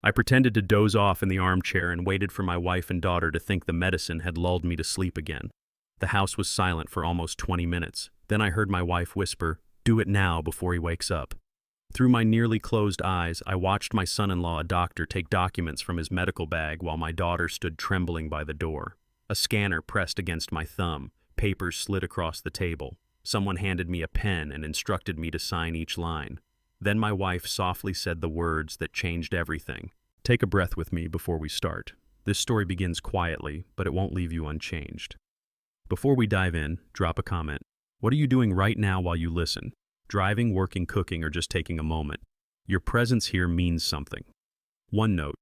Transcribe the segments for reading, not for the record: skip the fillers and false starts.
I pretended to doze off in the armchair and waited for my wife and daughter to think the medicine had lulled me to sleep again. The house was silent for almost 20 minutes. Then I heard my wife whisper, "Do it now before he wakes up." Through my nearly closed eyes, I watched my son-in-law, a doctor, take documents from his medical bag while my daughter stood trembling by the door. A scanner pressed against my thumb. Papers slid across the table. Someone handed me a pen and instructed me to sign each line. Then my wife softly said the words that changed everything. Take a breath with me before we start. This story begins quietly, but it won't leave you unchanged. Before we dive in, drop a comment. What are you doing right now while you listen? Driving, working, cooking, or just taking a moment? Your presence here means something. One note.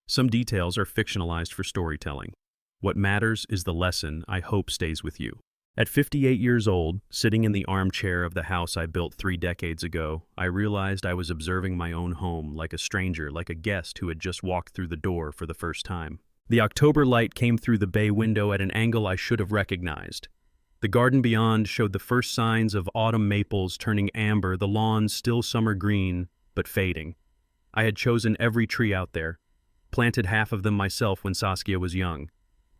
Some details are fictionalized for storytelling. What matters is the lesson I hope stays with you. At 58 years old, sitting in the armchair of the house I built 3 decades ago, I realized I was observing my own home like a stranger, like a guest who had just walked through the door for the first time. The October light came through the bay window at an angle I should have recognized. The garden beyond showed the first signs of autumn maples turning amber, the lawns still summer green, but fading. I had chosen every tree out there, planted half of them myself when Saskia was young.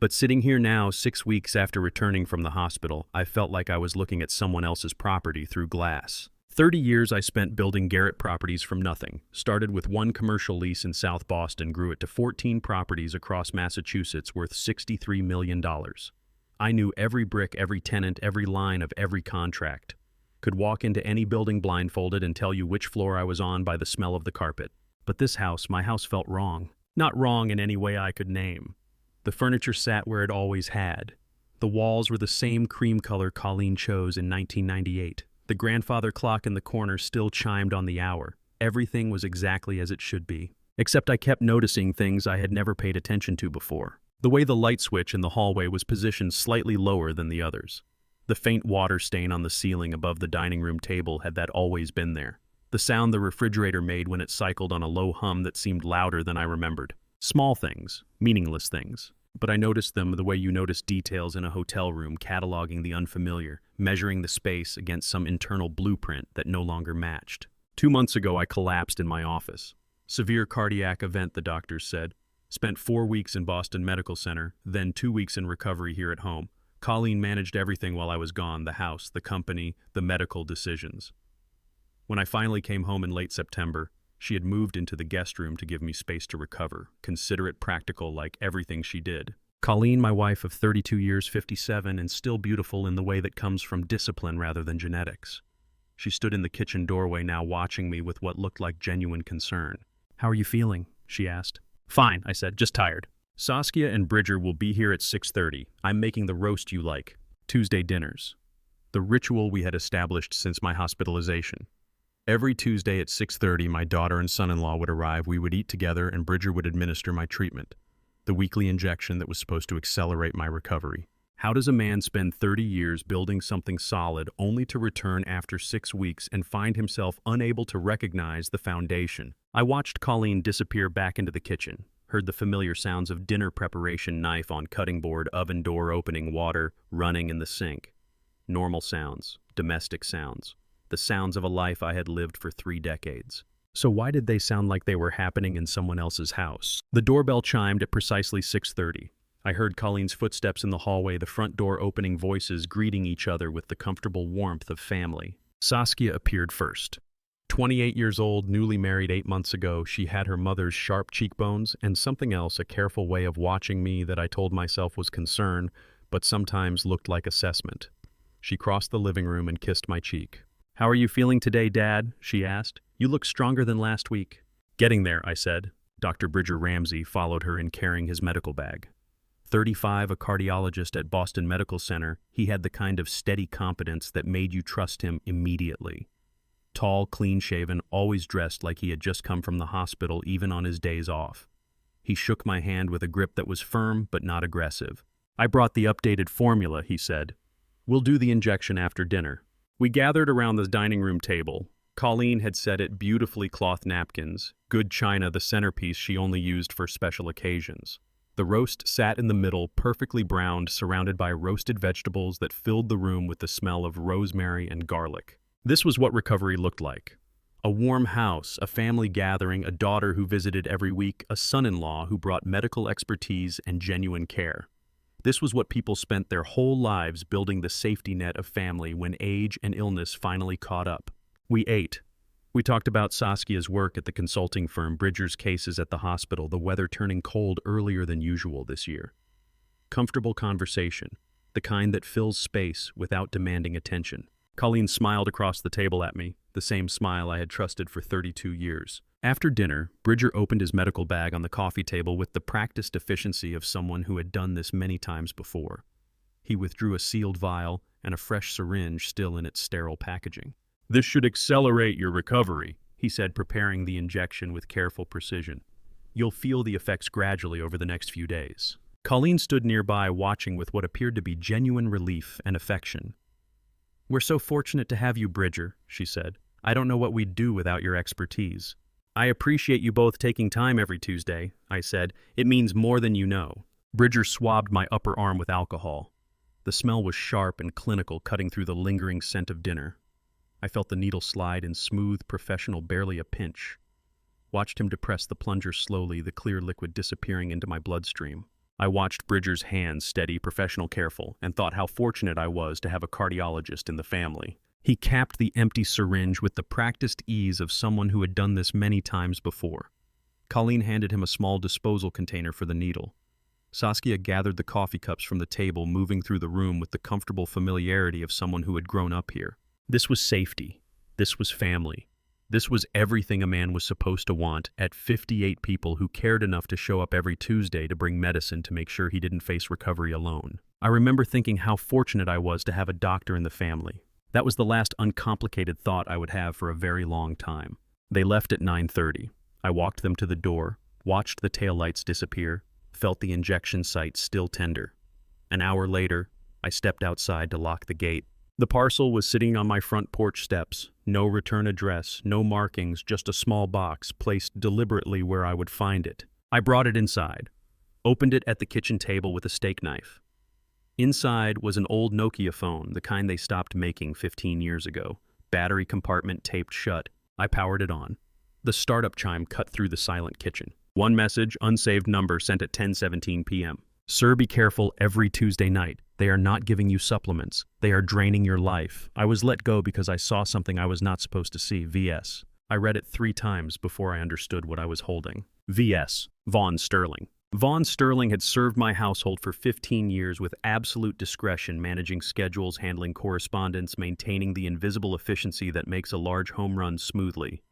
But sitting here now, 6 weeks after returning from the hospital, I felt like I was looking at someone else's property through glass. 30 years I spent building Garrett properties from nothing. Started with one commercial lease in South Boston, grew it to 14 properties across Massachusetts worth $63 million. I knew every brick, every tenant, every line of every contract. Could walk into any building blindfolded and tell you which floor I was on by the smell of the carpet. But this house, my house, felt wrong. Not wrong in any way I could name. The furniture sat where it always had. The walls were the same cream color Colleen chose in 1998. The grandfather clock in the corner still chimed on the hour. Everything was exactly as it should be. Except I kept noticing things I had never paid attention to before. The way the light switch in the hallway was positioned slightly lower than the others. The faint water stain on the ceiling above the dining room table had that always been there. The sound the refrigerator made when it cycled on a low hum that seemed louder than I remembered. Small things, meaningless things. But I noticed them the way you notice details in a hotel room, cataloging the unfamiliar, measuring the space against some internal blueprint that no longer matched. 2 months ago, I collapsed in my office. Severe cardiac event, the doctors said. Spent 4 weeks in Boston Medical Center, then 2 weeks in recovery here at home. Colleen managed everything while I was gone, the house, the company, the medical decisions. When I finally came home in late September, she had moved into the guest room to give me space to recover, considerate, practical, like everything she did. Colleen, my wife of 32 years, 57, and still beautiful in the way that comes from discipline rather than genetics. She stood in the kitchen doorway now, watching me with what looked like genuine concern. "How are you feeling?" she asked. "Fine," I said, "just tired." "Saskia and Bridger will be here at 6:30. I'm making the roast you like. Tuesday dinners." The ritual we had established since my hospitalization. Every Tuesday at 6:30, my daughter and son-in-law would arrive, we would eat together, and Bridger would administer my treatment, the weekly injection that was supposed to accelerate my recovery. How does a man spend 30 years building something solid only to return after 6 weeks and find himself unable to recognize the foundation? I watched Colleen disappear back into the kitchen, heard the familiar sounds of dinner preparation, knife on cutting board, oven door opening, water running in the sink. Normal sounds, domestic sounds. The sounds of a life I had lived for 3 decades. So why did they sound like they were happening in someone else's house? The doorbell chimed at precisely 6:30. I heard Colleen's footsteps in the hallway, the front door opening, voices greeting each other with the comfortable warmth of family. Saskia appeared first. 28 years old, newly married 8 months ago, she had her mother's sharp cheekbones and something else, a careful way of watching me that I told myself was concern, but sometimes looked like assessment. She crossed the living room and kissed my cheek. "How are you feeling today, Dad?" she asked. "You look stronger than last week." "Getting there," I said. Dr. Bridger Ramsey followed her in carrying his medical bag. 35, a cardiologist at Boston Medical Center, he had the kind of steady competence that made you trust him immediately. Tall, clean-shaven, always dressed like he had just come from the hospital even on his days off. He shook my hand with a grip that was firm but not aggressive. "I brought the updated formula," he said. "We'll do the injection after dinner." We gathered around the dining room table. Colleen had set it beautifully cloth napkins, good china, the centerpiece she only used for special occasions. The roast sat in the middle, perfectly browned, surrounded by roasted vegetables that filled the room with the smell of rosemary and garlic. This was what recovery looked like. A warm house, a family gathering, a daughter who visited every week, a son-in-law who brought medical expertise and genuine care. This was what people spent their whole lives building, the safety net of family when age and illness finally caught up. We ate. We talked about Saskia's work at the consulting firm, Bridger's cases at the hospital, the weather turning cold earlier than usual this year. Comfortable conversation, the kind that fills space without demanding attention. Colleen smiled across the table at me, the same smile I had trusted for 32 years. After dinner, Bridger opened his medical bag on the coffee table with the practiced efficiency of someone who had done this many times before. He withdrew a sealed vial and a fresh syringe still in its sterile packaging. "This should accelerate your recovery," he said, preparing the injection with careful precision. "You'll feel the effects gradually over the next few days." Colleen stood nearby, watching with what appeared to be genuine relief and affection. "We're so fortunate to have you, Bridger," she said. "I don't know what we'd do without your expertise." "I appreciate you both taking time every Tuesday," I said. "It means more than you know." Bridger swabbed my upper arm with alcohol. The smell was sharp and clinical, cutting through the lingering scent of dinner. I felt the needle slide in smooth, professional, barely a pinch. Watched him depress the plunger slowly, the clear liquid disappearing into my bloodstream. I watched Bridger's hands, steady, professional, careful, and thought how fortunate I was to have a cardiologist in the family. He capped the empty syringe with the practiced ease of someone who had done this many times before. Colleen handed him a small disposal container for the needle. Saskia gathered the coffee cups from the table, moving through the room with the comfortable familiarity of someone who had grown up here. This was safety. This was family. This was everything a man was supposed to want at 58 people who cared enough to show up every Tuesday to bring medicine to make sure he didn't face recovery alone. I remember thinking how fortunate I was to have a doctor in the family. That was the last uncomplicated thought I would have for a very long time. They left at 9:30. I walked them to the door, watched the taillights disappear, felt the injection site still tender. An hour later, I stepped outside to lock the gate. The parcel was sitting on my front porch steps. No return address, no markings, just a small box placed deliberately where I would find it. I brought it inside, opened it at the kitchen table with a steak knife. Inside was an old Nokia phone, the kind they stopped making 15 years ago. Battery compartment taped shut. I powered it on. The startup chime cut through the silent kitchen. One message, unsaved number, sent at 10:17 p.m. "Sir, be careful every Tuesday night. They are not giving you supplements. They are draining your life. I was let go because I saw something I was not supposed to see. VS." I read it 3 times before I understood what I was holding. VS. Vaughn Sterling. Vaughn Sterling had served my household for 15 years with absolute discretion, managing schedules, handling correspondence, maintaining the invisible efficiency that makes a large home run smoothly.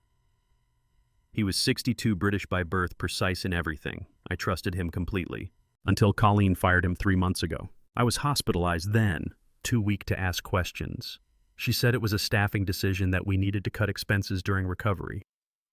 He was 62, British by birth, precise in everything. I trusted him completely. Until Colleen fired him 3 months ago. I was hospitalized then, too weak to ask questions. She said it was a staffing decision, that we needed to cut expenses during recovery.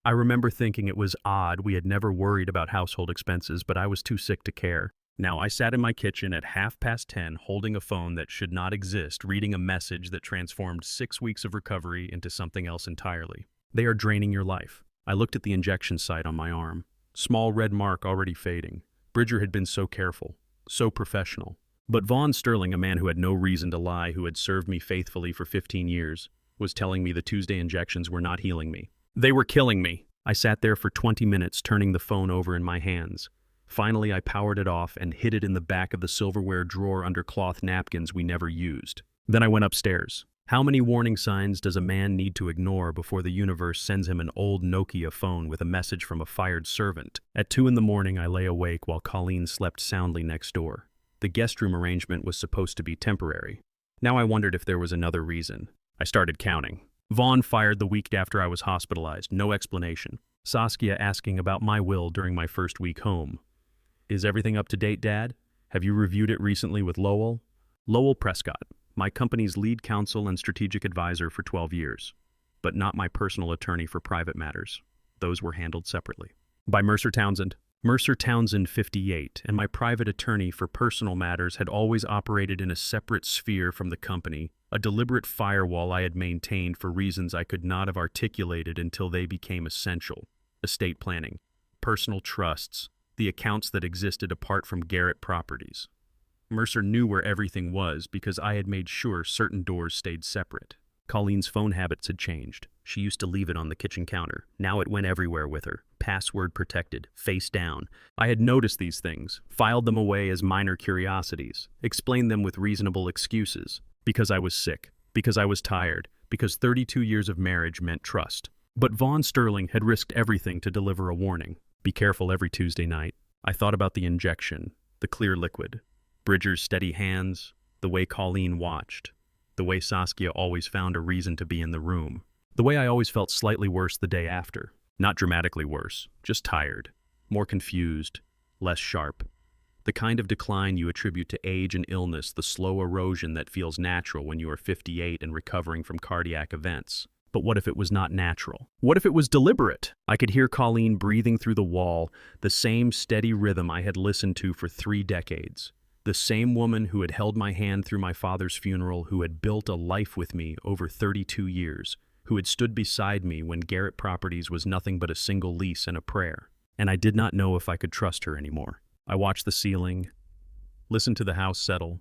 I remember thinking it was odd. We had never worried about household expenses, but I was too sick to care. Now I sat in my kitchen at 10:30, holding a phone that should not exist, reading a message that transformed 6 weeks of recovery into something else entirely. "They are draining your life." I looked at the injection site on my arm. Small red mark already fading. Bridger had been so careful, so professional. But Vaughn Sterling, a man who had no reason to lie, who had served me faithfully for 15 years, was telling me the Tuesday injections were not healing me. They were killing me. I sat there for 20 minutes, turning the phone over in my hands. Finally, I powered it off and hid it in the back of the silverware drawer under cloth napkins we never used. Then I went upstairs. How many warning signs does a man need to ignore before the universe sends him an old Nokia phone with a message from a fired servant? At 2 in the morning, I lay awake while Colleen slept soundly next door. The guest room arrangement was supposed to be temporary. Now I wondered if there was another reason. I started counting. Vaughn fired the week after I was hospitalized, no explanation. Saskia asking about my will during my first week home. "Is everything up to date, Dad? Have you reviewed it recently with Lowell?" Lowell Prescott, my company's lead counsel and strategic advisor for 12 years, but not my personal attorney for private matters. Those were handled separately. By Mercer Townsend. Mercer Townsend, 58, and my private attorney for personal matters had always operated in a separate sphere from the company, a deliberate firewall I had maintained for reasons I could not have articulated until they became essential. Estate planning, personal trusts, the accounts that existed apart from Garrett properties. Mercer knew where everything was because I had made sure certain doors stayed separate. Colleen's phone habits had changed. She used to leave it on the kitchen counter. Now it went everywhere with her. Password protected, face down. I had noticed these things, filed them away as minor curiosities, explained them with reasonable excuses. Because I was sick, because I was tired, because 32 years of marriage meant trust. But Vaughn Sterling had risked everything to deliver a warning. Be careful every Tuesday night. I thought about the injection, the clear liquid, Bridger's steady hands, the way Colleen watched, the way Saskia always found a reason to be in the room, the way I always felt slightly worse the day after. Not dramatically worse, just tired, more confused, less sharp. The kind of decline you attribute to age and illness, the slow erosion that feels natural when you are 58 and recovering from cardiac events. But what if it was not natural? What if it was deliberate? I could hear Colleen breathing through the wall, the same steady rhythm I had listened to for 3 decades. The same woman who had held my hand through my father's funeral, who had built a life with me over 32 years, who had stood beside me when Garrett Properties was nothing but a single lease and a prayer. And I did not know if I could trust her anymore. I watched the ceiling, listened to the house settle,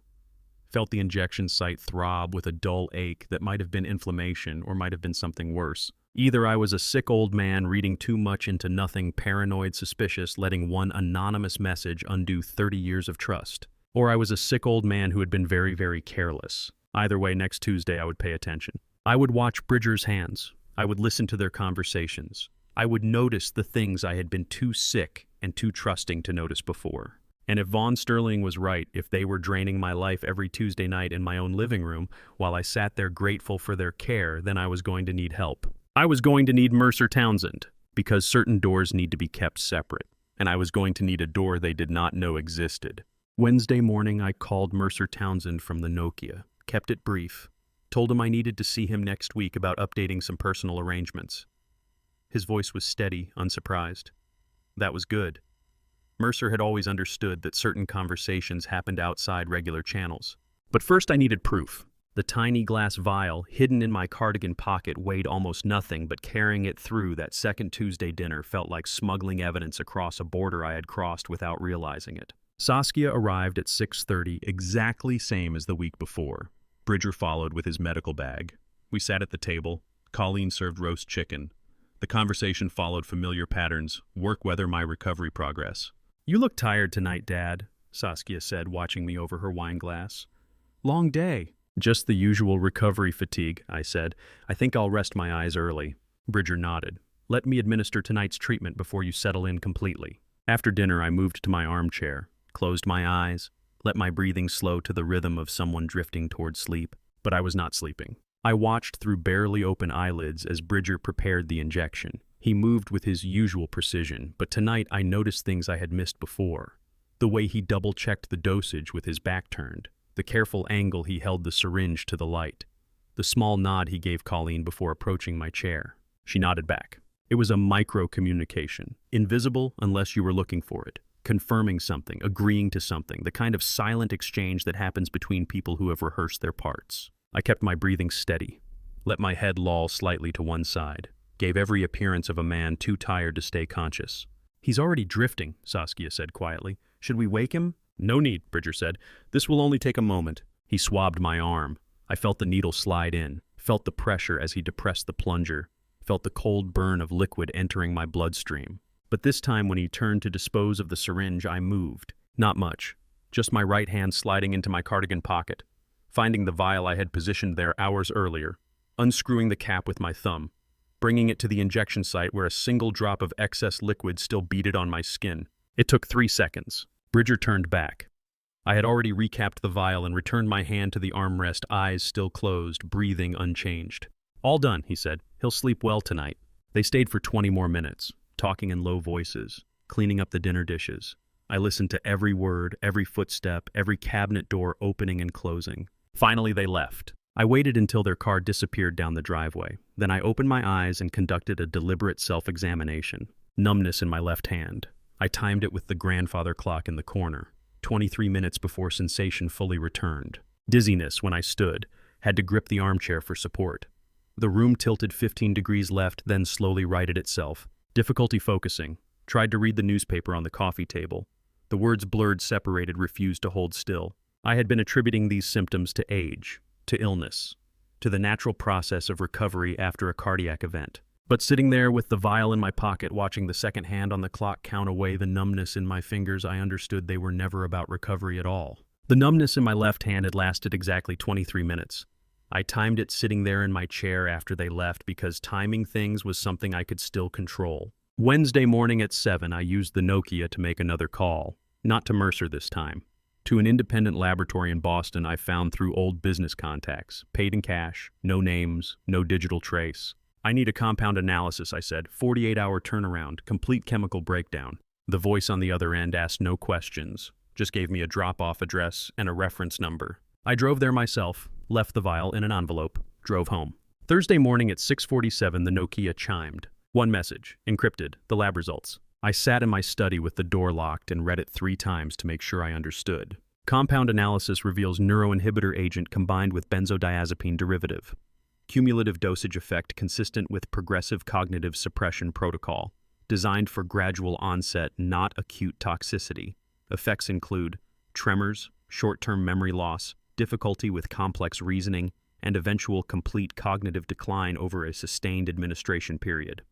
felt the injection site throb with a dull ache that might have been inflammation or might have been something worse. Either I was a sick old man reading too much into nothing, paranoid, suspicious, letting one anonymous message undo 30 years of trust, or I was a sick old man who had been very, very careless. Either way, next Tuesday I would pay attention. I would watch Bridger's hands. I would listen to their conversations. I would notice the things I had been too sick and too trusting to notice before. And if Vaughn Sterling was right, if they were draining my life every Tuesday night in my own living room while I sat there grateful for their care, then I was going to need help. I was going to need Mercer Townsend, because certain doors need to be kept separate, and I was going to need a door they did not know existed. Wednesday morning, I called Mercer Townsend from the Nokia, kept it brief, told him I needed to see him next week about updating some personal arrangements. His voice was steady, unsurprised. That was good. Mercer had always understood that certain conversations happened outside regular channels. But first I needed proof. The tiny glass vial, hidden in my cardigan pocket, weighed almost nothing, but carrying it through that second Tuesday dinner felt like smuggling evidence across a border I had crossed without realizing it. Saskia arrived at 6:30, exactly same as the week before. Bridger followed with his medical bag. We sat at the table. Colleen served roast chicken. The conversation followed familiar patterns: work weather, my recovery progress. "You look tired tonight, Dad," Saskia said, watching me over her wine glass. "Long day." "Just the usual recovery fatigue," I said. "I think I'll rest my eyes early." Bridger nodded. "Let me administer tonight's treatment before you settle in completely." After dinner, I moved to my armchair, closed my eyes, let my breathing slow to the rhythm of someone drifting toward sleep. But I was not sleeping. I watched through barely open eyelids as Bridger prepared the injection. He moved with his usual precision, but tonight I noticed things I had missed before. The way he double-checked the dosage with his back turned, the careful angle he held the syringe to the light, the small nod he gave Colleen before approaching my chair. She nodded back. It was a micro-communication, invisible unless you were looking for it, confirming something, agreeing to something, the kind of silent exchange that happens between people who have rehearsed their parts. I kept my breathing steady, let my head loll slightly to one side, gave every appearance of a man too tired to stay conscious. "He's already drifting," Saskia said quietly. "Should we wake him?" "No need," Bridger said. "This will only take a moment." He swabbed my arm. I felt the needle slide in, felt the pressure as he depressed the plunger, felt the cold burn of liquid entering my bloodstream. But this time when he turned to dispose of the syringe, I moved. Not much, just my right hand sliding into my cardigan pocket, finding the vial I had positioned there hours earlier, unscrewing the cap with my thumb, bringing it to the injection site where a single drop of excess liquid still beaded on my skin. It took 3 seconds. Bridger turned back. I had already recapped the vial and returned my hand to the armrest, eyes still closed, breathing unchanged. "All done," he said. "He'll sleep well tonight." They stayed for 20 more minutes, talking in low voices, cleaning up the dinner dishes. I listened to every word, every footstep, every cabinet door opening and closing. Finally, they left. I waited until their car disappeared down the driveway. Then I opened my eyes and conducted a deliberate self-examination. Numbness in my left hand. I timed it with the grandfather clock in the corner. 23 minutes before sensation fully returned. Dizziness when I stood. Had to grip the armchair for support. The room tilted 15 degrees left, then slowly righted itself. Difficulty focusing. Tried to read the newspaper on the coffee table. The words blurred, separated, refused to hold still. I had been attributing these symptoms to age, to illness. to the natural process of recovery after a cardiac event. But sitting there with the vial in my pocket, watching the second hand on the clock count away the numbness in my fingers, I understood they were never about recovery at all. The numbness in my left hand had lasted exactly 23 minutes. I timed it sitting there in my chair after they left because timing things was something I could still control. Wednesday morning at 7, I used the Nokia to make another call, not to Mercer this time. To an independent laboratory in Boston I found through old business contacts, paid in cash, no names, no digital trace. I need a compound analysis, I said, 48-hour turnaround, complete chemical breakdown. The voice on the other end asked no questions, just gave me a drop-off address and a reference number. I drove there myself, left the vial in an envelope, drove home. Thursday morning at 6:47, the Nokia chimed. One message, encrypted, the lab results. I sat in my study with the door locked and read it 3 times to make sure I understood. Compound analysis reveals neuroinhibitor agent combined with benzodiazepine derivative. Cumulative dosage effect consistent with progressive cognitive suppression protocol. Designed for gradual onset, not acute toxicity. Effects include tremors, short-term memory loss, difficulty with complex reasoning, and eventual complete cognitive decline over a sustained administration period.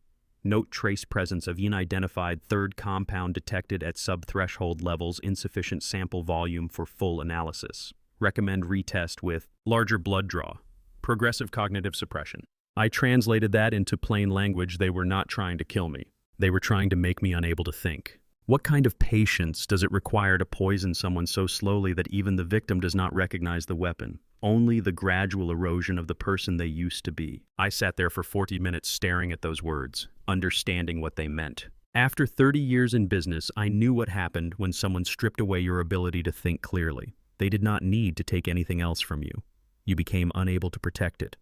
Note trace presence of unidentified third compound detected at sub-threshold levels, insufficient sample volume for full analysis. Recommend retest with larger blood draw. Progressive cognitive suppression. I translated that into plain language. They were not trying to kill me. They were trying to make me unable to think. What kind of patience does it require to poison someone so slowly that even the victim does not recognize the weapon? Only the gradual erosion of the person they used to be. I sat there for 40 minutes staring at those words, understanding what they meant. After 30 years in business, I knew what happened when someone stripped away your ability to think clearly. They did not need to take anything else from you. You became unable to protect it,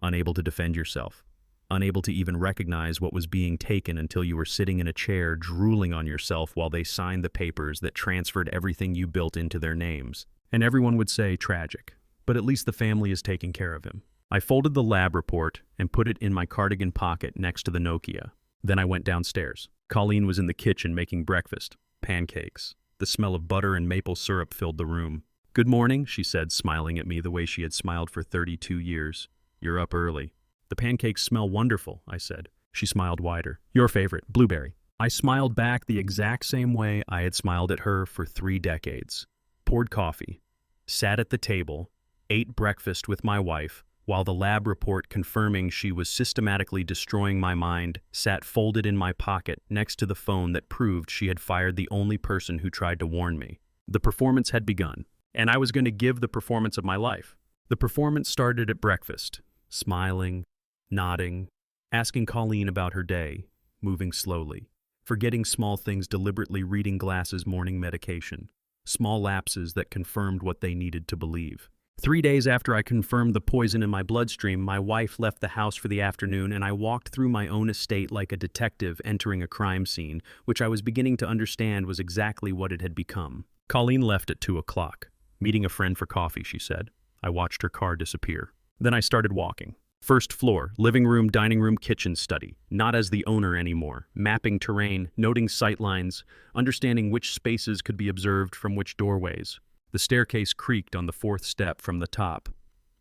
unable to defend yourself, unable to even recognize what was being taken until you were sitting in a chair drooling on yourself while they signed the papers that transferred everything you built into their names. And everyone would say, tragic, but at least the family is taking care of him. I folded the lab report and put it in my cardigan pocket next to the Nokia. Then I went downstairs. Colleen was in the kitchen making breakfast, pancakes. The smell of butter and maple syrup filled the room. Good morning, she said, smiling at me the way she had smiled for 32 years. You're up early. The pancakes smell wonderful, I said. She smiled wider. Your favorite, blueberry. I smiled back the exact same way I had smiled at her for 3 decades. Poured coffee, sat at the table, ate breakfast with my wife, while the lab report confirming she was systematically destroying my mind sat folded in my pocket next to the phone that proved she had fired the only person who tried to warn me. The performance had begun, and I was going to give the performance of my life. The performance started at breakfast, smiling, nodding, asking Colleen about her day, moving slowly, forgetting small things, deliberately reading Glass's morning medication, small lapses that confirmed what they needed to believe. 3 days after I confirmed the poison in my bloodstream, my wife left the house for the afternoon, and I walked through my own estate like a detective entering a crime scene, which I was beginning to understand was exactly what it had become. Colleen left at 2 o'clock. Meeting a friend for coffee, she said. I watched her car disappear. Then I started walking. First floor, living room, dining room, kitchen, study. Not as the owner anymore. Mapping terrain, noting sightlines, understanding which spaces could be observed from which doorways. The staircase creaked on the 4th step from the top.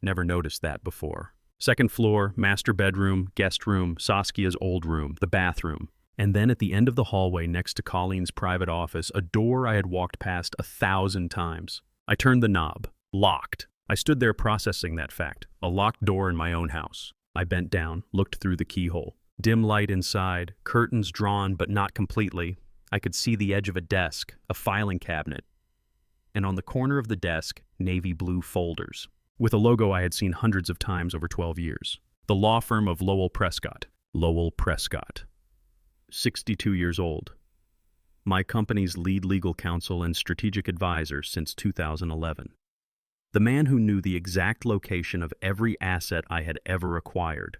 Never noticed that before. Second floor, master bedroom, guest room, Saskia's old room, the bathroom. And then at the end of the hallway next to Colleen's private office, a door I had walked past 1,000 times. I turned the knob. Locked. I stood there processing that fact. A locked door in my own house. I bent down, looked through the keyhole. Dim light inside, curtains drawn but not completely. I could see the edge of a desk, a filing cabinet. And on the corner of the desk, navy blue folders, with a logo I had seen hundreds of times over 12 years. The law firm of Lowell Prescott. Lowell Prescott. 62 years old. My company's lead legal counsel and strategic advisor since 2011. The man who knew the exact location of every asset I had ever acquired,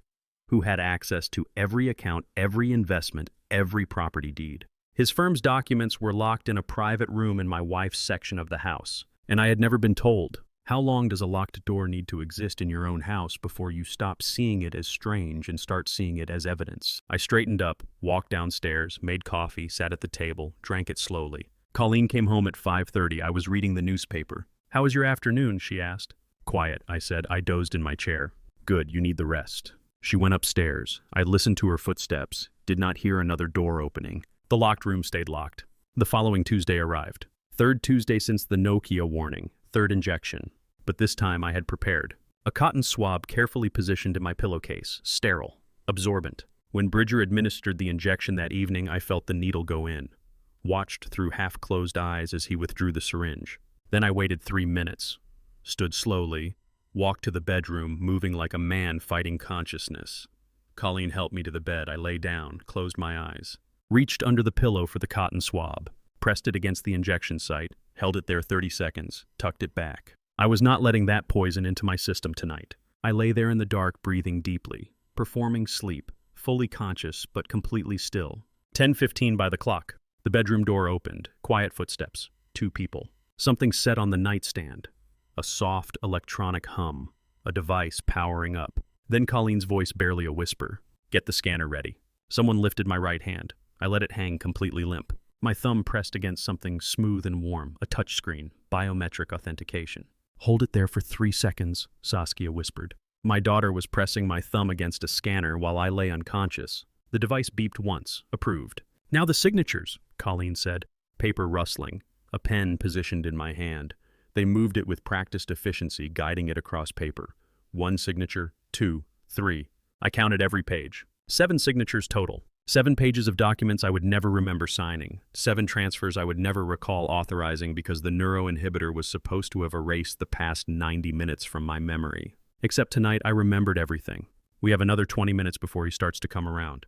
who had access to every account, every investment, every property deed. His firm's documents were locked in a private room in my wife's section of the house, and I had never been told. How long does a locked door need to exist in your own house before you stop seeing it as strange and start seeing it as evidence? I straightened up, walked downstairs, made coffee, sat at the table, drank it slowly. Colleen came home at 5:30. I was reading the newspaper. How was your afternoon? She asked. Quiet, I said. I dozed in my chair. Good, you need the rest. She went upstairs. I listened to her footsteps, did not hear another door opening. The locked room stayed locked. The following Tuesday arrived. Third Tuesday since the Nokia warning, third injection. But this time I had prepared. A cotton swab carefully positioned in my pillowcase, sterile, absorbent. When Bridger administered the injection that evening, I felt the needle go in. Watched through half-closed eyes as he withdrew the syringe. Then I waited 3 minutes, stood slowly, walked to the bedroom, moving like a man fighting consciousness. Colleen helped me to the bed. I lay down, closed my eyes, reached under the pillow for the cotton swab, pressed it against the injection site, held it there 30 seconds, tucked it back. I was not letting that poison into my system tonight. I lay there in the dark, breathing deeply, performing sleep, fully conscious but completely still. 10:15 by the clock. The bedroom door opened, quiet footsteps, 2 people. Something set on the nightstand. A soft electronic hum, a device powering up. Then Colleen's voice, barely a whisper. Get the scanner ready. Someone lifted my right hand. I let it hang completely limp. My thumb pressed against something smooth and warm, a touchscreen, biometric authentication. Hold it there for 3 seconds, Saskia whispered. My daughter was pressing my thumb against a scanner while I lay unconscious. The device beeped once, approved. Now the signatures, Colleen said, paper rustling, a pen positioned in my hand. They moved it with practiced efficiency, guiding it across paper. 1 signature, 2, 3. I counted every page. 7 signatures total. 7 pages of documents I would never remember signing. 7 transfers I would never recall authorizing because the neuroinhibitor was supposed to have erased the past 90 minutes from my memory. Except tonight I remembered everything. We have another 20 minutes before he starts to come around.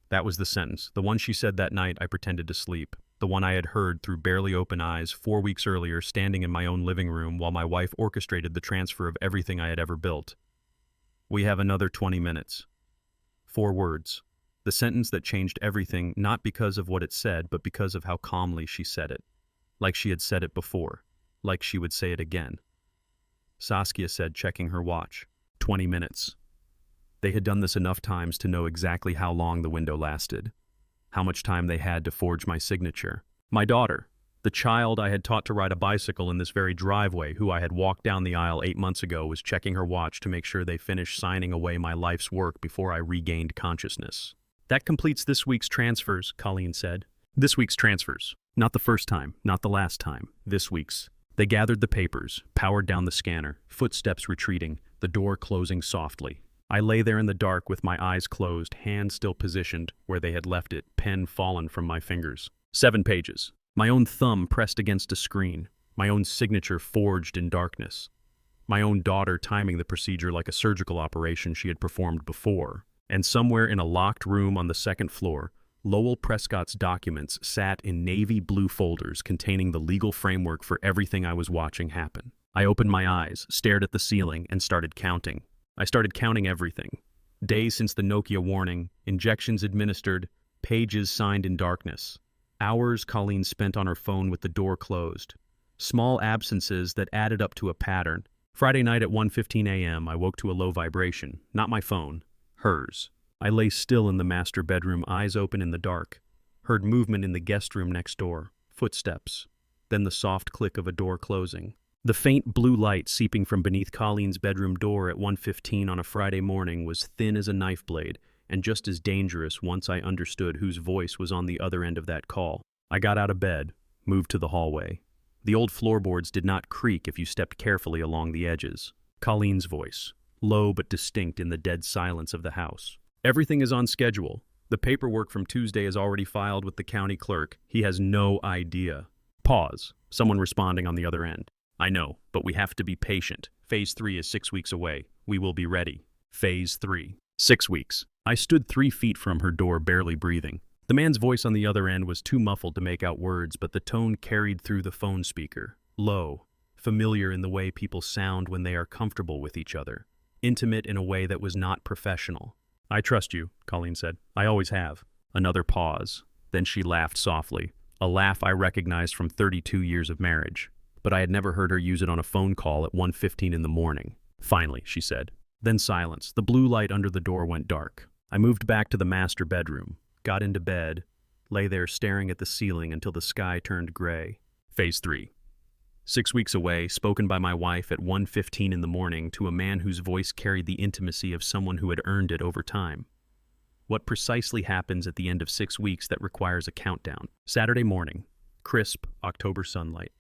That was the sentence, the one she said that night I pretended to sleep. The one I had heard through barely open eyes 4 weeks earlier, standing in my own living room while my wife orchestrated the transfer of everything I had ever built. We have another 20 minutes. 4 words. The sentence that changed everything, not because of what it said, but because of how calmly she said it. Like she had said it before. Like she would say it again. Saskia said, checking her watch. 20 minutes. They had done this enough times to know exactly how long the window lasted. How much time they had to forge my signature. My daughter, the child I had taught to ride a bicycle in this very driveway, who I had walked down the aisle 8 months ago, was checking her watch to make sure they finished signing away my life's work before I regained consciousness. That completes this week's transfers, Colleen said. This week's transfers. Not the first time, not the last time. This week's. They gathered the papers, powered down the scanner, footsteps retreating, the door closing softly. I lay there in the dark with my eyes closed, hand still positioned where they had left it, pen fallen from my fingers. 7 pages. My own thumb pressed against a screen, my own signature forged in darkness. My own daughter timing the procedure like a surgical operation she had performed before. And somewhere in a locked room on the 2nd floor, Lowell Prescott's documents sat in navy blue folders containing the legal framework for everything I was watching happen. I opened my eyes, stared at the ceiling, and started counting. I started counting everything. Days since the Nokia warning, injections administered, pages signed in darkness. Hours Colleen spent on her phone with the door closed. Small absences that added up to a pattern. Friday night at 1:15 a.m. I woke to a low vibration. Not my phone. Hers. I lay still in the master bedroom, eyes open in the dark. Heard movement in the guest room next door. Footsteps. Then the soft click of a door closing. The faint blue light seeping from beneath Colleen's bedroom door at 1:15 on a Friday morning was thin as a knife blade, and just as dangerous once I understood whose voice was on the other end of that call. I got out of bed, moved to the hallway. The old floorboards did not creak if you stepped carefully along the edges. Colleen's voice, low but distinct in the dead silence of the house. Everything is on schedule. The paperwork from Tuesday is already filed with the county clerk. He has no idea. Pause. Someone responding on the other end. I know, but we have to be patient. Phase 3 is 6 weeks away. We will be ready. Phase 3. 6 weeks. I stood 3 feet from her door, barely breathing. The man's voice on the other end was too muffled to make out words, but the tone carried through the phone speaker. Low, familiar in the way people sound when they are comfortable with each other. Intimate in a way that was not professional. I trust you, Colleen said. I always have. Another pause. Then she laughed softly, a laugh I recognized from 32 years of marriage. But I had never heard her use it on a phone call at 1:15 in the morning. Finally, she said. Then silence. The blue light under the door went dark. I moved back to the master bedroom, got into bed, lay there staring at the ceiling until the sky turned gray. Phase 3. 6 weeks away, spoken by my wife at 1:15 in the morning to a man whose voice carried the intimacy of someone who had earned it over time. What precisely happens at the end of 6 weeks that requires a countdown? Saturday morning. Crisp October sunlight.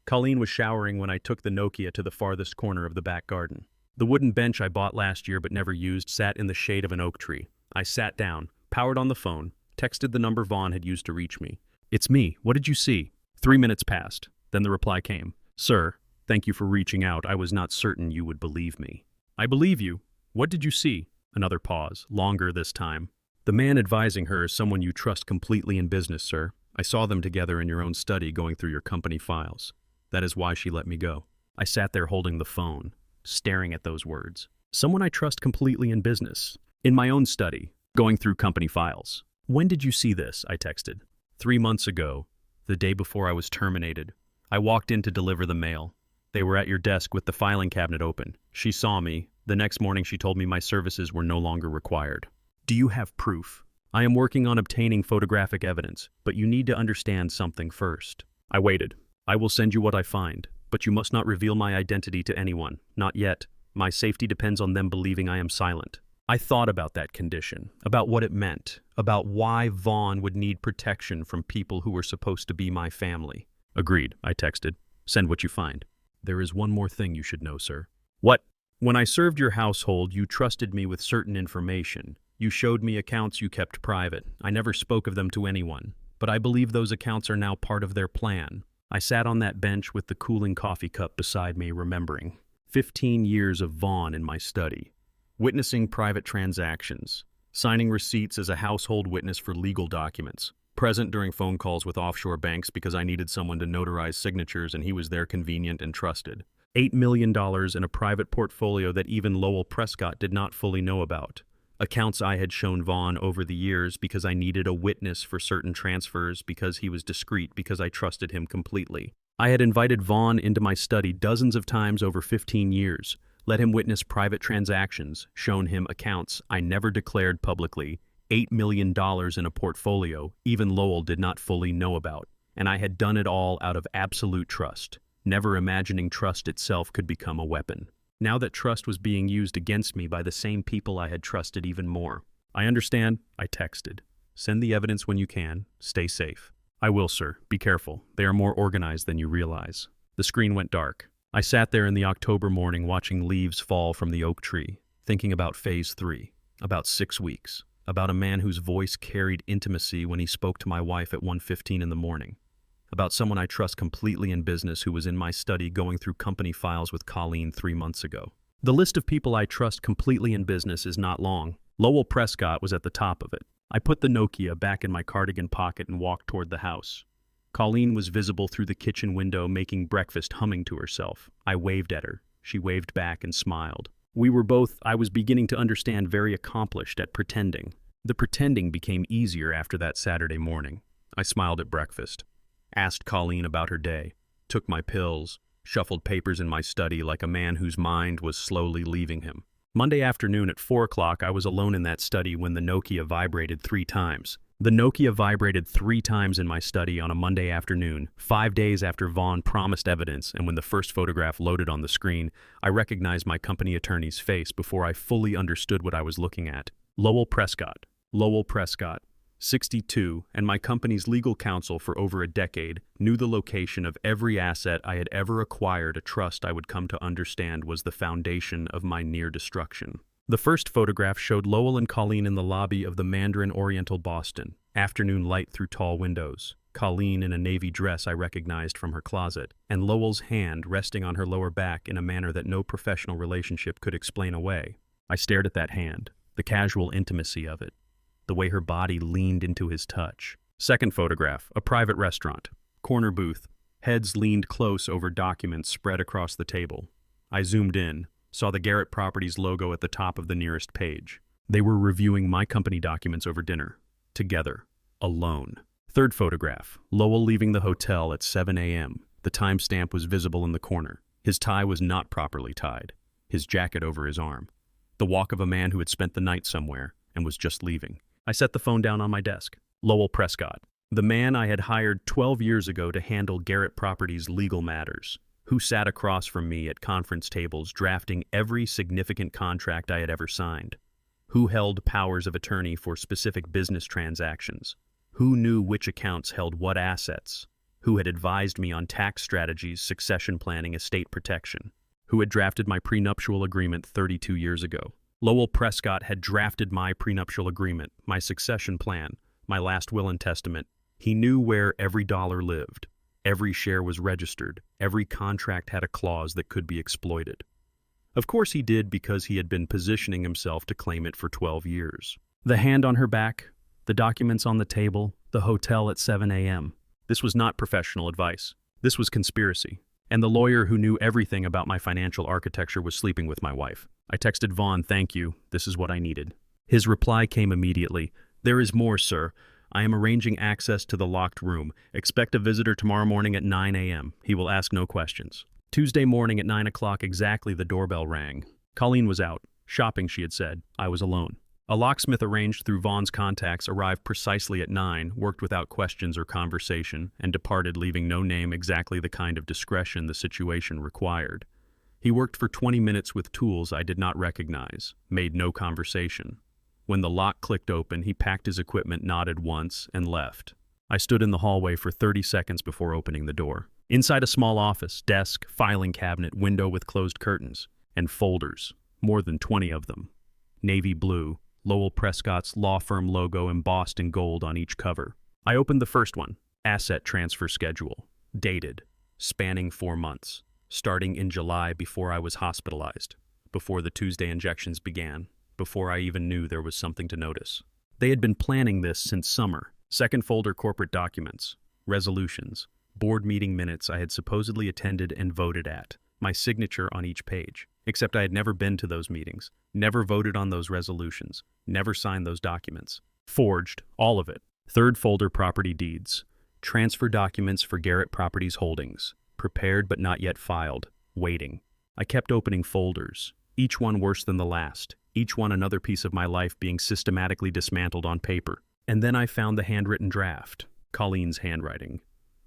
Colleen was showering when I took the Nokia to the farthest corner of the back garden. The wooden bench I bought last year but never used sat in the shade of an oak tree. I sat down, powered on the phone, texted the number Vaughn had used to reach me. "It's me. What did you see?" 3 minutes passed. Then the reply came. "Sir, thank you for reaching out. I was not certain you would believe me." "I believe you. What did you see?" Another pause, longer this time. "The man advising her is someone you trust completely in business, sir. I saw them together in your own study going through your company files. That is why she let me go." I sat there holding the phone, staring at those words. Someone I trust completely in business. In my own study, going through company files. "When did you see this?" I texted. 3 months ago, the day before I was terminated. I walked in to deliver the mail. They were at your desk with the filing cabinet open. She saw me. The next morning she told me my services were no longer required. "Do you have proof?" "I am working on obtaining photographic evidence, but you need to understand something first." I waited. "I will send you what I find, but you must not reveal my identity to anyone. Not yet. My safety depends on them believing I am silent." I thought about that condition, about what it meant, about why Vaughn would need protection from people who were supposed to be my family. "Agreed," I texted. "Send what you find." "There is one more thing you should know, sir." "What?" "When I served your household, you trusted me with certain information. You showed me accounts you kept private. I never spoke of them to anyone, but I believe those accounts are now part of their plan." I sat on that bench with the cooling coffee cup beside me, remembering 15 years of Vaughn in my study, witnessing private transactions, signing receipts as a household witness for legal documents, present during phone calls with offshore banks because I needed someone to notarize signatures and he was there convenient and trusted. $8 million in a private portfolio that even Lowell Prescott did not fully know about. Accounts I had shown Vaughn over the years because I needed a witness for certain transfers, because he was discreet, because I trusted him completely. I had invited Vaughn into my study dozens of times over 15 years, let him witness private transactions, shown him accounts I never declared publicly, $8 million in a portfolio even Lowell did not fully know about. And I had done it all out of absolute trust, never imagining trust itself could become a weapon. Now that trust was being used against me by the same people I had trusted even more. "I understand," I texted. "Send the evidence when you can. Stay safe." "I will, sir. Be careful. They are more organized than you realize." The screen went dark. I sat there in the October morning watching leaves fall from the oak tree, thinking about Phase 3, about 6 weeks, about a man whose voice carried intimacy when he spoke to my wife at 1:15 in the morning, about someone I trust completely in business who was in my study going through company files with Colleen 3 months ago. The list of people I trust completely in business is not long. Lowell Prescott was at the top of it. I put the Nokia back in my cardigan pocket and walked toward the house. Colleen was visible through the kitchen window making breakfast, humming to herself. I waved at her. She waved back and smiled. We were both, I was beginning to understand, very accomplished at pretending. The pretending became easier after that Saturday morning. I smiled at breakfast, asked Colleen about her day, took my pills, shuffled papers in my study like a man whose mind was slowly leaving him. Monday afternoon at 4 o'clock, I was alone in that study when the Nokia vibrated 3 times. The Nokia vibrated 3 times in my study on a Monday afternoon, 5 days after Vaughn promised evidence, and when the first photograph loaded on the screen, I recognized my company attorney's face before I fully understood what I was looking at. Lowell Prescott. Lowell Prescott, 62, and my company's legal counsel for over a decade, knew the location of every asset I had ever acquired. A trust I would come to understand was the foundation of my near destruction. The first photograph showed Lowell and Colleen in the lobby of the Mandarin Oriental Boston, afternoon light through tall windows. Colleen in a navy dress I recognized from her closet, and Lowell's hand resting on her lower back in a manner that no professional relationship could explain away. I stared at that hand, the casual intimacy of it, the way her body leaned into his touch. Second photograph, a private restaurant, corner booth, heads leaned close over documents spread across the table. I zoomed in, saw the Garrett Properties logo at the top of the nearest page. They were reviewing my company documents over dinner, together, alone. Third photograph, Lowell leaving the hotel at 7 a.m. The timestamp was visible in the corner. His tie was not properly tied, his jacket over his arm. The walk of a man who had spent the night somewhere and was just leaving. I set the phone down on my desk. Lowell Prescott. The man I had hired 12 years ago to handle Garrett Properties' legal matters, who sat across from me at conference tables drafting every significant contract I had ever signed, who held powers of attorney for specific business transactions, who knew which accounts held what assets, who had advised me on tax strategies, succession planning, estate protection, who had drafted my prenuptial agreement 32 years ago. Lowell Prescott had drafted my prenuptial agreement, my succession plan, my last will and testament. He knew where every dollar lived. Every share was registered. Every contract had a clause that could be exploited. Of course he did, because he had been positioning himself to claim it for 12 years. The hand on her back, the documents on the table, the hotel at 7 a.m. This was not professional advice. This was conspiracy. And the lawyer who knew everything about my financial architecture was sleeping with my wife. I texted Vaughn, "Thank you. This is what I needed." His reply came immediately. "There is more, sir. I am arranging access to the locked room. Expect a visitor tomorrow morning at 9 a.m. He will ask no questions." Tuesday morning at 9 o'clock exactly, the doorbell rang. Colleen was out. Shopping, she had said. I was alone. A locksmith arranged through Vaughn's contacts arrived precisely at 9, worked without questions or conversation, and departed leaving no name, exactly the kind of discretion the situation required. He worked for 20 minutes with tools I did not recognize, made no conversation. When the lock clicked open, he packed his equipment, nodded once, and left. I stood in the hallway for 30 seconds before opening the door. Inside a small office, desk, filing cabinet, window with closed curtains, and folders, more than 20 of them. Navy blue, Lowell Prescott's law firm logo embossed in gold on each cover. I opened the first one, asset transfer schedule, dated, spanning 4 months, starting in July before I was hospitalized, before the Tuesday injections began, before I even knew there was something to notice. They had been planning this since summer. Second folder, corporate documents, resolutions, board meeting minutes I had supposedly attended and voted at, my signature on each page. Except I had never been to those meetings, never voted on those resolutions, never signed those documents. Forged, all of it. Third folder, property deeds, transfer documents for Garrett Properties holdings, prepared but not yet filed, waiting. I kept opening folders, each one worse than the last, each one another piece of my life being systematically dismantled on paper. And then I found the handwritten draft, Colleen's handwriting.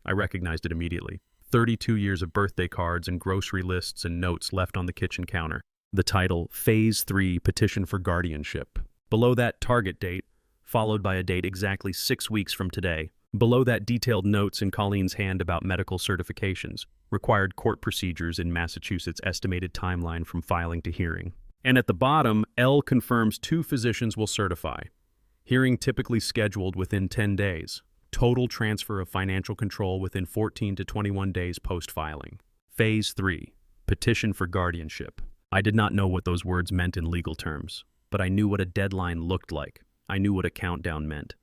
I recognized it immediately. 32 years of birthday cards and grocery lists and notes left on the kitchen counter. The title, Phase 3, Petition for Guardianship. Below that, target date, followed by a date exactly 6 weeks from today. Below that, detailed notes in Colleen's hand about medical certifications, required court procedures in Massachusetts, estimated timeline from filing to hearing. And at the bottom, L confirms 2 physicians will certify. Hearing typically scheduled within 10 days. Total transfer of financial control within 14 to 21 days post-filing. Phase 3, Petition for Guardianship. I did not know what those words meant in legal terms, but I knew what a deadline looked like. I knew what a countdown meant.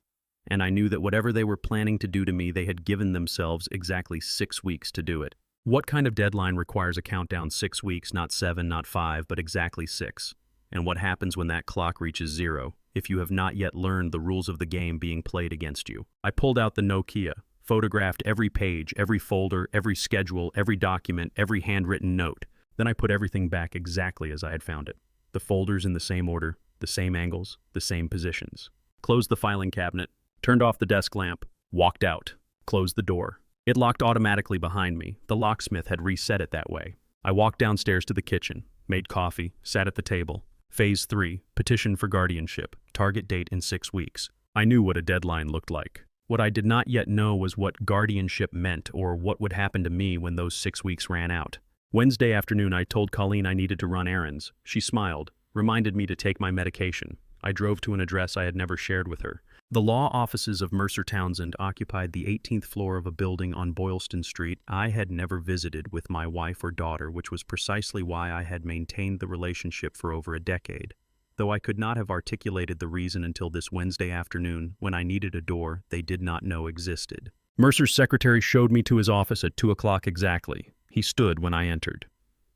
And I knew that whatever they were planning to do to me, they had given themselves exactly 6 weeks to do it. What kind of deadline requires a countdown 6 weeks, not 7, not 5, but exactly 6? And what happens when that clock reaches 0? If you have not yet learned the rules of the game being played against you. I pulled out the Nokia, photographed every page, every folder, every schedule, every document, every handwritten note. Then I put everything back exactly as I had found it. The folders in the same order, the same angles, the same positions. Closed the filing cabinet, turned off the desk lamp, walked out, closed the door. It locked automatically behind me. The locksmith had reset it that way. I walked downstairs to the kitchen, made coffee, sat at the table. Phase 3, Petition for Guardianship, target date in 6 weeks. I knew what a deadline looked like. What I did not yet know was what guardianship meant or what would happen to me when those 6 weeks ran out. Wednesday afternoon, I told Colleen I needed to run errands. She smiled, reminded me to take my medication. I drove to an address I had never shared with her. The law offices of Mercer Townsend occupied the 18th floor of a building on Boylston Street I had never visited with my wife or daughter, which was precisely why I had maintained the relationship for over a decade. Though I could not have articulated the reason until this Wednesday afternoon, when I needed a door they did not know existed. Mercer's secretary showed me to his office at 2 o'clock exactly. He stood when I entered.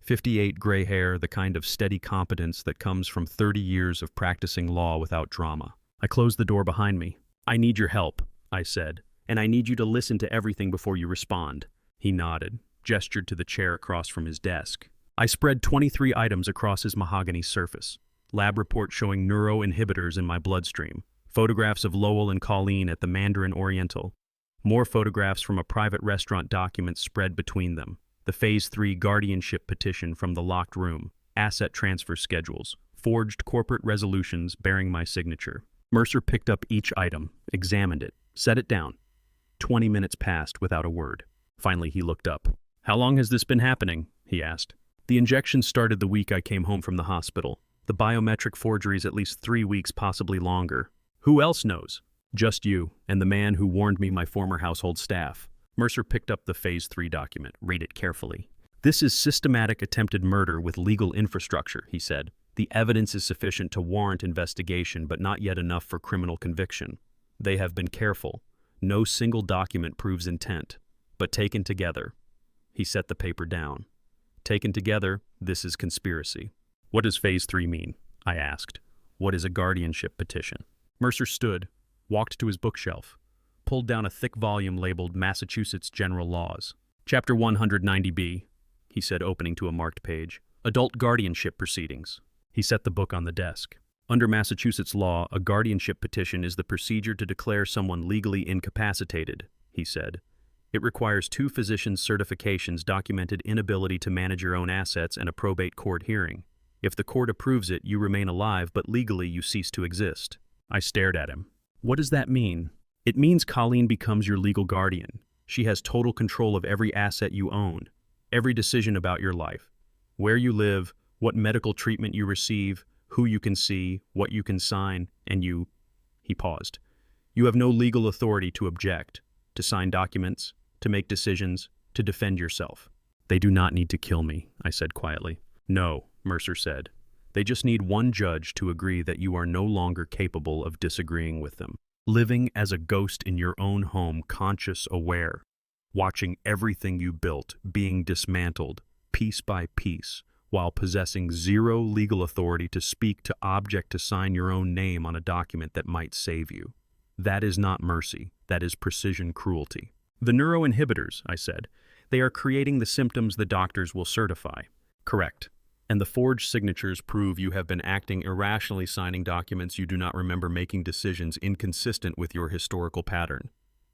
58, gray hair, the kind of steady competence that comes from 30 years of practicing law without drama. I closed the door behind me. "I need your help," I said, "and I need you to listen to everything before you respond." He nodded, gestured to the chair across from his desk. I spread 23 items across his mahogany surface. Lab report showing neuroinhibitors in my bloodstream. Photographs of Lowell and Colleen at the Mandarin Oriental. More photographs from a private restaurant document spread between them. The Phase 3 guardianship petition from the locked room. Asset transfer schedules. Forged corporate resolutions bearing my signature. Mercer picked up each item, examined it, set it down. 20 minutes passed without a word. Finally, he looked up. "How long has this been happening?" he asked. "The injection started the week I came home from the hospital. The biometric forgeries at least 3 weeks, possibly longer. Who else knows?" "Just you, and the man who warned me, my former household staff." Mercer picked up the Phase 3 document. "Read it carefully." "This is systematic attempted murder with legal infrastructure," he said. "The evidence is sufficient to warrant investigation, but not yet enough for criminal conviction. They have been careful. No single document proves intent. But taken together," he set the paper down. "Taken together, this is conspiracy." "What does Phase 3 mean?" I asked. "What is a guardianship petition?" Mercer stood, walked to his bookshelf, pulled down a thick volume labeled Massachusetts General Laws. "Chapter 190B, he said, opening to a marked page. "Adult guardianship proceedings." He set the book on the desk. "Under Massachusetts law, a guardianship petition is the procedure to declare someone legally incapacitated," he said. "It requires 2 physicians' certifications, documented inability to manage your own assets, and a probate court hearing. If the court approves it, you remain alive, but legally you cease to exist." I stared at him. "What does that mean?" "It means Colleen becomes your legal guardian. She has total control of every asset you own, every decision about your life. Where you live, what medical treatment you receive, who you can see, what you can sign, and you—" He paused. "You have no legal authority to object, to sign documents, to make decisions, to defend yourself." "They do not need to kill me," I said quietly. "No," Mercer said. "They just need one judge to agree that you are no longer capable of disagreeing with them. Living as a ghost in your own home, conscious, aware. Watching everything you built being dismantled, piece by piece, while possessing zero legal authority to speak, to object, to sign your own name on a document that might save you. That is not mercy. That is precision cruelty." "The neuroinhibitors," I said. "They are creating the symptoms the doctors will certify." "Correct. And the forged signatures prove you have been acting irrationally, signing documents you do not remember, making decisions inconsistent with your historical pattern.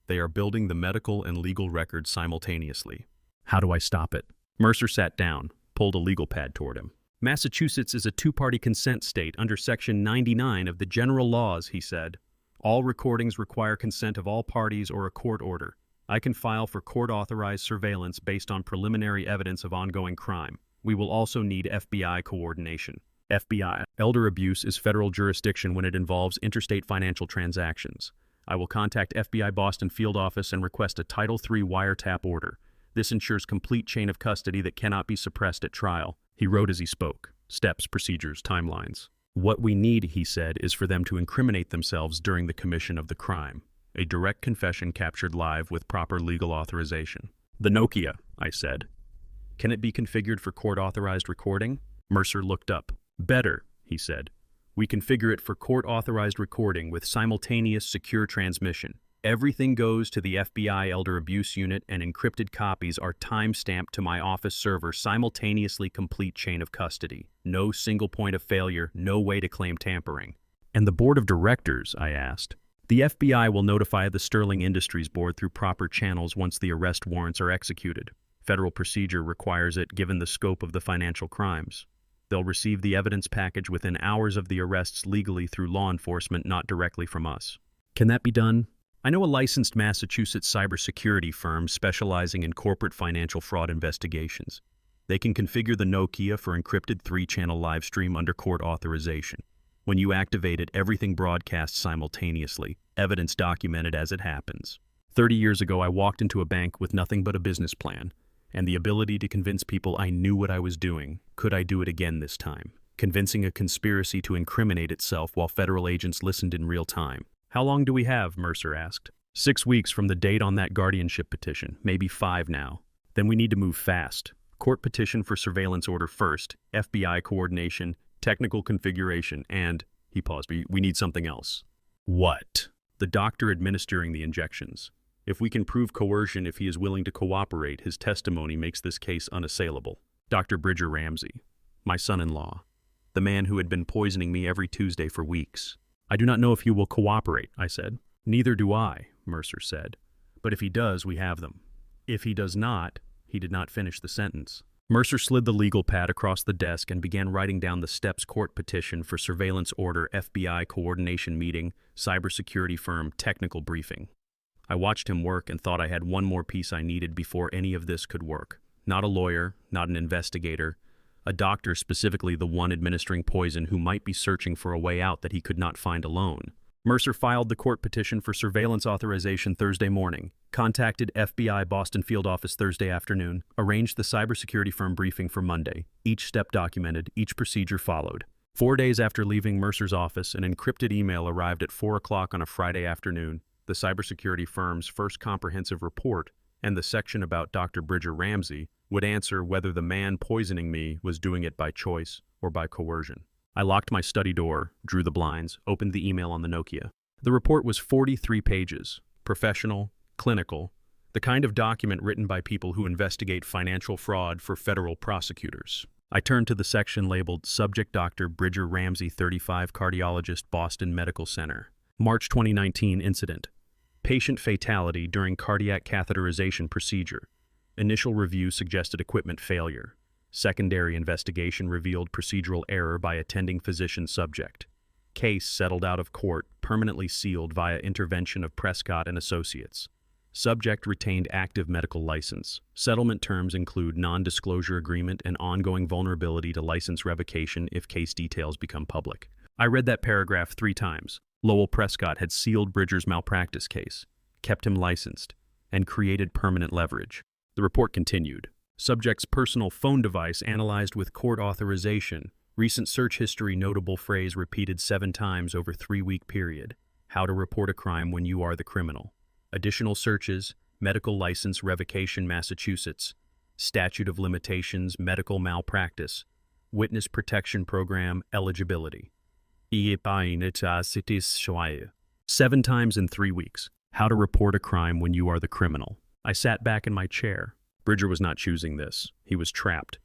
They are building the medical and legal records simultaneously." "How do I stop it?" Mercer sat down, pulled a legal pad toward him. "Massachusetts is a 2-party consent state under Section 99 of the General Laws," he said. "All recordings require consent of all parties or a court order. I can file for court-authorized surveillance based on preliminary evidence of ongoing crime. We will also need FBI coordination." FBI. Elder abuse is federal jurisdiction when it involves interstate financial transactions. I will contact FBI Boston Field Office and request a Title III wiretap order. This ensures complete chain of custody that cannot be suppressed at trial. He wrote as he spoke. Steps, procedures, timelines. "What we need," he said, "is for them to incriminate themselves during the commission of the crime. A direct confession captured live with proper legal authorization." "The Nokia," I said. "Can it be configured for court-authorized recording?" Mercer looked up. "Better," he said. "We configure it for court-authorized recording with simultaneous secure transmission. Everything goes to the FBI Elder Abuse Unit, and encrypted copies are time-stamped to my office server, simultaneously, complete chain of custody. No single point of failure, no way to claim tampering." "And the board of directors?" I asked. "The FBI will notify the Sterling Industries Board through proper channels once the arrest warrants are executed. Federal procedure requires it, given the scope of the financial crimes. They'll receive the evidence package within hours of the arrests legally through law enforcement, not directly from us." "Can that be done?" "I know a licensed Massachusetts cybersecurity firm specializing in corporate financial fraud investigations. They can configure the Nokia for encrypted 3-channel live stream under court authorization. When you activate it, everything broadcasts simultaneously, evidence documented as it happens. 30 years ago, I walked into a bank with nothing but a business plan and the ability to convince people I knew what I was doing. Could I do it again this time? Convincing a conspiracy to incriminate itself while federal agents listened in real time." "How long do we have?" Mercer asked. 6 weeks from the date on that guardianship petition, maybe 5 now. Then we need to move fast. Court petition for surveillance order first, FBI coordination, technical configuration, and," he paused, "we need something else." "What?" "The doctor administering the injections. If we can prove coercion, if he is willing to cooperate, his testimony makes this case unassailable. Dr. Bridger Ramsey, my son-in-law, the man who had been poisoning me every Tuesday for weeks." "I do not know if you will cooperate," I said. "Neither do I," Mercer said. But if he does, we have them. If he does not, he did not finish the sentence. Mercer slid the legal pad across the desk and began writing down the steps court petition for surveillance order, FBI coordination meeting, cybersecurity firm, technical briefing. I watched him work and thought I had one more piece I needed before any of this could work. Not a lawyer, not an investigator, a doctor, specifically the one administering poison, who might be searching for a way out that he could not find alone. Mercer filed the court petition for surveillance authorization Thursday morning, contacted FBI Boston field office Thursday afternoon, arranged the cybersecurity firm briefing for Monday, each step documented, each procedure followed. 4 days after leaving Mercer's office, an encrypted email arrived at 4 o'clock on a Friday afternoon, the cybersecurity firm's first comprehensive report, and the section about Dr. Bridger Ramsey would answer whether the man poisoning me was doing it by choice or by coercion. I locked my study door, drew the blinds, opened the email on the Nokia. The report was 43 pages, professional, clinical, the kind of document written by people who investigate financial fraud for federal prosecutors. I turned to the section labeled Subject Dr. Bridger Ramsey, 35, Cardiologist, Boston Medical Center. March 2019 incident. Patient fatality during cardiac catheterization procedure. Initial review suggested equipment failure. Secondary investigation revealed procedural error by attending physician subject. Case settled out of court, permanently sealed via intervention of Prescott and Associates. Subject retained active medical license. Settlement terms include non-disclosure agreement and ongoing vulnerability to license revocation if case details become public. I read that paragraph 3 times. Lowell Prescott had sealed Bridger's malpractice case, kept him licensed, and created permanent leverage. The report continued. Subject's personal phone device analyzed with court authorization. Recent search history, notable phrase repeated 7 times over 3-week period. How to report a crime when you are the criminal. Additional searches, medical license revocation, Massachusetts. Statute of limitations, medical malpractice. Witness protection program, eligibility. 7 times in 3 weeks. How to report a crime when you are the criminal. I sat back in my chair. Bridger was not choosing this. He was trapped.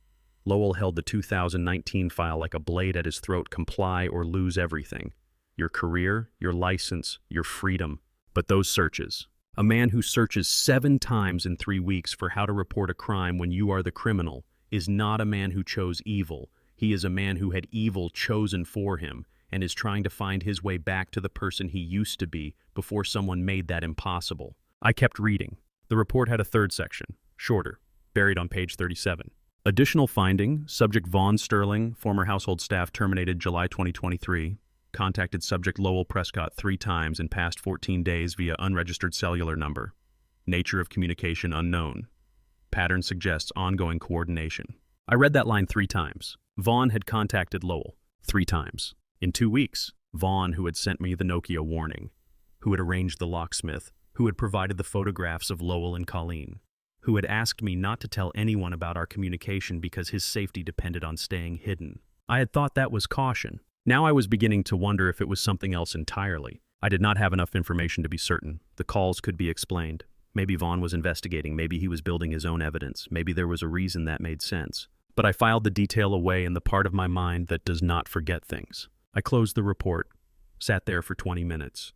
Lowell held the 2019 file like a blade at his throat. Comply or lose everything. Your career, your license, your freedom. But those searches. A man who searches 7 times in 3 weeks for how to report a crime when you are the criminal is not a man who chose evil. He is a man who had evil chosen for him and is trying to find his way back to the person he used to be before someone made that impossible. I kept reading. The report had a 3rd section, shorter, buried on page 37. Additional finding, subject Vaughn Sterling, former household staff, terminated July 2023, contacted subject Lowell Prescott 3 times in past 14 days via unregistered cellular number. Nature of communication unknown. Pattern suggests ongoing coordination. I read that line 3 times. Vaughn had contacted Lowell 3 times. In 2 weeks, Vaughn, who had sent me the Nokia warning, who had arranged the locksmith, who had provided the photographs of Lowell and Colleen, who had asked me not to tell anyone about our communication because his safety depended on staying hidden. I had thought that was caution. Now I was beginning to wonder if it was something else entirely. I did not have enough information to be certain. The calls could be explained. Maybe Vaughn was investigating, maybe he was building his own evidence, maybe there was a reason that made sense. But I filed the detail away in the part of my mind that does not forget things. I closed the report, sat there for 20 minutes.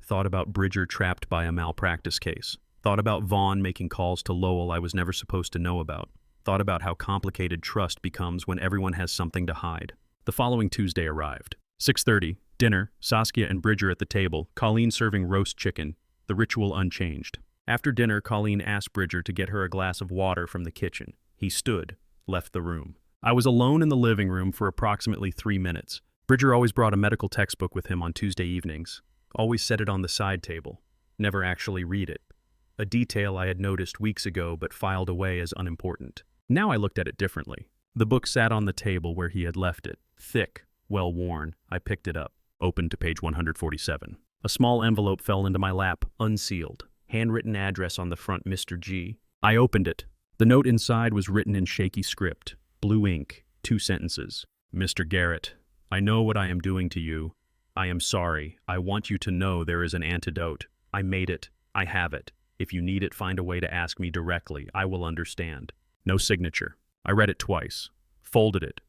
Thought about Bridger trapped by a malpractice case. Thought about Vaughn making calls to Lowell I was never supposed to know about. Thought about how complicated trust becomes when everyone has something to hide. The following Tuesday arrived. 6:30, dinner, Saskia and Bridger at the table, Colleen serving roast chicken, the ritual unchanged. After dinner, Colleen asked Bridger to get her a glass of water from the kitchen. He stood, left the room. I was alone in the living room for approximately 3 minutes. Bridger always brought a medical textbook with him on Tuesday evenings. Always set it on the side table. Never actually read it. A detail I had noticed weeks ago but filed away as unimportant. Now I looked at it differently. The book sat on the table where he had left it. Thick, well-worn. I picked it up. Opened to page 147. A small envelope fell into my lap, unsealed. Handwritten address on the front, Mr. G. I opened it. The note inside was written in shaky script. Blue ink. 2 sentences. Mr. Garrett, I know what I am doing to you. I am sorry. I want you to know there is an antidote. I made it. I have it. If you need it, find a way to ask me directly. I will understand. No signature. I read it twice. Folded it.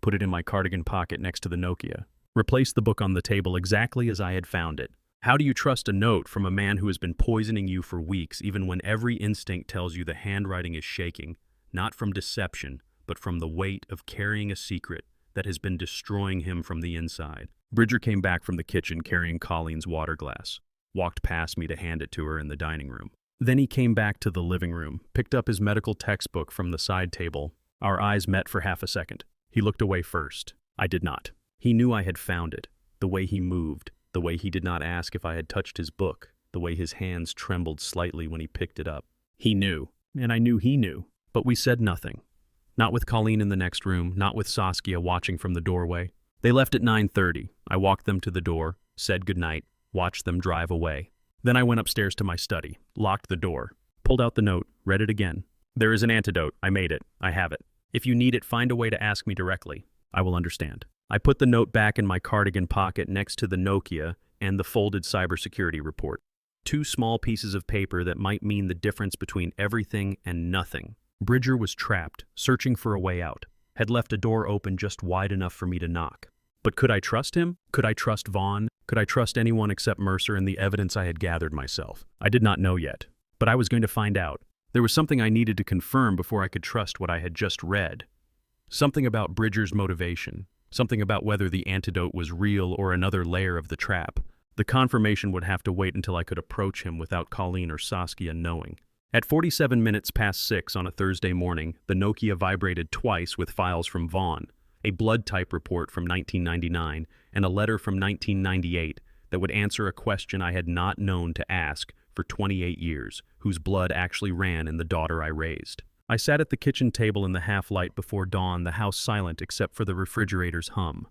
Put it in my cardigan pocket next to the Nokia. Replaced the book on the table exactly as I had found it. How do you trust a note from a man who has been poisoning you for weeks, even when every instinct tells you the handwriting is shaking, not from deception, but from the weight of carrying a secret that has been destroying him from the inside? Bridger came back from the kitchen carrying Colleen's water glass, walked past me to hand it to her in the dining room. Then he came back to the living room, picked up his medical textbook from the side table. Our eyes met for half a second. He looked away first. I did not. He knew I had found it. The way he moved, the way he did not ask if I had touched his book, the way his hands trembled slightly when he picked it up. He knew, and I knew he knew, but we said nothing. Not with Colleen in the next room, not with Saskia watching from the doorway. They left at 9:30. I walked them to the door, said goodnight, watched them drive away. Then I went upstairs to my study, locked the door, pulled out the note, read it again. There is an antidote. I made it. I have it. If you need it, find a way to ask me directly. I will understand. I put the note back in my cardigan pocket next to the Nokia and the folded cybersecurity report. Two small pieces of paper that might mean the difference between everything and nothing. Bridger was trapped, searching for a way out, had left a door open just wide enough for me to knock. But could I trust him? Could I trust Vaughn? Could I trust anyone except Mercer and the evidence I had gathered myself? I did not know yet, but I was going to find out. There was something I needed to confirm before I could trust what I had just read. Something about Bridger's motivation. Something about whether the antidote was real or another layer of the trap. The confirmation would have to wait until I could approach him without Colleen or Saskia knowing. At 47 minutes past 6 on a Thursday morning, the Nokia vibrated twice with files from Vaughn, a blood type report from 1999, and a letter from 1998 that would answer a question I had not known to ask for 28 years, whose blood actually ran in the daughter I raised. I sat at the kitchen table in the half-light before dawn, the house silent except for the refrigerator's hum.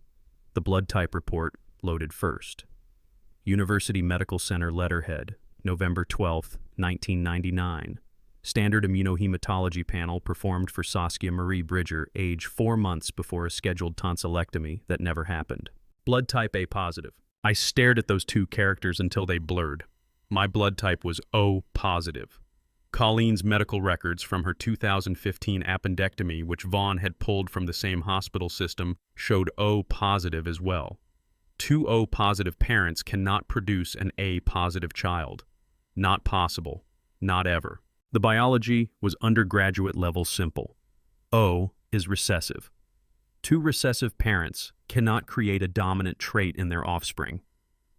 The blood type report loaded first. University Medical Center letterhead, November 12, 1999. Standard immunohematology panel performed for Saskia Marie Bridger, age 4 months before a scheduled tonsillectomy that never happened. Blood type A positive. I stared at those two characters until they blurred. My blood type was O positive. Colleen's medical records from her 2015 appendectomy, which Vaughn had pulled from the same hospital system, showed O positive as well. Two O positive parents cannot produce an A positive child. Not possible. Not ever. The biology was undergraduate level simple. O is recessive. Two recessive parents cannot create a dominant trait in their offspring.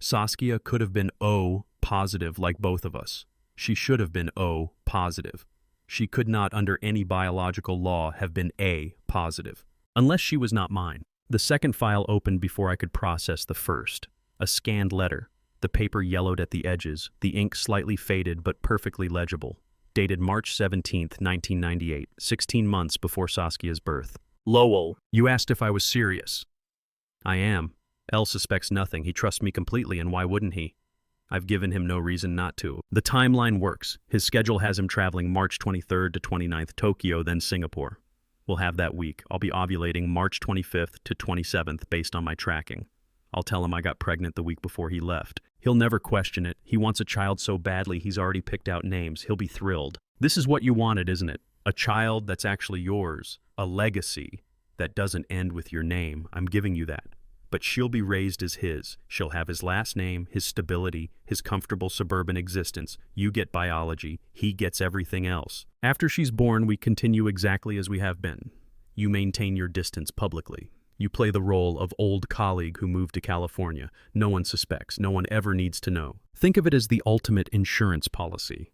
Saskia could have been O positive like both of us. She should have been O positive. She could not, under any biological law, have been A positive, unless she was not mine. The second file opened before I could process the first. A scanned letter, the paper yellowed at the edges, the ink slightly faded but perfectly legible. Dated March 17, 1998, 16 months before Saskia's birth. Lowell, you asked if I was serious. I am. L suspects nothing. He trusts me completely, and why wouldn't he? I've given him no reason not to. The timeline works. His schedule has him traveling March 23rd to 29th, Tokyo, then Singapore. We'll have that week. I'll be ovulating March 25th to 27th based on my tracking. I'll tell him I got pregnant the week before he left. He'll never question it. He wants a child so badly he's already picked out names. He'll be thrilled. This is what you wanted, isn't it? A child that's actually yours. A legacy that doesn't end with your name. I'm giving you that. But she'll be raised as his. She'll have his last name, his stability, his comfortable suburban existence. You get biology. He gets everything else. After she's born, we continue exactly as we have been. You maintain your distance publicly. You play the role of old colleague who moved to California. No one suspects. No one ever needs to know. Think of it as the ultimate insurance policy.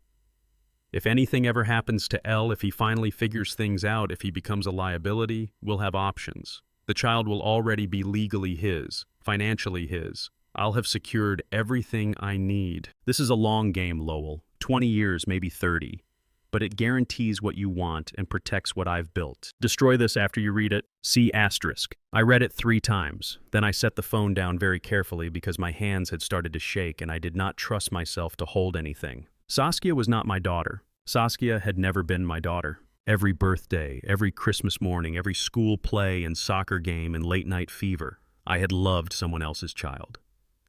If anything ever happens to L, if he finally figures things out, if he becomes a liability, we'll have options. The child will already be legally his, financially his. I'll have secured everything I need. This is a long game, Lowell. 20 years, maybe 30. But it guarantees what you want and protects what I've built. Destroy this after you read it. See asterisk. I read it 3 times. Then I set the phone down very carefully because my hands had started to shake and I did not trust myself to hold anything. Saskia was not my daughter. Saskia had never been my daughter. Every birthday, every Christmas morning, every school play and soccer game and late-night fever, I had loved someone else's child.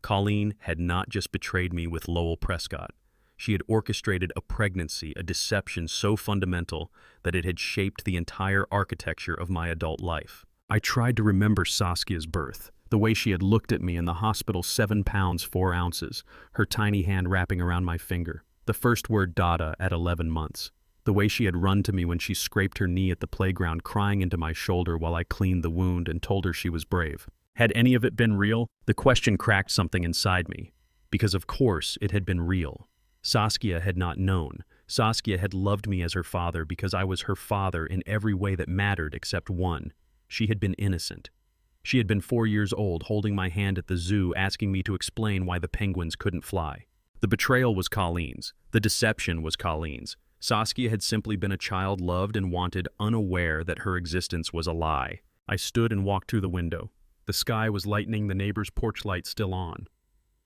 Colleen had not just betrayed me with Lowell Prescott. She had orchestrated a pregnancy, a deception so fundamental that it had shaped the entire architecture of my adult life. I tried to remember Saskia's birth, The way she had looked at me in the hospital, 7 pounds 4 ounces, her tiny hand wrapping around my finger. The first word Dada at 11 months. The way she had run to me when she scraped her knee at the playground, crying into my shoulder while I cleaned the wound and told her she was brave. Had any of it been real? The question cracked something inside me. Because of course it had been real. Saskia had not known. Saskia had loved me as her father because I was her father in every way that mattered except one. She had been innocent. She had been 4 years old, holding my hand at the zoo, asking me to explain why the penguins couldn't fly. The betrayal was Colleen's. The deception was Colleen's. Saskia had simply been a child loved and wanted, unaware that her existence was a lie. I stood and walked through the window. The sky was lightening, the neighbor's porch light still on.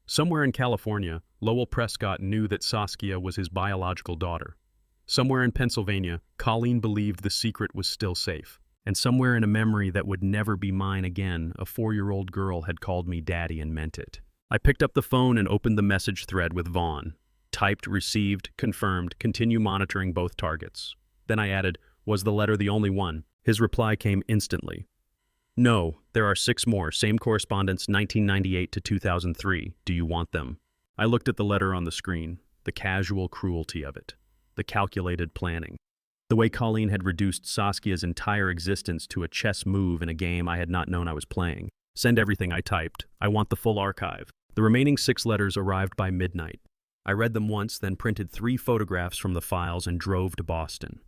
Somewhere in California, Lowell Prescott knew that Saskia was his biological daughter. Somewhere in Pennsylvania, Colleen believed the secret was still safe. And somewhere in a memory that would never be mine again, a 4-year-old girl had called me daddy and meant it. I picked up the phone and opened the message thread with Vaughn. Typed, received, confirmed, continue monitoring both targets. Then I added, was the letter the only one? His reply came instantly. No, there are 6 more, same correspondence, 1998 to 2003. Do you want them? I looked at the letter on the screen, the casual cruelty of it, the calculated planning. The way Colleen had reduced Saskia's entire existence to a chess move in a game I had not known I was playing. Send everything, I typed. I want the full archive. The remaining 6 letters arrived by midnight. I read them once, then printed 3 photographs from the files and drove to Boston.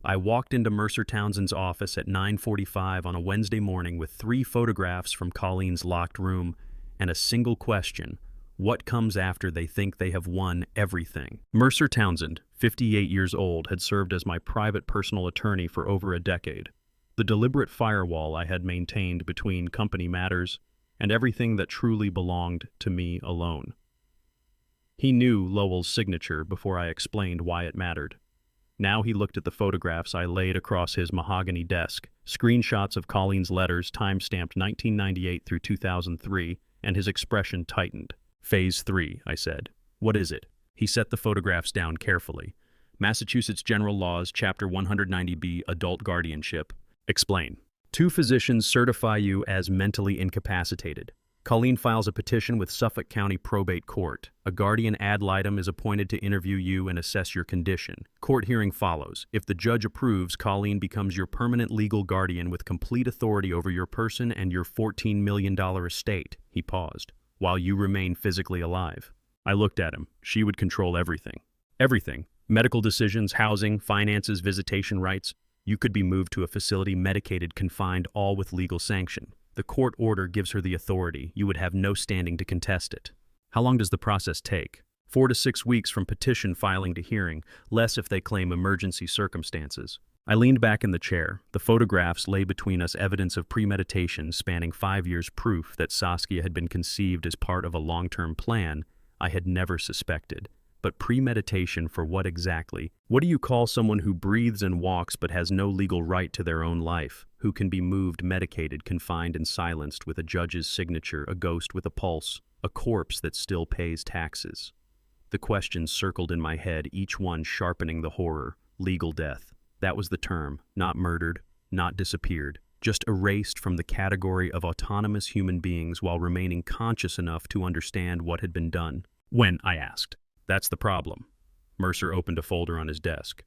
I walked into Mercer Townsend's office at 9:45 on a Wednesday morning with 3 photographs from Colleen's locked room and a single question: what comes after they think they have won everything? Mercer Townsend, 58 years old, had served as my private personal attorney for over a decade. The deliberate firewall I had maintained between company matters and everything that truly belonged to me alone. He knew Lowell's signature before I explained why it mattered. Now he looked at the photographs I laid across his mahogany desk, screenshots of Colleen's letters time-stamped 1998 through 2003, and his expression tightened. Phase 3, I said. What is it? He set the photographs down carefully. Massachusetts General Laws, Chapter 190B, Adult Guardianship. Explain. 2 physicians certify you as mentally incapacitated. Colleen files a petition with Suffolk County Probate Court. A guardian ad litem is appointed to interview you and assess your condition. Court hearing follows. If the judge approves, Colleen becomes your permanent legal guardian with complete authority over your person and your $14 million estate. He paused. While you remain physically alive. I looked at him. She would control everything. Everything. Medical decisions, housing, finances, visitation rights. You could be moved to a facility, medicated, confined, all with legal sanction. The court order gives her the authority. You would have no standing to contest it. How long does the process take? 4 to 6 weeks from petition filing to hearing, less if they claim emergency circumstances. I leaned back in the chair. The photographs lay between us, evidence of premeditation spanning 5 years, proof that Saskia had been conceived as part of a long-term plan I had never suspected. But premeditation for what exactly? What do you call someone who breathes and walks but has no legal right to their own life, who can be moved, medicated, confined, and silenced with a judge's signature, a ghost with a pulse, a corpse that still pays taxes? The questions circled in my head, each one sharpening the horror. Legal death. That was the term. Not murdered, not disappeared, just erased from the category of autonomous human beings while remaining conscious enough to understand what had been done. When? I asked. That's the problem. Mercer opened a folder on his desk.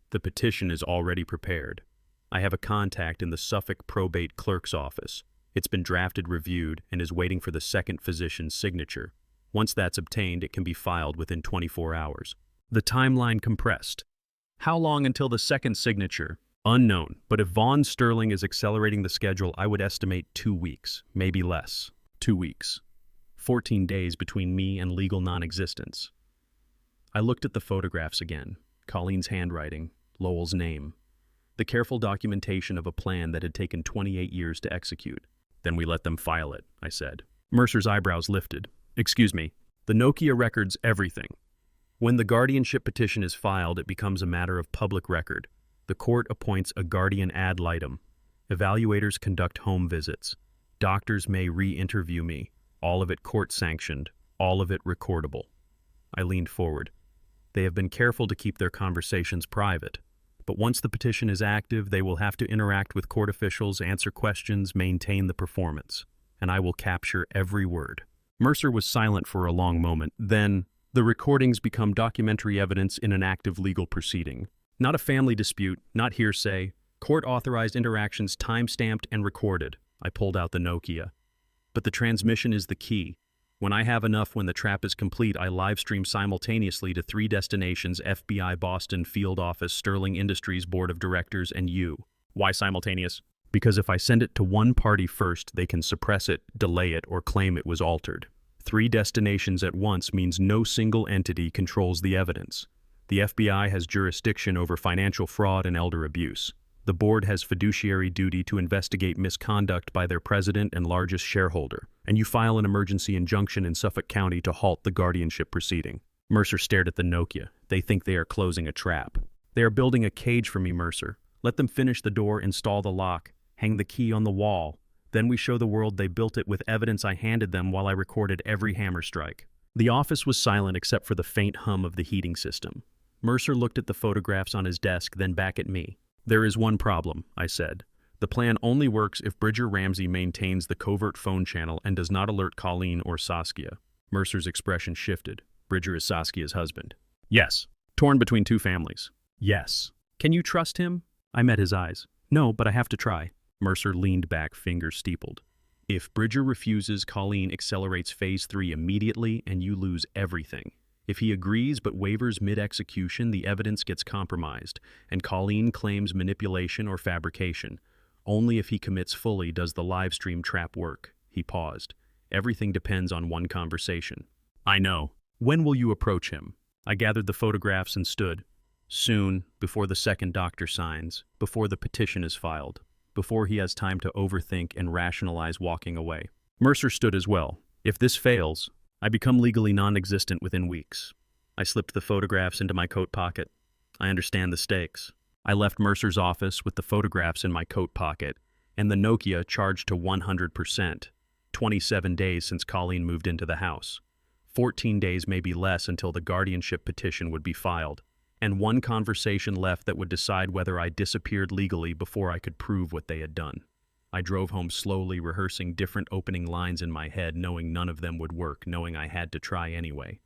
The petition is already prepared. I have a contact in the Suffolk probate clerk's office. It's been drafted, reviewed, and is waiting for the second physician's signature. Once that's obtained, it can be filed within 24 hours. The timeline compressed. How long until the second signature? Unknown, but if Vaughn Sterling is accelerating the schedule, I would estimate 2 weeks, maybe less. 2 weeks. 14 days between me and legal non-existence. I looked at the photographs again. Colleen's handwriting, Lowell's name. The careful documentation of a plan that had taken 28 years to execute. Then we let them file it, I said. Mercer's eyebrows lifted. Excuse me. The Nokia records everything. When the guardianship petition is filed, it becomes a matter of public record. The court appoints a guardian ad litem. Evaluators conduct home visits. Doctors may re-interview me. All of it court-sanctioned. All of it recordable. I leaned forward. They have been careful to keep their conversations private. But once the petition is active, they will have to interact with court officials, answer questions, maintain the performance. and I will capture every word." Mercer was silent for a long moment. Then, "The recordings become documentary evidence in an active legal proceeding. Not a family dispute, not hearsay. Court-authorized interactions time-stamped and recorded." I pulled out the Nokia. "But the transmission is the key. When I have enough, when the trap is complete, I live-stream simultaneously to 3 destinations: FBI Boston Field Office, Sterling Industries Board of Directors, and you." "Why simultaneous?" "Because if I send it to one party first, they can suppress it, delay it, or claim it was altered. 3 destinations at once means no single entity controls the evidence. The FBI has jurisdiction over financial fraud and elder abuse. The board has fiduciary duty to investigate misconduct by their president and largest shareholder, and you file an emergency injunction in Suffolk County to halt the guardianship proceeding." Mercer stared at the Nokia. "They think they are closing a trap. They are building a cage for me, Mercer. Let them finish the door, install the lock, hang the key on the wall. Then we show the world they built it with evidence I handed them while I recorded every hammer strike." The office was silent except for the faint hum of the heating system. Mercer looked at the photographs on his desk, then back at me. "There is one problem," I said. "The plan only works if Bridger Ramsey maintains the covert phone channel and does not alert Colleen or Saskia." Mercer's expression shifted. "Bridger is Saskia's husband." "Yes." "Torn between 2 families." "Yes." "Can you trust him?" I met his eyes. "No, but I have to try." Mercer leaned back, fingers steepled. "If Bridger refuses, Colleen accelerates phase 3 immediately and you lose everything. If he agrees but wavers mid-execution, the evidence gets compromised, and Colleen claims manipulation or fabrication. Only if he commits fully does the live stream trap work." He paused. "Everything depends on one conversation." "I know. When will you approach him?" I gathered the photographs and stood. "Soon, before the second doctor signs, before the petition is filed, before he has time to overthink and rationalize walking away." Mercer stood as well. "If this fails, I become legally non-existent within weeks." I slipped the photographs into my coat pocket. "I understand the stakes." I left Mercer's office with the photographs in my coat pocket and the Nokia charged to 100%. 27 days since Colleen moved into the house. 14 days, maybe less, until the guardianship petition would be filed. And one conversation left that would decide whether I disappeared legally before I could prove what they had done. I drove home slowly, rehearsing different opening lines in my head, knowing none of them would work, knowing I had to try anyway.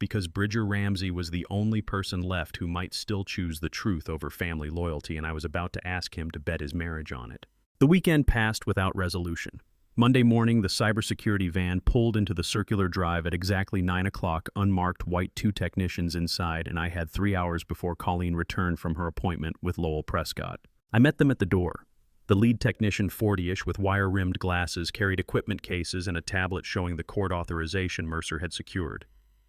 Because Bridger Ramsey was the only person left who might still choose the truth over family loyalty, and I was about to ask him to bet his marriage on it. The weekend passed without resolution. Monday morning, the cybersecurity van pulled into the circular drive at exactly 9 o'clock, unmarked, white, 2 technicians inside, and I had 3 hours before Colleen returned from her appointment with Lowell Prescott. I met them at the door. The lead technician, 40-ish, with wire-rimmed glasses, carried equipment cases and a tablet showing the court authorization Mercer had secured.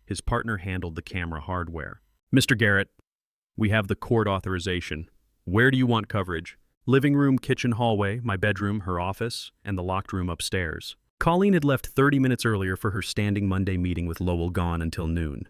His partner handled the camera hardware. "Mr. Garrett, we have the court authorization. Where do you want coverage?" "Living room, kitchen, hallway, my bedroom, her office, and the locked room upstairs." Colleen had left 30 minutes earlier for her standing Monday meeting with Lowell, gone until noon.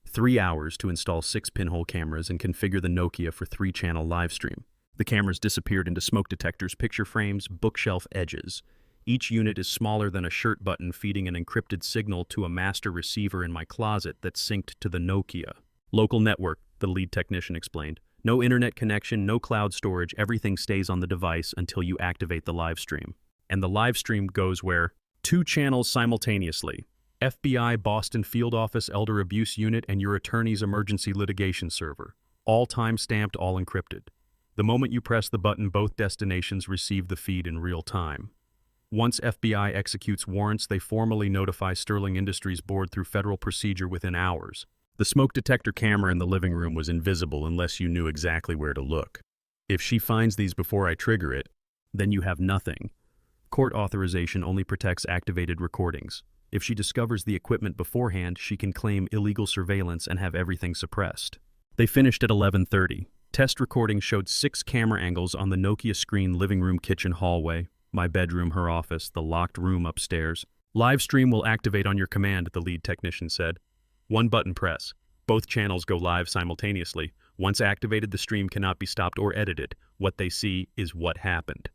3 hours to install 6 pinhole cameras and configure the Nokia for 3-channel live stream. The cameras disappeared into smoke detectors, picture frames, bookshelf edges. Each unit is smaller than a shirt button, feeding an encrypted signal to a master receiver in my closet that synced to the Nokia. "Local network," the lead technician explained. "No internet connection, no cloud storage, everything stays on the device until you activate the live stream. And the live stream goes where? 2 channels simultaneously. FBI Boston Field Office Elder Abuse Unit and your attorney's emergency litigation server. All time-stamped, all encrypted. The moment you press the button, both destinations receive the feed in real time. Once FBI executes warrants, they formally notify Sterling Industries Board through federal procedure within hours. The smoke detector camera in the living room was invisible unless you knew exactly where to look. If she finds these before I trigger it, then you have nothing. Court authorization only protects activated recordings. If she discovers the equipment beforehand, she can claim illegal surveillance and have everything suppressed." They finished at 11:30. Test recording showed 6 camera angles on the Nokia screen: living room, kitchen, hallway, my bedroom, her office, the locked room upstairs. "Live stream will activate on your command," the lead technician said. "1 button press. Both channels go live simultaneously. Once activated, the stream cannot be stopped or edited. What they see is what happened."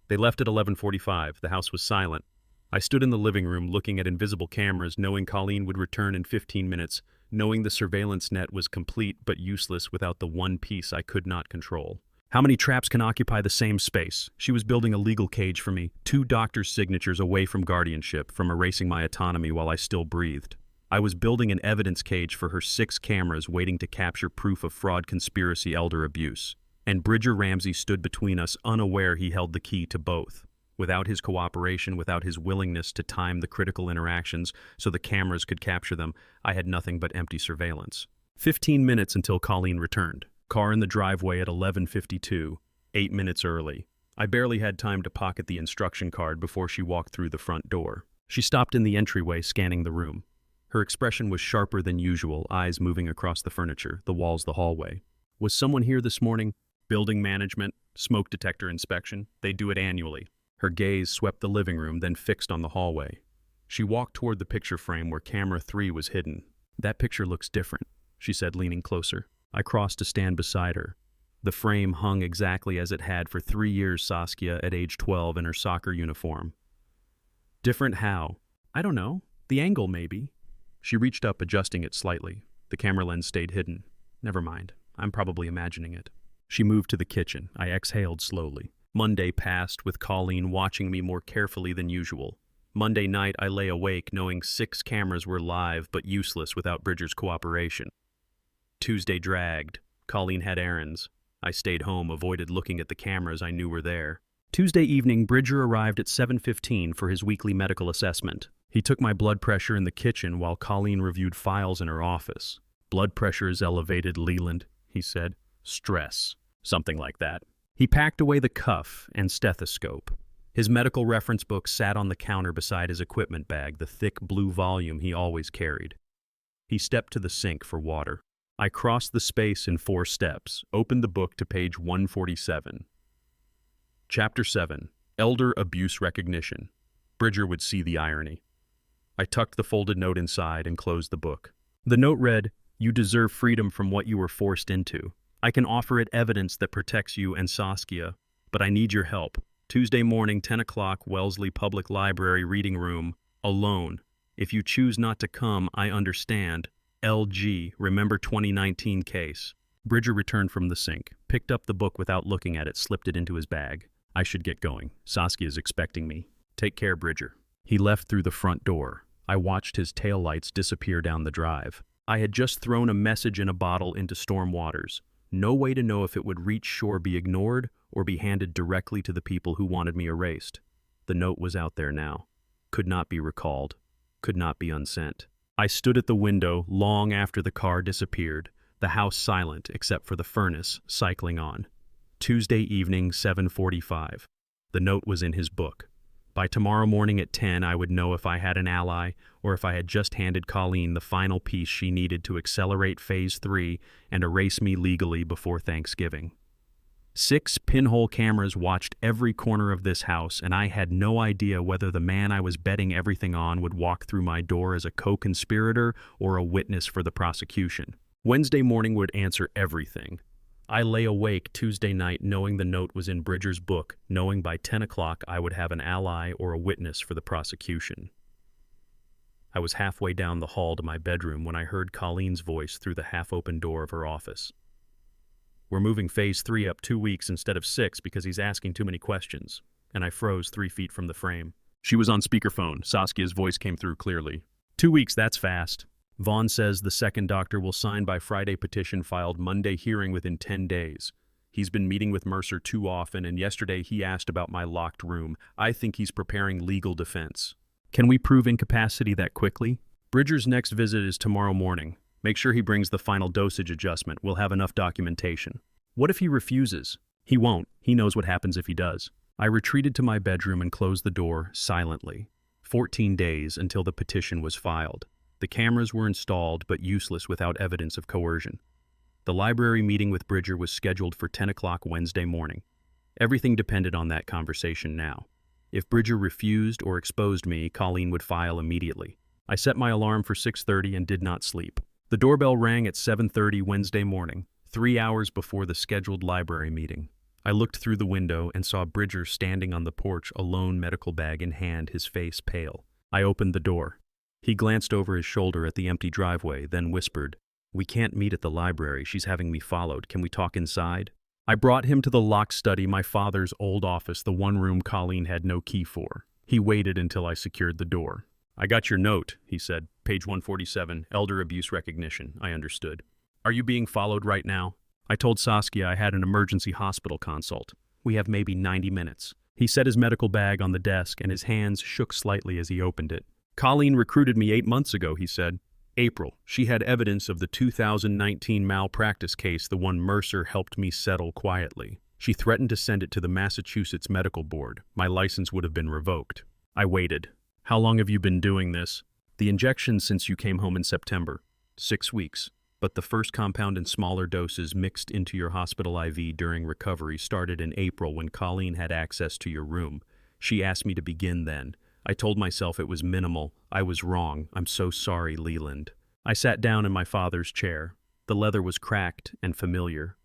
They left at 11:45. The house was silent. I stood in the living room looking at invisible cameras, knowing Colleen would return in 15 minutes, knowing the surveillance net was complete but useless without the one piece I could not control. How many traps can occupy the same space? She was building a legal cage for me, 2 doctors' signatures away from guardianship, from erasing my autonomy while I still breathed. I was building an evidence cage for her 6 cameras waiting to capture proof of fraud, conspiracy, elder abuse. And Bridger Ramsey stood between us, unaware he held the key to both. Without his cooperation, without his willingness to time the critical interactions so the cameras could capture them, I had nothing but empty surveillance. 15 minutes until Colleen returned. Car in the driveway at 11:52, 8 minutes early. I barely had time to pocket the instruction card before she walked through the front door. She stopped in the entryway, scanning the room. Her expression was sharper than usual, eyes moving across the furniture, the walls, the hallway. Was someone here this morning? Building management, smoke detector inspection. They do it annually. Her gaze swept the living room, then fixed on the hallway. She walked toward the picture frame where camera 3 was hidden. That picture looks different, she said, leaning closer. I crossed to stand beside her. The frame hung exactly as it had for 3 years, Saskia at age 12 in her soccer uniform. Different how? I don't know. The angle, maybe. She reached up, adjusting it slightly. The camera lens stayed hidden. Never mind. I'm probably imagining it. She moved to the kitchen. I exhaled slowly. Monday passed, with Colleen watching me more carefully than usual. Monday night, I lay awake, knowing 6 cameras were live but useless without Bridger's cooperation. Tuesday dragged. Colleen had errands. I stayed home, avoided looking at the cameras I knew were there. Tuesday evening, Bridger arrived at 7:15 for his weekly medical assessment. He took my blood pressure in the kitchen while Colleen reviewed files in her office. Blood pressure is elevated, Leland, he said. Stress. Something like that. He packed away the cuff and stethoscope. His medical reference book sat on the counter beside his equipment bag, the thick blue volume he always carried. He stepped to the sink for water. I crossed the space in 4 steps, opened the book to page 147. Chapter 7, Elder Abuse Recognition. Bridger would see the irony. I tucked the folded note inside and closed the book. The note read, "You deserve freedom from what you were forced into. I can offer it evidence that protects you and Saskia, but I need your help. Tuesday morning, 10 o'clock, Wellesley Public Library reading room, alone. If you choose not to come, I understand. LG, remember 2019 case." Bridger returned from the sink, picked up the book without looking at it, slipped it into his bag. I should get going. Saskia's expecting me. Take care, Bridger. He left through the front door. I watched his taillights disappear down the drive. I had just thrown a message in a bottle into storm waters. No way to know if it would reach shore, be ignored, or be handed directly to the people who wanted me erased. The note was out there now. Could not be recalled. Could not be unsent. I stood at the window long after the car disappeared, the house silent except for the furnace cycling on. Tuesday evening, 7:45. The note was in his book. By tomorrow morning at 10, I would know if I had an ally or if I had just handed Colleen the final piece she needed to accelerate Phase 3 and erase me legally before Thanksgiving. 6 pinhole cameras watched every corner of this house, and I had no idea whether the man I was betting everything on would walk through my door as a co-conspirator or a witness for the prosecution. Wednesday morning would answer everything. I lay awake Tuesday night knowing the note was in Bridger's book, knowing by 10 o'clock I would have an ally or a witness for the prosecution. I was halfway down the hall to my bedroom when I heard Colleen's voice through the half-open door of her office. "We're moving Phase 3 up 2 weeks instead of 6 because he's asking too many questions." And I froze 3 feet from the frame. She was on speakerphone. Saskia's voice came through clearly. 2 weeks, that's fast. Vaughn says the second doctor will sign by Friday, petition filed Monday, hearing within 10 days. He's been meeting with Mercer too often, and yesterday he asked about my locked room. I think he's preparing legal defense. Can we prove incapacity that quickly? Bridger's next visit is tomorrow morning. Make sure he brings the final dosage adjustment. We'll have enough documentation. What if he refuses? He won't. He knows what happens if he does. I retreated to my bedroom and closed the door silently. 14 days until the petition was filed. The cameras were installed but useless without evidence of coercion. The library meeting with Bridger was scheduled for 10 o'clock Wednesday morning. Everything depended on that conversation now. If Bridger refused or exposed me, Colleen would file immediately. I set my alarm for 6:30 and did not sleep. The doorbell rang at 7:30 Wednesday morning, 3 hours before the scheduled library meeting. I looked through the window and saw Bridger standing on the porch, alone, medical bag in hand, his face pale. I opened the door. He glanced over his shoulder at the empty driveway, then whispered, "We can't meet at the library. She's having me followed. Can we talk inside?" I brought him to the locked study, my father's old office, the one room Colleen had no key for. He waited until I secured the door. "I got your note," he said. "Page 147, elder abuse recognition." I understood. "Are you being followed right now?" I told Saskia I had an emergency hospital consult. "We have maybe 90 minutes. He set his medical bag on the desk and his hands shook slightly as he opened it. "Colleen recruited me 8 months ago," he said. "April. She had evidence of the 2019 malpractice case, the one Mercer helped me settle quietly. She threatened to send it to the Massachusetts Medical Board. My license would have been revoked." I waited. "How long have you been doing this?" "The injections since you came home in September. 6 weeks. But the first compound in smaller doses mixed into your hospital IV during recovery started in April when Colleen had access to your room. She asked me to begin then. I told myself it was minimal. I was wrong. I'm so sorry, Leland." I sat down in my father's chair. The leather was cracked and familiar.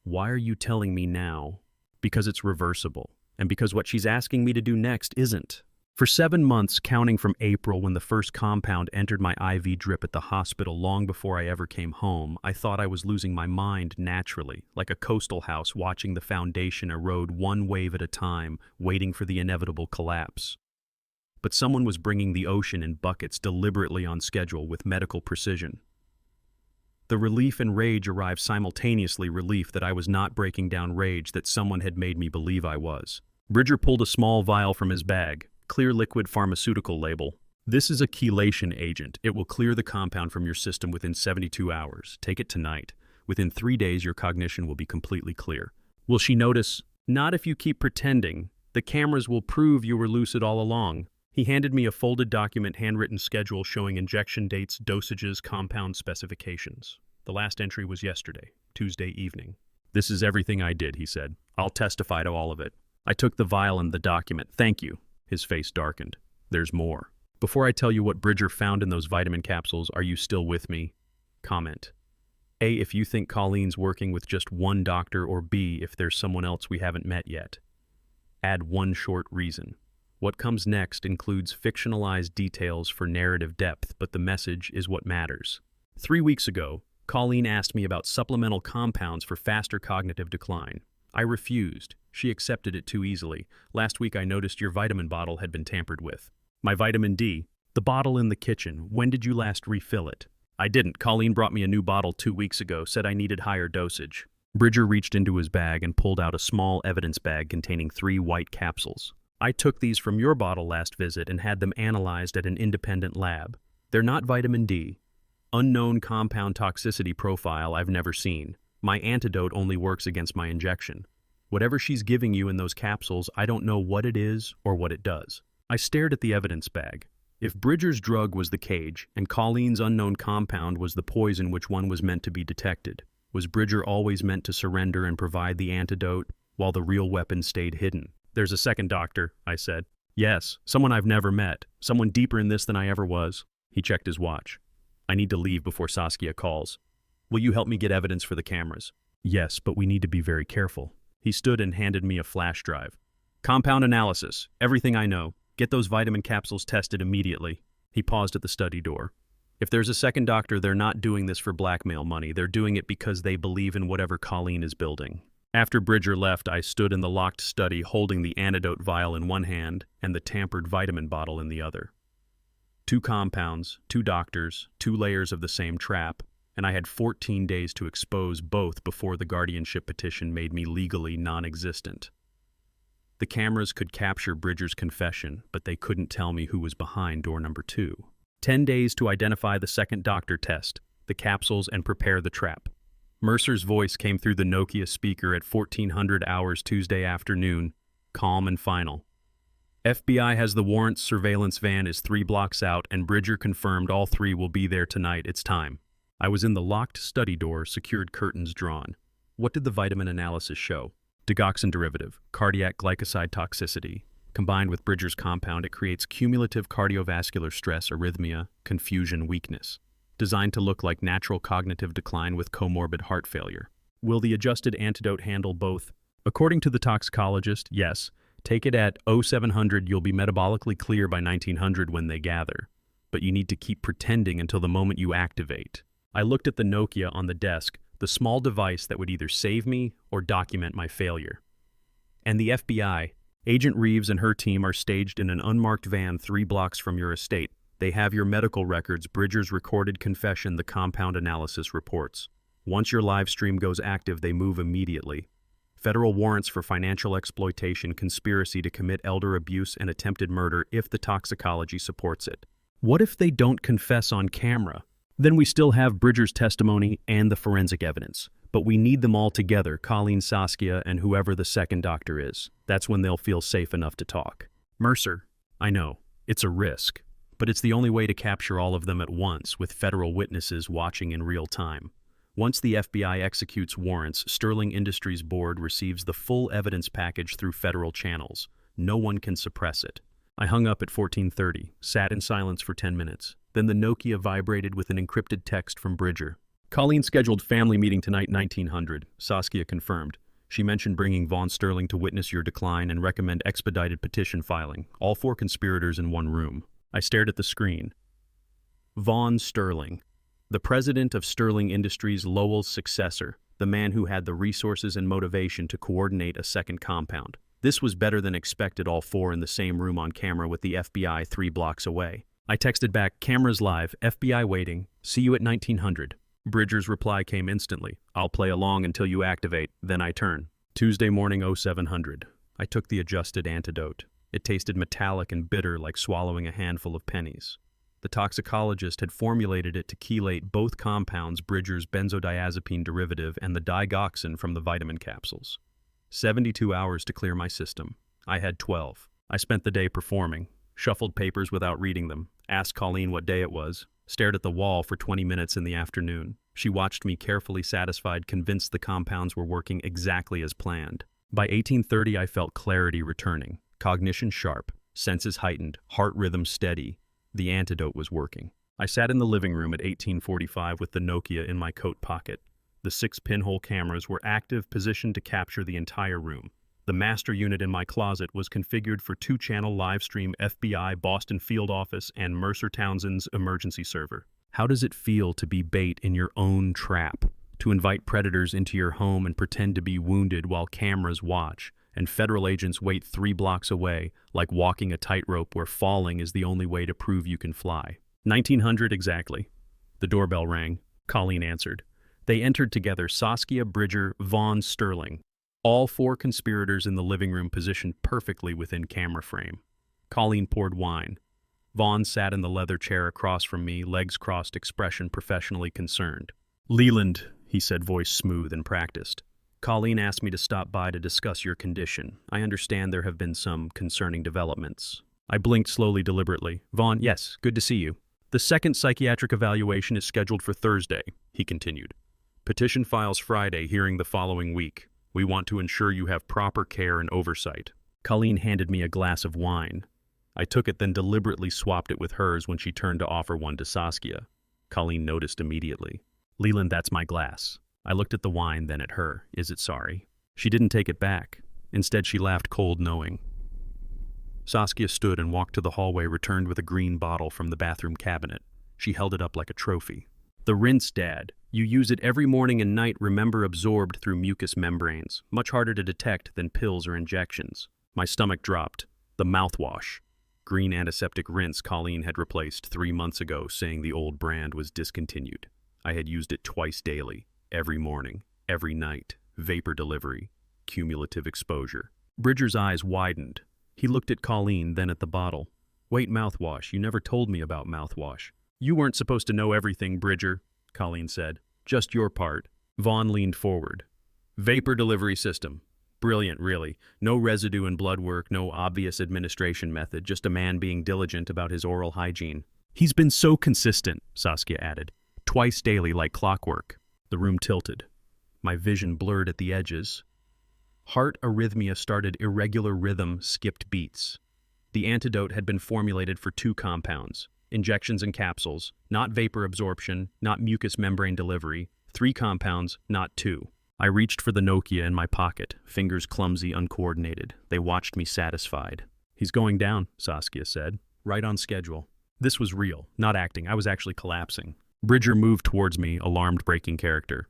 "Why are you telling me now?" "Because it's reversible, and because what she's asking me to do next isn't." For 7 months, counting from April when the first compound entered my IV drip at the hospital long before I ever came home, I thought I was losing my mind naturally, like a coastal house watching the foundation erode one wave at a time, waiting for the inevitable collapse. But someone was bringing the ocean in buckets deliberately on schedule with medical precision. The relief and rage arrived simultaneously, relief that I was not breaking down, rage that someone had made me believe I was. Bridger pulled a small vial from his bag. Clear liquid pharmaceutical label. "This is a chelation agent. It will clear the compound from your system within 72 hours. Take it tonight. Within 3 days, your cognition will be completely clear." "Will she notice?" "Not if you keep pretending. The cameras will prove you were lucid all along." He handed me a folded document, handwritten schedule showing injection dates, dosages, compound specifications. The last entry was yesterday, Tuesday evening. "This is everything I did," he said. "I'll testify to all of it." I took the vial and the document. "Thank you." His face darkened. "There's more. Before I tell you what Bridger found in those vitamin capsules, are you still with me?" Comment. A, if you think Colleen's working with just one doctor, or B, if there's someone else we haven't met yet. Add one short reason. What comes next includes fictionalized details for narrative depth, but the message is what matters. 3 weeks ago, Colleen asked me about supplemental compounds for faster cognitive decline. I refused. She accepted it too easily. "Last week I noticed your vitamin bottle had been tampered with." "My vitamin D?" "The bottle in the kitchen. When did you last refill it?" "I didn't. Colleen brought me a new bottle 2 weeks ago, said I needed higher dosage." Bridger reached into his bag and pulled out a small evidence bag containing 3 white capsules. "I took these from your bottle last visit and had them analyzed at an independent lab. They're not vitamin D. Unknown compound toxicity profile I've never seen. My antidote only works against my injection. Whatever she's giving you in those capsules, I don't know what it is or what it does." I stared at the evidence bag. If Bridger's drug was the cage, and Colleen's unknown compound was the poison, which one was meant to be detected? Was Bridger always meant to surrender and provide the antidote, while the real weapon stayed hidden? "There's a second doctor," I said. "Yes, someone I've never met. Someone deeper in this than I ever was." He checked his watch. "I need to leave before Saskia calls. Will you help me get evidence for the cameras?" "Yes, but we need to be very careful." He stood and handed me a flash drive. "Compound analysis. Everything I know. Get those vitamin capsules tested immediately." He paused at the study door. "If there's a second doctor, they're not doing this for blackmail money. They're doing it because they believe in whatever Colleen is building." After Bridger left, I stood in the locked study holding the antidote vial in one hand and the tampered vitamin bottle in the other. 2 compounds, 2 doctors, 2 layers of the same trap, and I had 14 days to expose both before the guardianship petition made me legally non-existent. The cameras could capture Bridger's confession, but they couldn't tell me who was behind door number 2. 10 days to identify the second doctor, test the capsules, and prepare the trap. Mercer's voice came through the Nokia speaker at 1400 hours Tuesday afternoon, calm and final. "FBI has the warrants. Surveillance van is 3 blocks out, and Bridger confirmed all 3 will be there tonight. It's time." I was in the locked study door, secured curtains drawn. What did the vitamin analysis show? Digoxin derivative, cardiac glycoside toxicity. Combined with Bridger's compound, it creates cumulative cardiovascular stress, arrhythmia, confusion, weakness. Designed to look like natural cognitive decline with comorbid heart failure. Will the adjusted antidote handle both? According to the toxicologist, yes. Take it at 0700, you'll be metabolically clear by 1900 when they gather. But you need to keep pretending until the moment you activate. I looked at the Nokia on the desk. the small device that would either save me or document my failure. And the FBI, Agent Reeves and her team are staged in an unmarked van 3 blocks from your estate. They have your medical records, Bridger's recorded confession, the compound analysis reports. Once your live stream goes active, they move immediately. Federal warrants for financial exploitation, conspiracy to commit elder abuse, and attempted murder if the toxicology supports it. What if they don't confess on camera? Then we still have Bridger's testimony and the forensic evidence. But we need them all together, Colleen, Saskia, and whoever the second doctor is. That's when they'll feel safe enough to talk. Mercer, I know, it's a risk, but it's the only way to capture all of them at once with federal witnesses watching in real time. Once the FBI executes warrants, Sterling Industries Board receives the full evidence package through federal channels. No one can suppress it. I hung up at 14:30, sat in silence for 10 minutes. Then the Nokia vibrated with an encrypted text from Bridger. Colleen scheduled family meeting tonight 1900, Saskia confirmed. She mentioned bringing Vaughn Sterling to witness your decline and recommend expedited petition filing, all 4 conspirators in one room. I stared at the screen. Vaughn Sterling, the president of Sterling Industries, Lowell's successor, the man who had the resources and motivation to coordinate a second compound. This was better than expected, all 4 in the same room on camera with the FBI 3 blocks away. I texted back, cameras live, FBI waiting, see you at 1900. Bridger's reply came instantly. I'll play along until you activate, then I turn. Tuesday morning 0700. I took the adjusted antidote. It tasted metallic and bitter like swallowing a handful of pennies. The toxicologist had formulated it to chelate both compounds, Bridger's benzodiazepine derivative and the digoxin from the vitamin capsules. 72 hours to clear my system. I had 12. I spent the day performing, shuffled papers without reading them, asked Colleen what day it was, stared at the wall for 20 minutes in the afternoon. She watched me carefully, satisfied, convinced the compounds were working exactly as planned. By 1830, I felt clarity returning, cognition sharp, senses heightened, heart rhythm steady. The antidote was working. I sat in the living room at 1845 with the Nokia in my coat pocket. The 6 pinhole cameras were active, positioned to capture the entire room. The master unit in my closet was configured for 2-channel live stream, FBI, Boston field office, and Mercer Townsend's emergency server. How does it feel to be bait in your own trap? To invite predators into your home and pretend to be wounded while cameras watch, and federal agents wait 3 blocks away, like walking a tightrope where falling is the only way to prove you can fly. 1900 exactly. The doorbell rang. Colleen answered. They entered together, Saskia, Bridger, Vaughn Sterling. All 4 conspirators in the living room positioned perfectly within camera frame. Colleen poured wine. Vaughn sat in the leather chair across from me, legs crossed, expression professionally concerned. Leland, he said, voice smooth and practiced. Colleen asked me to stop by to discuss your condition. I understand there have been some concerning developments. I blinked slowly, deliberately. Vaughn, yes, good to see you. The second psychiatric evaluation is scheduled for Thursday, he continued. Petition files Friday, hearing the following week. We want to ensure you have proper care and oversight. Colleen handed me a glass of wine. I took it, then deliberately swapped it with hers when she turned to offer one to Saskia. Colleen noticed immediately. Leland, that's my glass. I looked at the wine, then at her. Is it sorry? She didn't take it back. Instead, she laughed, cold knowing. Saskia stood and walked to the hallway, returned with a green bottle from the bathroom cabinet. She held it up like a trophy. The rinse, Dad. You use it every morning and night, remember, absorbed through mucous membranes. Much harder to detect than pills or injections. My stomach dropped. The mouthwash. Green antiseptic rinse Colleen had replaced 3 months ago, saying the old brand was discontinued. I had used it twice daily, every morning, every night. Vapor delivery. Cumulative exposure. Bridger's eyes widened. He looked at Colleen, then at the bottle. Wait, mouthwash. You never told me about mouthwash. You weren't supposed to know everything, Bridger, Colleen said. Just your part. Vaughn leaned forward. Vapor delivery system. Brilliant, really. No residue in blood work, no obvious administration method, just a man being diligent about his oral hygiene. He's been so consistent, Saskia added. Twice daily like clockwork. The room tilted. My vision blurred at the edges. Heart arrhythmia started, irregular rhythm, skipped beats. The antidote had been formulated for 2 compounds. Injections and capsules, not vapor absorption, not mucous membrane delivery. 3 compounds, not 2. I reached for the Nokia in my pocket, fingers clumsy, uncoordinated. They watched me satisfied. He's going down, Saskia said. Right on schedule. This was real, not acting. I was actually collapsing. Bridger moved towards me, alarmed, breaking character.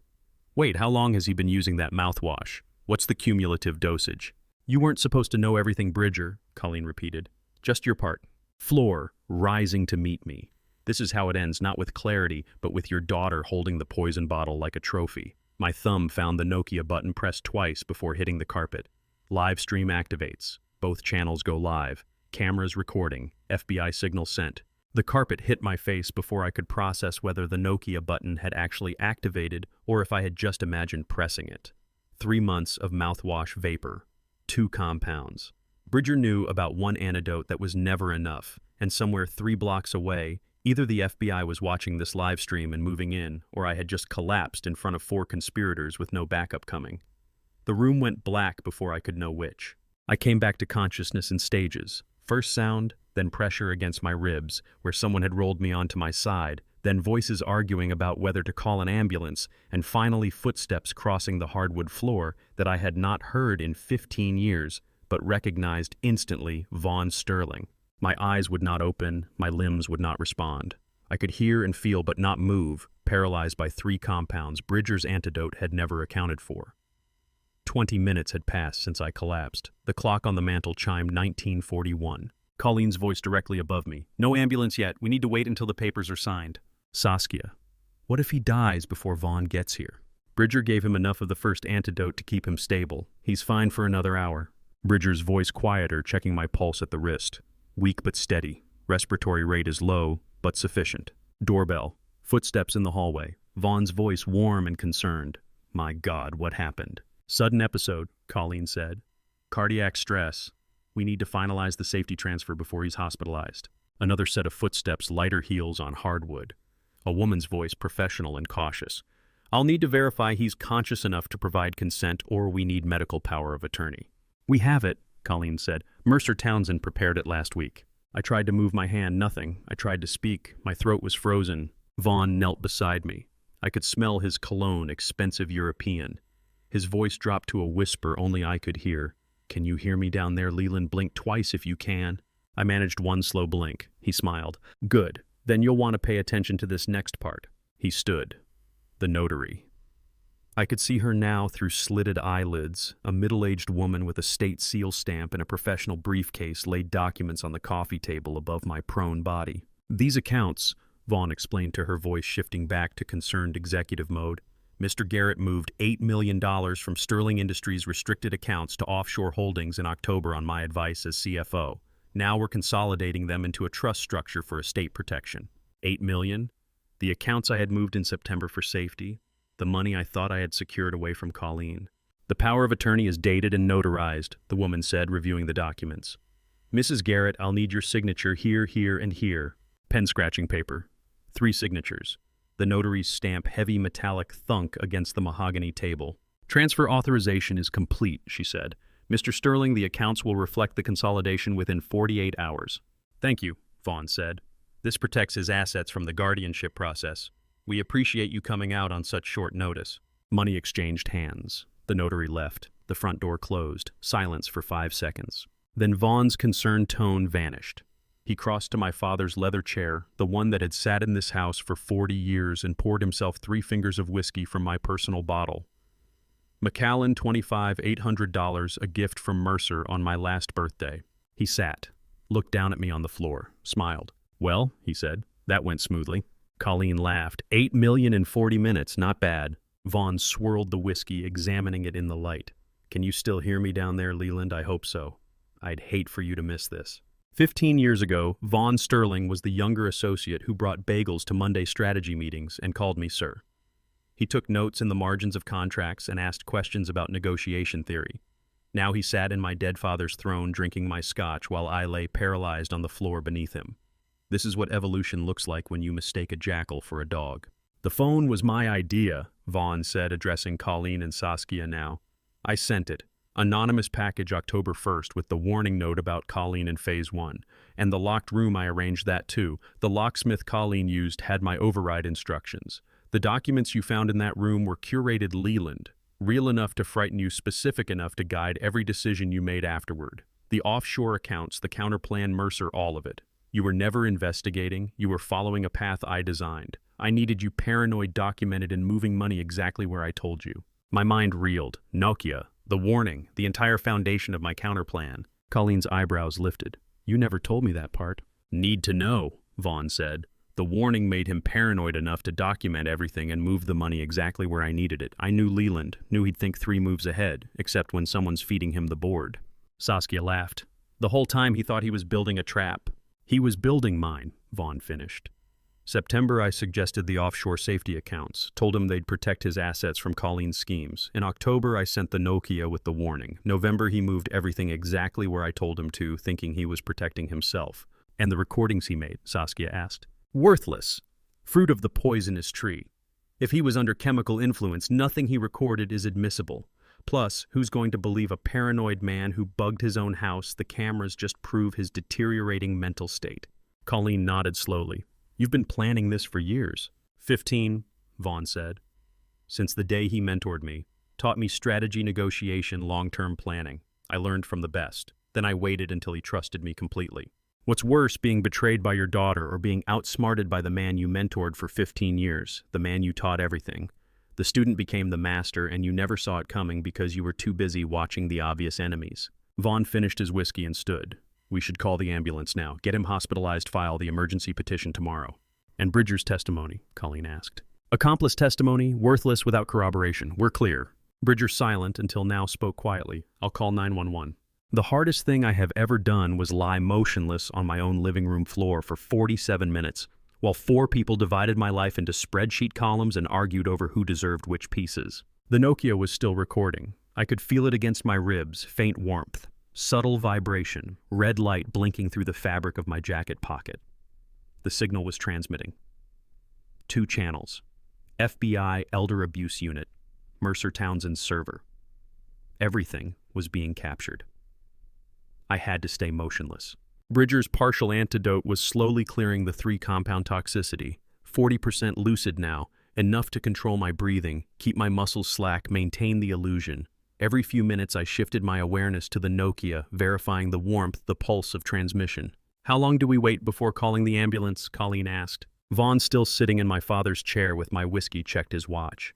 Wait, how long has he been using that mouthwash? What's the cumulative dosage? You weren't supposed to know everything, Bridger, Colleen repeated. Just your part. Floor, rising to meet me. This is how it ends, not with clarity, but with your daughter holding the poison bottle like a trophy. My thumb found the Nokia button pressed twice before hitting the carpet. Live stream activates. Both channels go live. Cameras recording. FBI signal sent. The carpet hit my face before I could process whether the Nokia button had actually activated or if I had just imagined pressing it. 3 months of mouthwash vapor. 2 compounds. Bridger knew about one antidote that was never enough, and somewhere 3 blocks away, either the FBI was watching this live stream and moving in, or I had just collapsed in front of 4 conspirators with no backup coming. The room went black before I could know which. I came back to consciousness in stages. First sound, then pressure against my ribs, where someone had rolled me onto my side, then voices arguing about whether to call an ambulance, and finally footsteps crossing the hardwood floor that I had not heard in 15 years, but recognized instantly Vaughn Sterling. My eyes would not open, my limbs would not respond. I could hear and feel but not move, paralyzed by 3 compounds Bridger's antidote had never accounted for. 20 minutes had passed since I collapsed. The clock on the mantel chimed 1941. Colleen's voice directly above me. No ambulance yet. We need to wait until the papers are signed. Saskia. What if he dies before Vaughn gets here? Bridger gave him enough of the first antidote to keep him stable. He's fine for another hour. Bridger's voice quieter, checking my pulse at the wrist. Weak but steady. Respiratory rate is low, but sufficient. Doorbell. Footsteps in the hallway. Vaughn's voice warm and concerned. My God, what happened? Sudden episode, Colleen said. Cardiac stress. We need to finalize the safety transfer before he's hospitalized. Another set of footsteps, lighter heels on hardwood. A woman's voice, professional and cautious. I'll need to verify he's conscious enough to provide consent, or we need medical power of attorney. We have it, Colleen said. Mercer Townsend prepared it last week. I tried to move my hand, nothing. I tried to speak. My throat was frozen. Vaughn knelt beside me. I could smell his cologne, expensive European. His voice dropped to a whisper only I could hear. Can you hear me down there, Leland? Blink twice if you can. I managed one slow blink. He smiled. Good. Then you'll want to pay attention to this next part. He stood. The notary. I could see her now through slitted eyelids, a middle-aged woman with a state seal stamp and a professional briefcase laid documents on the coffee table above my prone body. These accounts, Vaughn explained to her, voice shifting back to concerned executive mode. Mr. Garrett moved $8 million from Sterling Industries' restricted accounts to offshore holdings in October on my advice as CFO. Now we're consolidating them into a trust structure for estate protection. $8 million? The accounts I had moved in September for safety? The money I thought I had secured away from Colleen? The power of attorney is dated and notarized, the woman said, reviewing the documents. Mrs. Garrett, I'll need your signature here, here, and here. Pen scratching paper. 3 signatures. The notary's stamp, heavy metallic thunk against the mahogany table. Transfer authorization is complete, she said. Mr. Sterling, the accounts will reflect the consolidation within 48 hours. Thank you, Vaughn said. This protects his assets from the guardianship process. We appreciate you coming out on such short notice. Money exchanged hands. The notary left. The front door closed. Silence for 5 seconds. Then Vaughn's concerned tone vanished. He crossed to my father's leather chair, the one that had sat in this house for 40 years, and poured himself 3 fingers of whiskey from my personal bottle. McAllen, $800, a gift from Mercer on my last birthday. He sat, looked down at me on the floor, smiled. Well, he said, that went smoothly. Colleen laughed. 8 million in 40 minutes, not bad. Vaughn swirled the whiskey, examining it in the light. Can you still hear me down there, Leland? I hope so. I'd hate for you to miss this. 15 years ago, Vaughn Sterling was the younger associate who brought bagels to Monday strategy meetings and called me sir. He took notes in the margins of contracts and asked questions about negotiation theory. Now he sat in my dead father's throne drinking my scotch while I lay paralyzed on the floor beneath him. This is what evolution looks like when you mistake a jackal for a dog. The phone was my idea, Vaughn said, addressing Colleen and Saskia now. I sent it. Anonymous package October 1st with the warning note about Colleen in Phase 1. And the locked room, I arranged that too. The locksmith Colleen used had my override instructions. The documents you found in that room were curated Leland, real enough to frighten you, specific enough to guide every decision you made afterward. The offshore accounts, the counterplan, Mercer, all of it. You were never investigating. You were following a path I designed. I needed you paranoid, documented, and moving money exactly where I told you. My mind reeled. Nokia, the warning, the entire foundation of my counterplan. Colleen's eyebrows lifted. You never told me that part. Need to know, Vaughn said. The warning made him paranoid enough to document everything and move the money exactly where I needed it. I knew Leland, knew he'd think 3 moves ahead, except when someone's feeding him the board. Saskia laughed. The whole time he thought he was building a trap. He was building mine, Vaughn finished. September, I suggested the offshore safety accounts, told him they'd protect his assets from Colleen's schemes. In October, I sent the Nokia with the warning. November, he moved everything exactly where I told him to, thinking he was protecting himself. And the recordings he made, Saskia asked. Worthless. Fruit of the poisonous tree. If he was under chemical influence, nothing he recorded is admissible. Plus, who's going to believe a paranoid man who bugged his own house? The cameras just prove his deteriorating mental state. Colleen nodded slowly. You've been planning this for years. 15, Vaughn said. Since the day he mentored me, taught me strategy, negotiation, long-term planning. I learned from the best. Then I waited until he trusted me completely. What's worse, being betrayed by your daughter or being outsmarted by the man you mentored for 15 years, the man you taught everything. The student became the master and you never saw it coming because you were too busy watching the obvious enemies. Vaughn finished his whiskey and stood. We should call the ambulance now. Get him hospitalized, file the emergency petition tomorrow. And Bridger's testimony, Colleen asked. Accomplice testimony, worthless without corroboration. We're clear. Bridger, silent until now, spoke quietly. I'll call 911. The hardest thing I have ever done was lie motionless on my own living room floor for 47 minutes, while 4 people divided my life into spreadsheet columns and argued over who deserved which pieces. The Nokia was still recording. I could feel it against my ribs, faint warmth, subtle vibration, red light blinking through the fabric of my jacket pocket. The signal was transmitting. 2 channels. FBI Elder Abuse Unit, Mercer Townsend's server. Everything was being captured. I had to stay motionless. Bridger's partial antidote was slowly clearing the 3-compound toxicity. 40% lucid now, enough to control my breathing, keep my muscles slack, maintain the illusion. Every few minutes I shifted my awareness to the Nokia, verifying the warmth, the pulse of transmission. How long do we wait before calling the ambulance? Colleen asked. Vaughn, still sitting in my father's chair with my whiskey, checked his watch.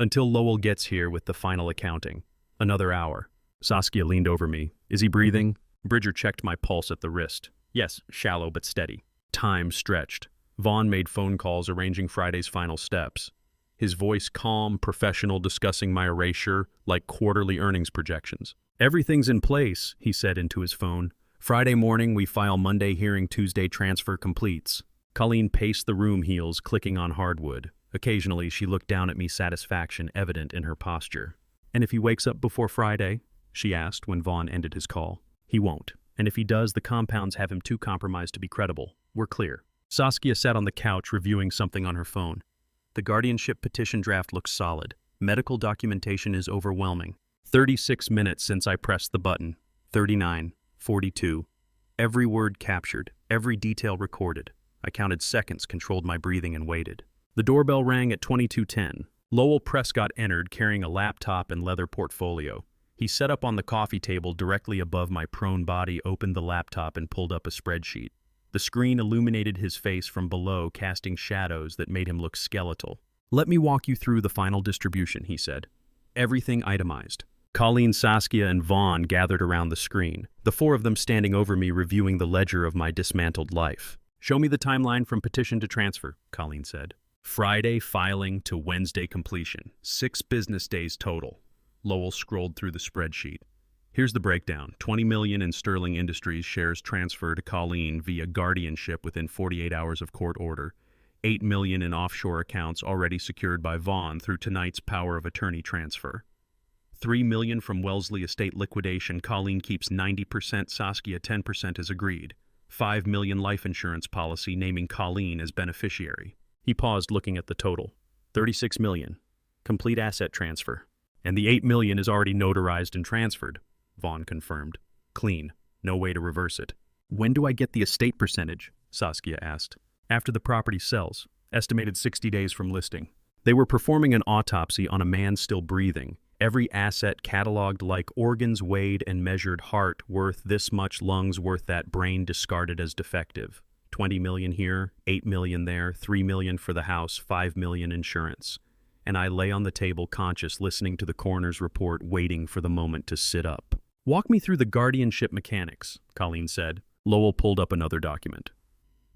Until Lowell gets here with the final accounting. Another hour. Saskia leaned over me. Is he breathing? Bridger checked my pulse at the wrist. Yes, shallow but steady. Time stretched. Vaughn made phone calls arranging Friday's final steps. His voice calm, professional, discussing my erasure like quarterly earnings projections. Everything's in place, he said into his phone. Friday morning we file, Monday hearing, Tuesday transfer completes. Colleen paced the room, heels clicking on hardwood. Occasionally she looked down at me, satisfaction evident in her posture. And if he wakes up before Friday? She asked when Vaughn ended his call. He won't. And if he does, the compounds have him too compromised to be credible. We're clear. Saskia sat on the couch reviewing something on her phone. The guardianship petition draft looks solid. Medical documentation is overwhelming. 36 minutes since I pressed the button. 39, 42. Every word captured, every detail recorded. I counted seconds, controlled my breathing, and waited. The doorbell rang at 22:10. Lowell Prescott entered carrying a laptop and leather portfolio. He sat up on the coffee table directly above my prone body, opened the laptop, and pulled up a spreadsheet. The screen illuminated his face from below, casting shadows that made him look skeletal. Let me walk you through the final distribution, he said. Everything itemized. Colleen, Saskia, and Vaughn gathered around the screen, the 4 of them standing over me, reviewing the ledger of my dismantled life. Show me the timeline from petition to transfer, Colleen said. Friday filing to Wednesday completion. 6 business days total. Lowell scrolled through the spreadsheet. Here's the breakdown. 20 million in Sterling Industries shares transfer to Colleen via guardianship within 48 hours of court order. 8 million in offshore accounts already secured by Vaughn through tonight's power of attorney transfer. 3 million from Wellesley estate liquidation. Colleen keeps 90%, Saskia 10% as agreed. 5 million life insurance policy naming Colleen as beneficiary. He paused, looking at the total. 36 million. Complete asset transfer. And the 8 million is already notarized and transferred, Vaughn confirmed. Clean. No way to reverse it. When do I get the estate percentage? Saskia asked. After the property sells. Estimated 60 days from listing. They were performing an autopsy on a man still breathing. Every asset cataloged like organs weighed and measured, heart worth this much, lungs worth that, brain discarded as defective. 20 million here, 8 million there, 3 million for the house, 5 million insurance. And I lay on the table conscious, listening to the coroner's report, waiting for the moment to sit up. Walk me through the guardianship mechanics, Colleen said. Lowell pulled up another document.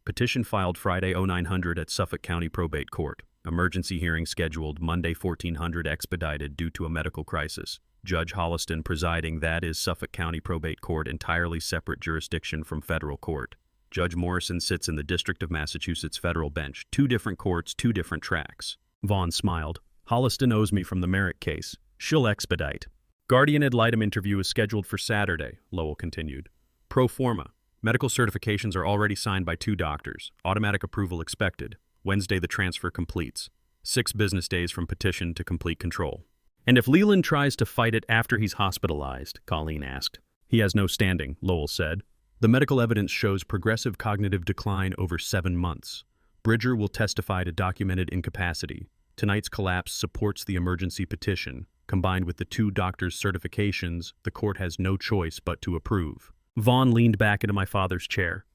Petition filed Friday 0900 at Suffolk County Probate Court. Emergency hearing scheduled Monday 1400 expedited due to a medical crisis. Judge Holliston presiding. That is Suffolk County Probate Court, entirely separate jurisdiction from federal court. Judge Morrison sits in the District of Massachusetts federal bench. 2 different courts, 2 different tracks. Vaughn smiled. Holliston owes me from the Merrick case. She'll expedite. Guardian ad litem interview is scheduled for Saturday, Lowell continued. Pro forma. Medical certifications are already signed by 2 doctors. Automatic approval expected. Wednesday the transfer completes. 6 business days from petition to complete control. And if Leland tries to fight it after he's hospitalized, Colleen asked. He has no standing, Lowell said. The medical evidence shows progressive cognitive decline over 7 months. Bridger will testify to documented incapacity. Tonight's collapse supports the emergency petition. Combined with the 2 doctors' certifications, the court has no choice but to approve. Vaughn leaned back into my father's chair.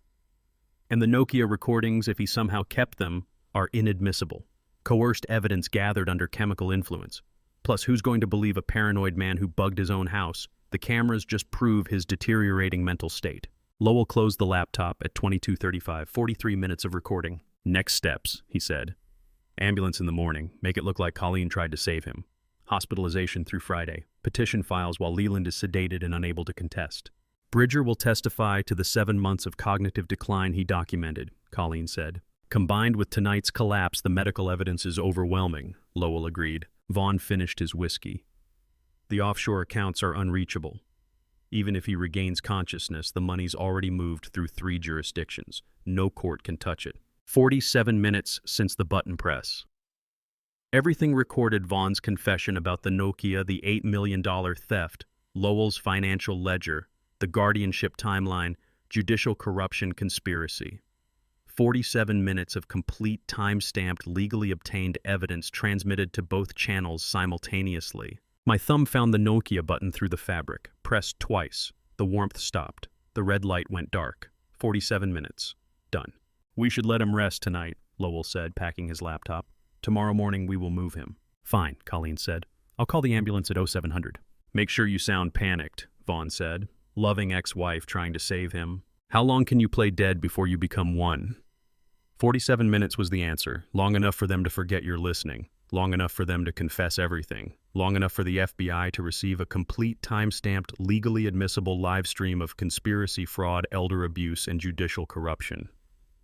And the Nokia recordings, if he somehow kept them, are inadmissible. Coerced evidence gathered under chemical influence. Plus, who's going to believe a paranoid man who bugged his own house? The cameras just prove his deteriorating mental state. Lowell closed the laptop at 22:35, 43 minutes of recording. Next steps, he said. Ambulance in the morning. Make it look like Colleen tried to save him. Hospitalization through Friday. Petition files while Leland is sedated and unable to contest. Bridger will testify to the 7 months of cognitive decline he documented, Colleen said. Combined with tonight's collapse, the medical evidence is overwhelming, Lowell agreed. Vaughn finished his whiskey. The offshore accounts are unreachable. Even if he regains consciousness, the money's already moved through 3 jurisdictions. No court can touch it. 47 minutes since the button press. Everything recorded: Vaughn's confession about the Nokia, the $8 million theft, Lowell's financial ledger, the guardianship timeline, judicial corruption conspiracy. 47 minutes of complete time-stamped, legally obtained evidence transmitted to both channels simultaneously. My thumb found the Nokia button through the fabric. Pressed twice. The warmth stopped. The red light went dark. 47 minutes. Done. We should let him rest tonight, Lowell said, packing his laptop. Tomorrow morning we will move him. Fine, Colleen said. I'll call the ambulance at 0700. Make sure you sound panicked, Vaughn said. Loving ex-wife trying to save him. How long can you play dead before you become one? 47 minutes was the answer. Long enough for them to forget you're listening. Long enough for them to confess everything. Long enough for the FBI to receive a complete time-stamped, legally admissible live stream of conspiracy, fraud, elder abuse, and judicial corruption.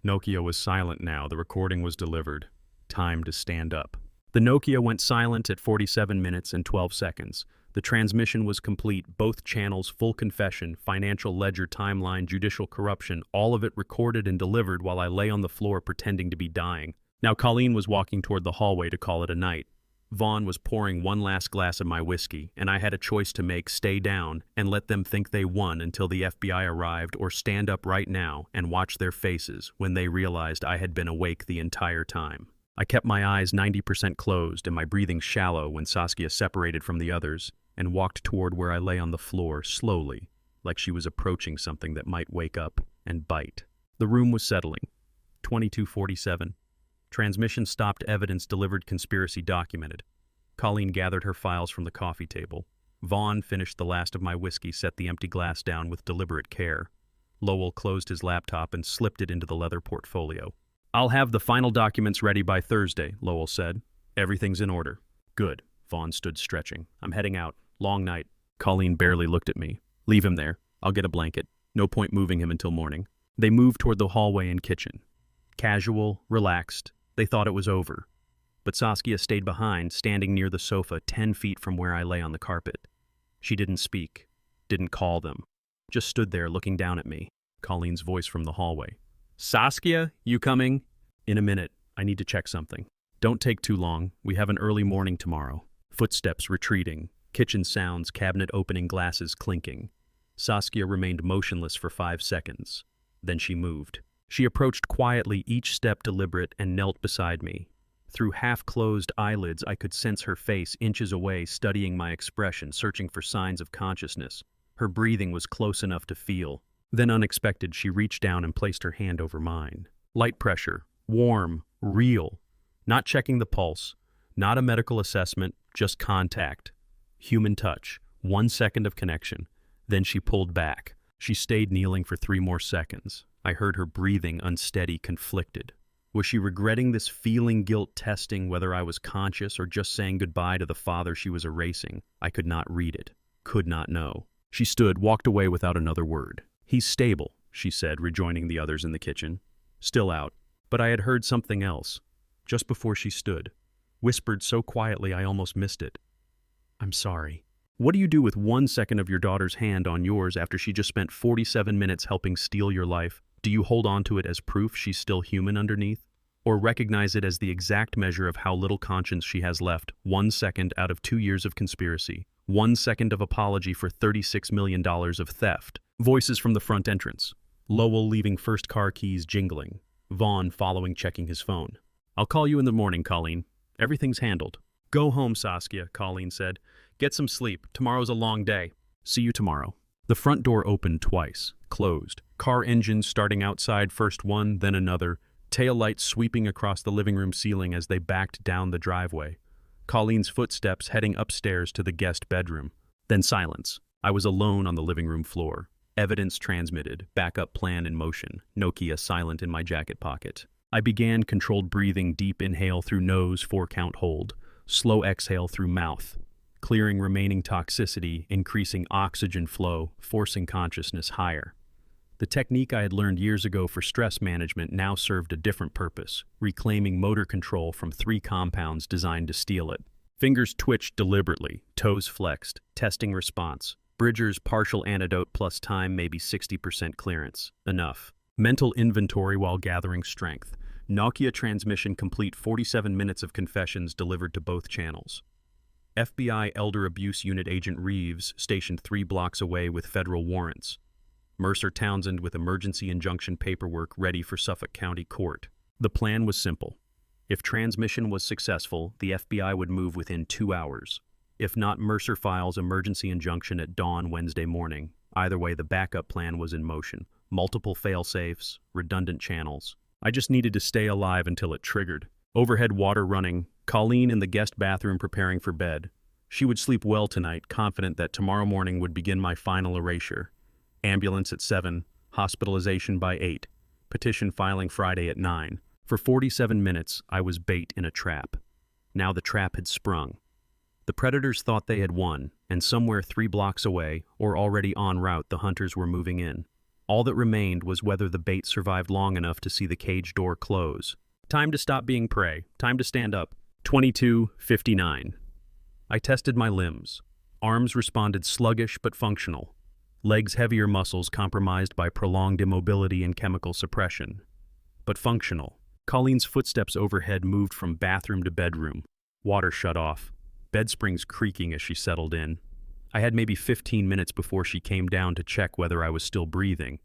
Nokia was silent now. The recording was delivered. Time to stand up. The Nokia went silent at 47 minutes and 12 seconds. The transmission was complete. Both channels, full confession, financial ledger, timeline, judicial corruption, all of it recorded and delivered while I lay on the floor pretending to be dying. Now Colleen was walking toward the hallway to call it a night. Vaughn was pouring one last glass of my whiskey, and I had a choice to make: stay down and let them think they won until the FBI arrived, or stand up right now and watch their faces when they realized I had been awake the entire time. I kept my eyes 90% closed and my breathing shallow when Saskia separated from the others and walked toward where I lay on the floor slowly, like she was approaching something that might wake up and bite. The room was settling. 22:47. Transmission stopped, evidence delivered, conspiracy documented. Colleen gathered her files from the coffee table. Vaughn finished the last of my whiskey, set the empty glass down with deliberate care. Lowell closed his laptop and slipped it into the leather portfolio. I'll have the final documents ready by Thursday, Lowell said. Everything's in order. Good. Vaughn stood stretching. I'm heading out. Long night. Colleen barely looked at me. Leave him there. I'll get a blanket. No point moving him until morning. They moved toward the hallway and kitchen. Casual, relaxed. They thought it was over. But Saskia stayed behind, standing near the sofa 10 feet from where I lay on the carpet. She didn't speak, didn't call them, just stood there looking down at me. Colleen's voice from the hallway. Saskia, you coming? In a minute. I need to check something. Don't take too long. We have an early morning tomorrow. Footsteps retreating, kitchen sounds, cabinet opening, glasses clinking. Saskia remained motionless for 5 seconds. Then she moved. She approached quietly, each step deliberate, and knelt beside me. Through half-closed eyelids, I could sense her face inches away, studying my expression, searching for signs of consciousness. Her breathing was close enough to feel, Then unexpected, she reached down and placed her hand over mine. Light pressure, warm, real. Not checking the pulse, not a medical assessment, just contact. Human touch, 1 second of connection. Then she pulled back. She stayed kneeling for 3 more seconds. I heard her breathing, unsteady, conflicted. Was she regretting this feeling, guilt, testing whether I was conscious or just saying goodbye to the father she was erasing? I could not read it. Could not know. She stood, walked away without another word. "He's stable," she said, rejoining the others in the kitchen. Still out. But I had heard something else. Just before she stood. Whispered so quietly I almost missed it. "I'm sorry." What do you do with 1 second of your daughter's hand on yours after she just spent 47 minutes helping steal your life? Do you hold on to it as proof she's still human underneath? Or recognize it as the exact measure of how little conscience she has left? 1 second out of 2 years of conspiracy. 1 second of apology for $36 million of theft. Voices from the front entrance. Lowell leaving first car keys jingling. Vaughn following, checking his phone. "I'll call you in the morning, Colleen. Everything's handled." "Go home, Saskia," Colleen said. "Get some sleep. Tomorrow's a long day." "See you tomorrow." The front door opened twice, closed. Car engines starting outside, first one, then another. Tail lights sweeping across the living room ceiling as they backed down the driveway. Colleen's footsteps heading upstairs to the guest bedroom. Then silence. I was alone on the living room floor. Evidence transmitted, backup plan in motion, Nokia silent in my jacket pocket. I began controlled breathing, deep inhale through nose, 4-count hold. Slow exhale through mouth. Clearing remaining toxicity, increasing oxygen flow, forcing consciousness higher. The technique I had learned years ago for stress management now served a different purpose, reclaiming motor control from 3 compounds designed to steal it. Fingers twitched deliberately, toes flexed, testing response. Bridger's partial antidote plus time, maybe 60% clearance. Enough. Mental inventory while gathering strength. Nokia transmission complete, 47 minutes of confessions delivered to both channels. FBI Elder Abuse Unit Agent Reeves, stationed 3 blocks away with federal warrants. Mercer Townsend with emergency injunction paperwork ready for Suffolk County Court. The plan was simple. If transmission was successful, the FBI would move within 2 hours. If not, Mercer files emergency injunction at dawn Wednesday morning. Either way, the backup plan was in motion. Multiple fail-safes, redundant channels. I just needed to stay alive until it triggered. Overhead water running, Colleen in the guest bathroom preparing for bed. She would sleep well tonight, confident that tomorrow morning would begin my final erasure. Ambulance at 7, hospitalization by 8, petition filing Friday at 9. For 47 minutes, I was bait in a trap. Now the trap had sprung. The predators thought they had won, and somewhere 3 blocks away, or already en route, the hunters were moving in. All that remained was whether the bait survived long enough to see the cage door close. Time to stop being prey. Time to stand up. 22:59. I tested my limbs. Arms responded sluggish but functional. Legs heavier, muscles compromised by prolonged immobility and chemical suppression. But functional. Colleen's footsteps overhead moved from bathroom to bedroom. Water shut off. Bed springs creaking as she settled in. I had maybe 15 minutes before she came down to check whether I was still breathing.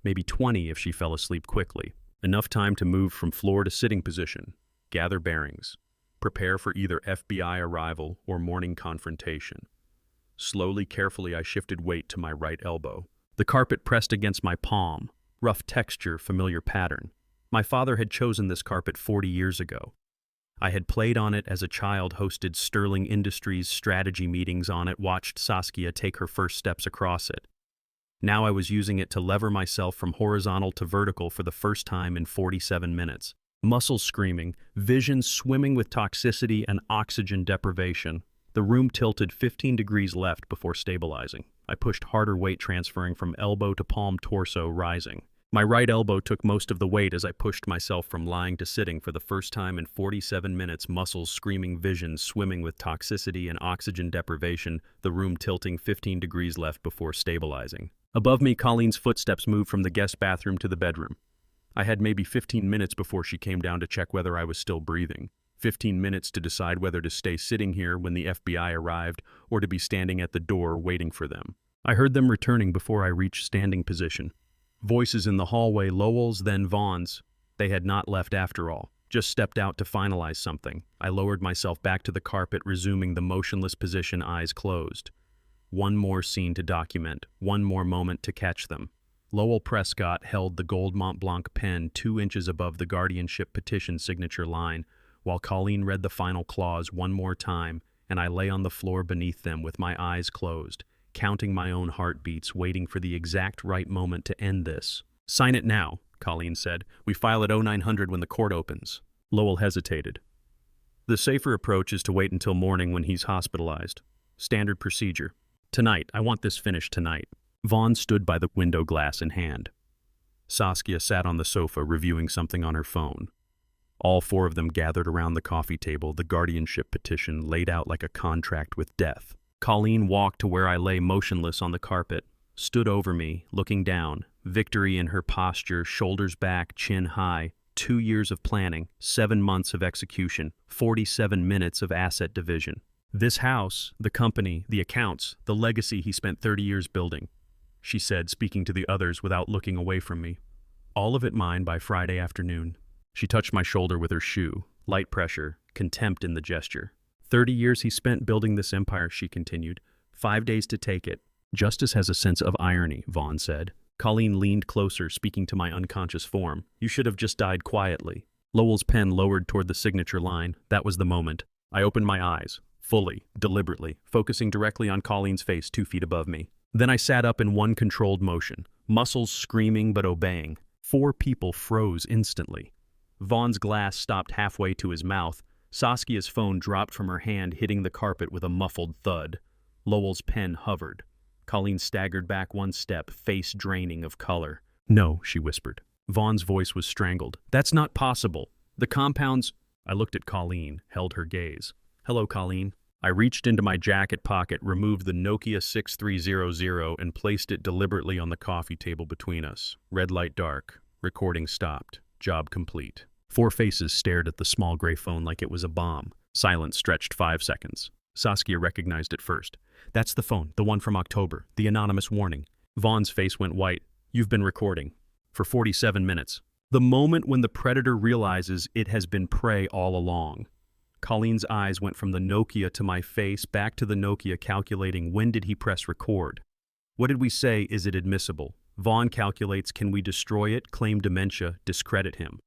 Maybe 20 if she fell asleep quickly. Enough time to move from floor to sitting position. Gather bearings. Prepare for either FBI arrival or morning confrontation. Slowly, carefully, I shifted weight to my right elbow. The carpet pressed against my palm. Rough texture, familiar pattern. My father had chosen this carpet 40 years ago. I had played on it as a child, hosted Sterling Industries strategy meetings on it, watched Saskia take her first steps across it. Now I was using it to lever myself from horizontal to vertical for the first time in 47 minutes. Muscles screaming, vision swimming with toxicity and oxygen deprivation. The room tilted 15 degrees left before stabilizing. I pushed harder, weight transferring from elbow to palm, torso rising. My right elbow took most of the weight as I pushed myself from lying to sitting for the first time in 47 minutes, muscles screaming, vision swimming with toxicity and oxygen deprivation, the room tilting 15 degrees left before stabilizing. Above me, Colleen's footsteps moved from the guest bathroom to the bedroom. I had maybe 15 minutes before she came down to check whether I was still breathing. 15 minutes to decide whether to stay sitting here when the FBI arrived or to be standing at the door waiting for them. I heard them returning before I reached standing position. Voices in the hallway, Lowell's, then Vaughn's. They had not left after all, just stepped out to finalize something. I lowered myself back to the carpet, resuming the motionless position, eyes closed. One more scene to document, one more moment to catch them. Lowell Prescott held the gold Mont Blanc pen 2 inches above the guardianship petition signature line, while Colleen read the final clause one more time, and I lay on the floor beneath them with my eyes closed, counting my own heartbeats, waiting for the exact right moment to end this. "Sign it now," Colleen said. "We file at 0900 when the court opens." Lowell hesitated. "The safer approach is to wait until morning when he's hospitalized. Standard procedure. Tonight. I want this finished tonight." Vaughn stood by the window glass in hand. Saskia sat on the sofa reviewing something on her phone. All four of them gathered around the coffee table, the guardianship petition laid out like a contract with death. Colleen walked to where I lay motionless on the carpet, stood over me, looking down, victory in her posture, shoulders back, chin high. 2 years of planning, 7 months of execution, 47 minutes of asset division. "This house, the company, the accounts, the legacy he spent 30 years building," she said, speaking to the others without looking away from me. "All of it mine by Friday afternoon." She touched my shoulder with her shoe, light pressure, contempt in the gesture. 30 years he spent building this empire," she continued. 5 days to take it. "Justice has a sense of irony," Vaughn said. Colleen leaned closer, speaking to my unconscious form. "You should have just died quietly." Lowell's pen lowered toward the signature line. That was the moment. I opened my eyes, fully, deliberately, focusing directly on Colleen's face 2 feet above me. Then I sat up in one controlled motion, muscles screaming but obeying. 4 people froze instantly. Vaughn's glass stopped halfway to his mouth. Saskia's phone dropped from her hand, hitting the carpet with a muffled thud. Lowell's pen hovered. Colleen staggered back 1 step, face draining of color. "No," she whispered. Vaughn's voice was strangled. "That's not possible. The compounds—" I looked at Colleen, held her gaze. "Hello, Colleen." I reached into my jacket pocket, removed the Nokia 6300 and placed it deliberately on the coffee table between us. Red light dark. Recording stopped. Job complete. 4 faces stared at the small gray phone like it was a bomb. Silence stretched 5 seconds. Saskia recognized it first. "That's the phone, the one from October, the anonymous warning." Vaughn's face went white. "You've been recording. For 47 minutes. The moment when the predator realizes it has been prey all along." Colleen's eyes went from the Nokia to my face, back to the Nokia, calculating when did he press record. "What did we say? Is it admissible?" Vaughn calculates, can we destroy it, claim dementia, discredit him?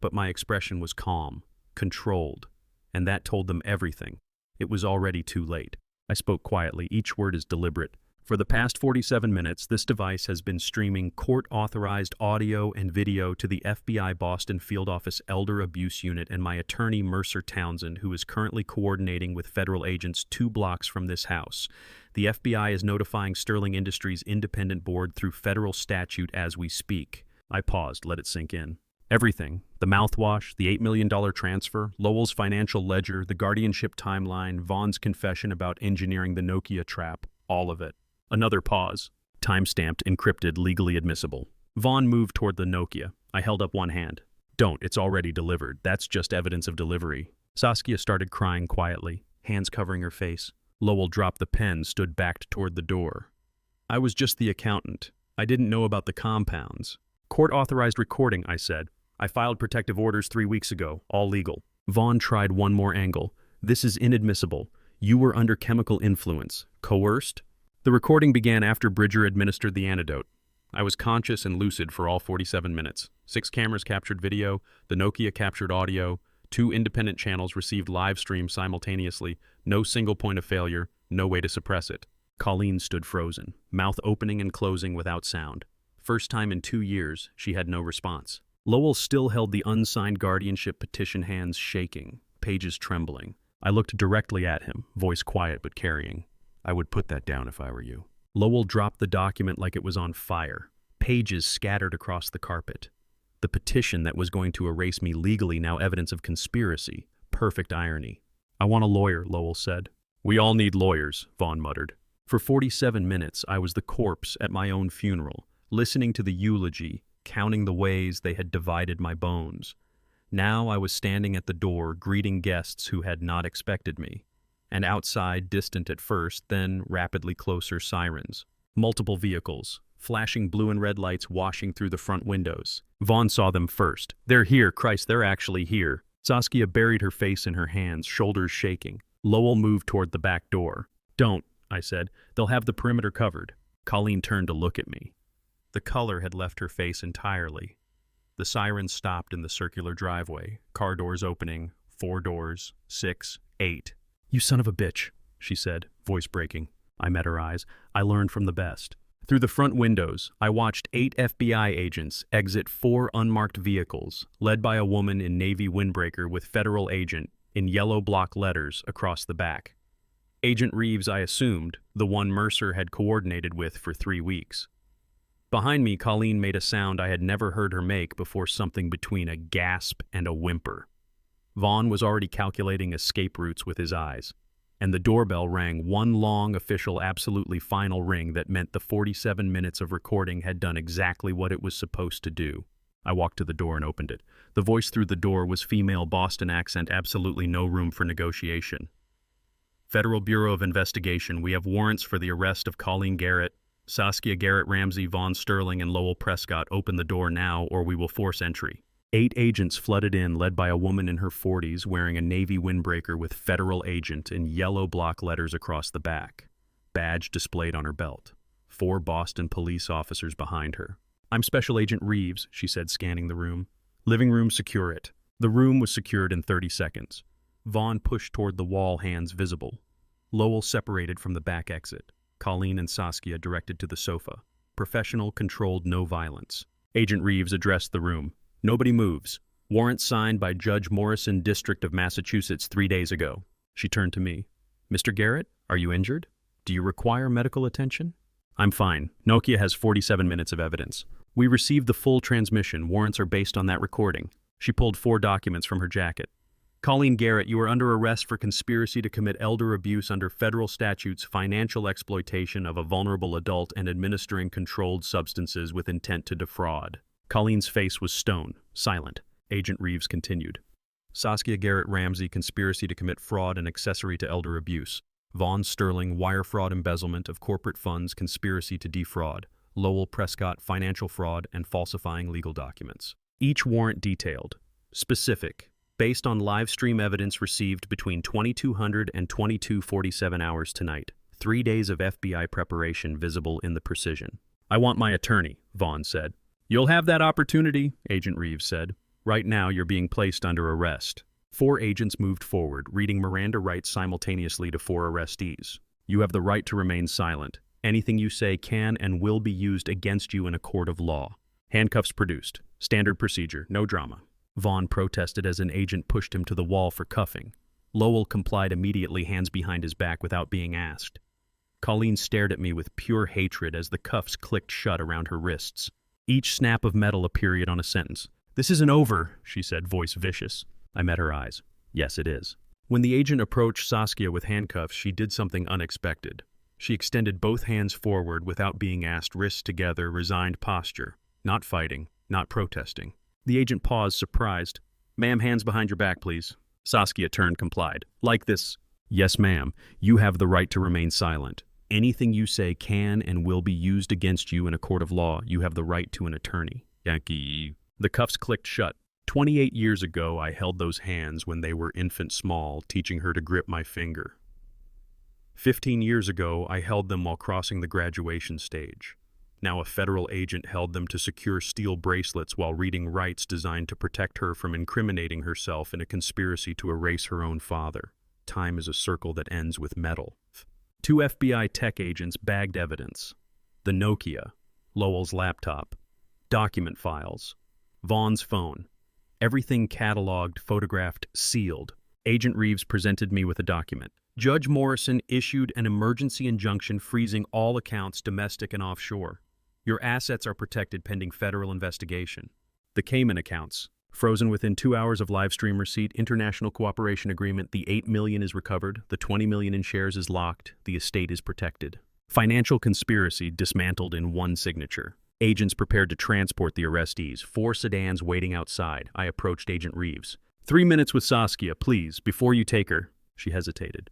But my expression was calm, controlled, and that told them everything. It was already too late. I spoke quietly, each word is deliberate. "For the past 47 minutes, this device has been streaming court-authorized audio and video to the FBI Boston Field Office Elder Abuse Unit and my attorney Mercer Townsend, who is currently coordinating with federal agents 2 blocks from this house. The FBI is notifying Sterling Industries' independent board through federal statute as we speak." I paused, let it sink in. Everything. The mouthwash, the $8 million transfer, Lowell's financial ledger, the guardianship timeline, Vaughn's confession about engineering the Nokia trap, all of it. Another pause. Time-stamped, encrypted, legally admissible. Vaughn moved toward the Nokia. I held up one hand. "Don't, it's already delivered. That's just evidence of delivery." Saskia started crying quietly, hands covering her face. Lowell dropped the pen, stood backed toward the door. "I was just the accountant. I didn't know about the compounds." "Court-authorized recording," I said. "I filed protective orders 3 weeks ago, all legal." Vaughn tried one more angle. "This is inadmissible. You were under chemical influence. Coerced?" The recording began after Bridger administered the antidote. I was conscious and lucid for all 47 minutes. 6 cameras captured video, the Nokia captured audio, 2 independent channels received live stream simultaneously, no single point of failure, no way to suppress it. Colleen stood frozen, mouth opening and closing without sound. First time in 2 years, she had no response. Lowell still held the unsigned guardianship petition, hands shaking, pages trembling. I looked directly at him, voice quiet but carrying. "I would put that down if I were you." Lowell dropped the document like it was on fire. Pages scattered across the carpet. The petition that was going to erase me legally, now evidence of conspiracy. Perfect irony. "I want a lawyer," Lowell said. "We all need lawyers," Vaughn muttered. For 47 minutes, I was the corpse at my own funeral, listening to the eulogy, counting the ways they had divided my bones. Now I was standing at the door, greeting guests who had not expected me. And outside, distant at first, then rapidly closer sirens. Multiple vehicles, flashing blue and red lights washing through the front windows. Vaughn saw them first. "They're here, Christ, they're actually here." Saskia buried her face in her hands, shoulders shaking. Lowell moved toward the back door. "Don't," I said. "They'll have the perimeter covered." Colleen turned to look at me. The color had left her face entirely. The siren stopped in the circular driveway, car doors opening, 4 doors, 6, 8. "You son of a bitch," she said, voice breaking. I met her eyes. I learned from the best. Through the front windows, I watched 8 FBI agents exit 4 unmarked vehicles, led by a woman in navy windbreaker with federal agent in yellow block letters across the back. Agent Reeves, I assumed, the one Mercer had coordinated with for 3 weeks. Behind me, Colleen made a sound I had never heard her make before, something between a gasp and a whimper. Vaughn was already calculating escape routes with his eyes, and the doorbell rang, one long, official, absolutely final ring that meant the 47 minutes of recording had done exactly what it was supposed to do. I walked to the door and opened it. The voice through the door was female, Boston accent, absolutely no room for negotiation. "Federal Bureau of Investigation, we have warrants for the arrest of Colleen Garrett, Saskia Garrett Ramsey, Vaughn Sterling, and Lowell Prescott. Open the door now or we will force entry." 8 agents flooded in, led by a woman in her 40s wearing a navy windbreaker with federal agent in yellow block letters across the back. Badge displayed on her belt. 4 Boston police officers behind her. "I'm Special Agent Reeves," she said, scanning the room. "Living room, secure it." The room was secured in 30 seconds. Vaughn pushed toward the wall, hands visible. Lowell separated from the back exit. Colleen and Saskia directed to the sofa. Professional, controlled, no violence. Agent Reeves addressed the room. "Nobody moves. Warrant signed by Judge Morrison, District of Massachusetts 3 days ago." She turned to me. "Mr. Garrett, are you injured? Do you require medical attention?" "I'm fine. Nokia has 47 minutes of evidence. We received the full transmission. Warrants are based on that recording." She pulled 4 documents from her jacket. "Colleen Garrett, you are under arrest for conspiracy to commit elder abuse under federal statutes, financial exploitation of a vulnerable adult, and administering controlled substances with intent to defraud." Colleen's face was stone, silent. Agent Reeves continued. "Saskia Garrett Ramsey, conspiracy to commit fraud and accessory to elder abuse. Vaughn Sterling, wire fraud, embezzlement of corporate funds, conspiracy to defraud. Lowell Prescott, financial fraud and falsifying legal documents." Each warrant detailed. Specific. Based on live stream evidence received between 2200 and 2247 hours tonight. 3 days of FBI preparation visible in the precision. "I want my attorney," Vaughn said. "You'll have that opportunity," Agent Reeves said. "Right now you're being placed under arrest." 4 agents moved forward, reading Miranda rights simultaneously to 4 arrestees. "You have the right to remain silent. Anything you say can and will be used against you in a court of law." Handcuffs produced. Standard procedure, no drama. Vaughn protested as an agent pushed him to the wall for cuffing. Lowell complied immediately, hands behind his back without being asked. Colleen stared at me with pure hatred as the cuffs clicked shut around her wrists. Each snap of metal a period on a sentence. "This isn't over," she said, voice vicious. I met her eyes. "Yes, it is." When the agent approached Saskia with handcuffs, she did something unexpected. She extended both hands forward without being asked, wrists together, resigned posture. Not fighting, not protesting. The agent paused, surprised. "Ma'am, hands behind your back, please." Saskia turned, complied. "Like this." "Yes, ma'am. You have the right to remain silent. Anything you say can and will be used against you in a court of law. You have the right to an attorney." Yankee. The cuffs clicked shut. 28 years ago, I held those hands when they were infant small, teaching her to grip my finger. 15 years ago, I held them while crossing the graduation stage. Now a federal agent held them to secure steel bracelets while reading rights designed to protect her from incriminating herself in a conspiracy to erase her own father. Time is a circle that ends with metal. 2 FBI tech agents bagged evidence. The Nokia, Lowell's laptop, document files, Vaughn's phone. Everything cataloged, photographed, sealed. Agent Reeves presented me with a document. Judge Morrison issued an emergency injunction freezing all accounts, domestic and offshore. Your assets are protected pending federal investigation. The Cayman accounts, frozen within 2 hours of live stream receipt. International cooperation agreement. The $8 million is recovered. The $20 million in shares is locked. The estate is protected. Financial conspiracy dismantled in one signature. Agents prepared to transport the arrestees. 4 sedans waiting outside. I approached Agent Reeves. 3 minutes with Saskia, please, before you take her. She hesitated.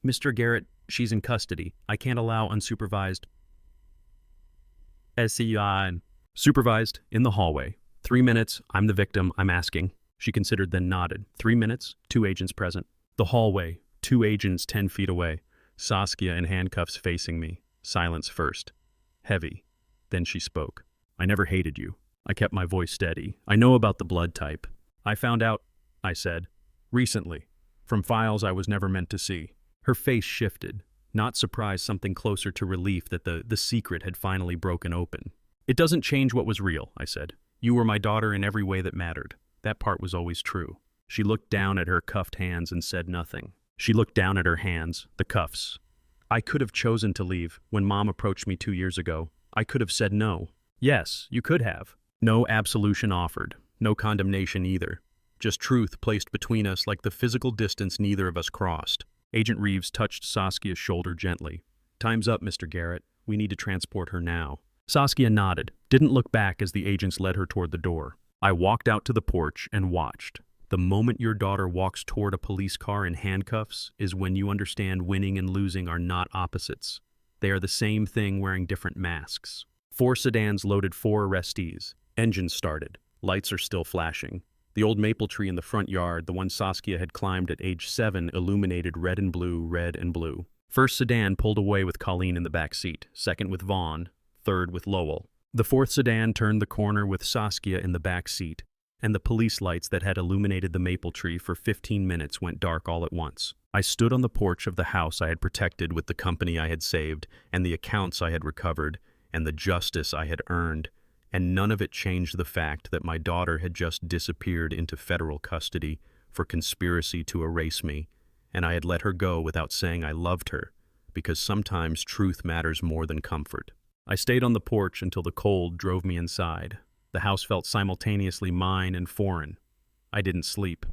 "Mr. Garrett, she's in custody. I can't allow unsupervised." "SCI." "Supervised, in the hallway. 3 minutes, I'm the victim, I'm asking." She considered, then nodded. 3 minutes, 2 agents present. The hallway, 2 agents 10 feet away. Saskia in handcuffs facing me. Silence first. Heavy. Then she spoke. "I never hated you." I kept my voice steady. "I know about the blood type." "I found out," I said, "recently, from files I was never meant to see." Her face shifted, not surprised, something closer to relief that the secret had finally broken open. "It doesn't change what was real," I said. "You were my daughter in every way that mattered. That part was always true." She looked down at her cuffed hands and said nothing. She looked down at her hands, the cuffs. "I could have chosen to leave when Mom approached me 2 years ago. I could have said no." "Yes, you could have." No absolution offered, no condemnation either. Just truth placed between us like the physical distance neither of us crossed. Agent Reeves touched Saskia's shoulder gently. "Time's up, Mr. Garrett. We need to transport her now." Saskia nodded, didn't look back as the agents led her toward the door. I walked out to the porch and watched. The moment your daughter walks toward a police car in handcuffs is when you understand winning and losing are not opposites. They are the same thing wearing different masks. 4 sedans loaded 4 arrestees. Engines started. Lights are still flashing. The old maple tree in the front yard, the one Saskia had climbed at age 7, illuminated red and blue, red and blue. First sedan pulled away with Colleen in the back seat, second with Vaughn, third with Lowell. The 4th sedan turned the corner with Saskia in the back seat, and the police lights that had illuminated the maple tree for 15 minutes went dark all at once. I stood on the porch of the house I had protected with the company I had saved, and the accounts I had recovered, and the justice I had earned, and none of it changed the fact that my daughter had just disappeared into federal custody for conspiracy to erase me, and I had let her go without saying I loved her, because sometimes truth matters more than comfort. I stayed on the porch until the cold drove me inside. The house felt simultaneously mine and foreign. I didn't sleep.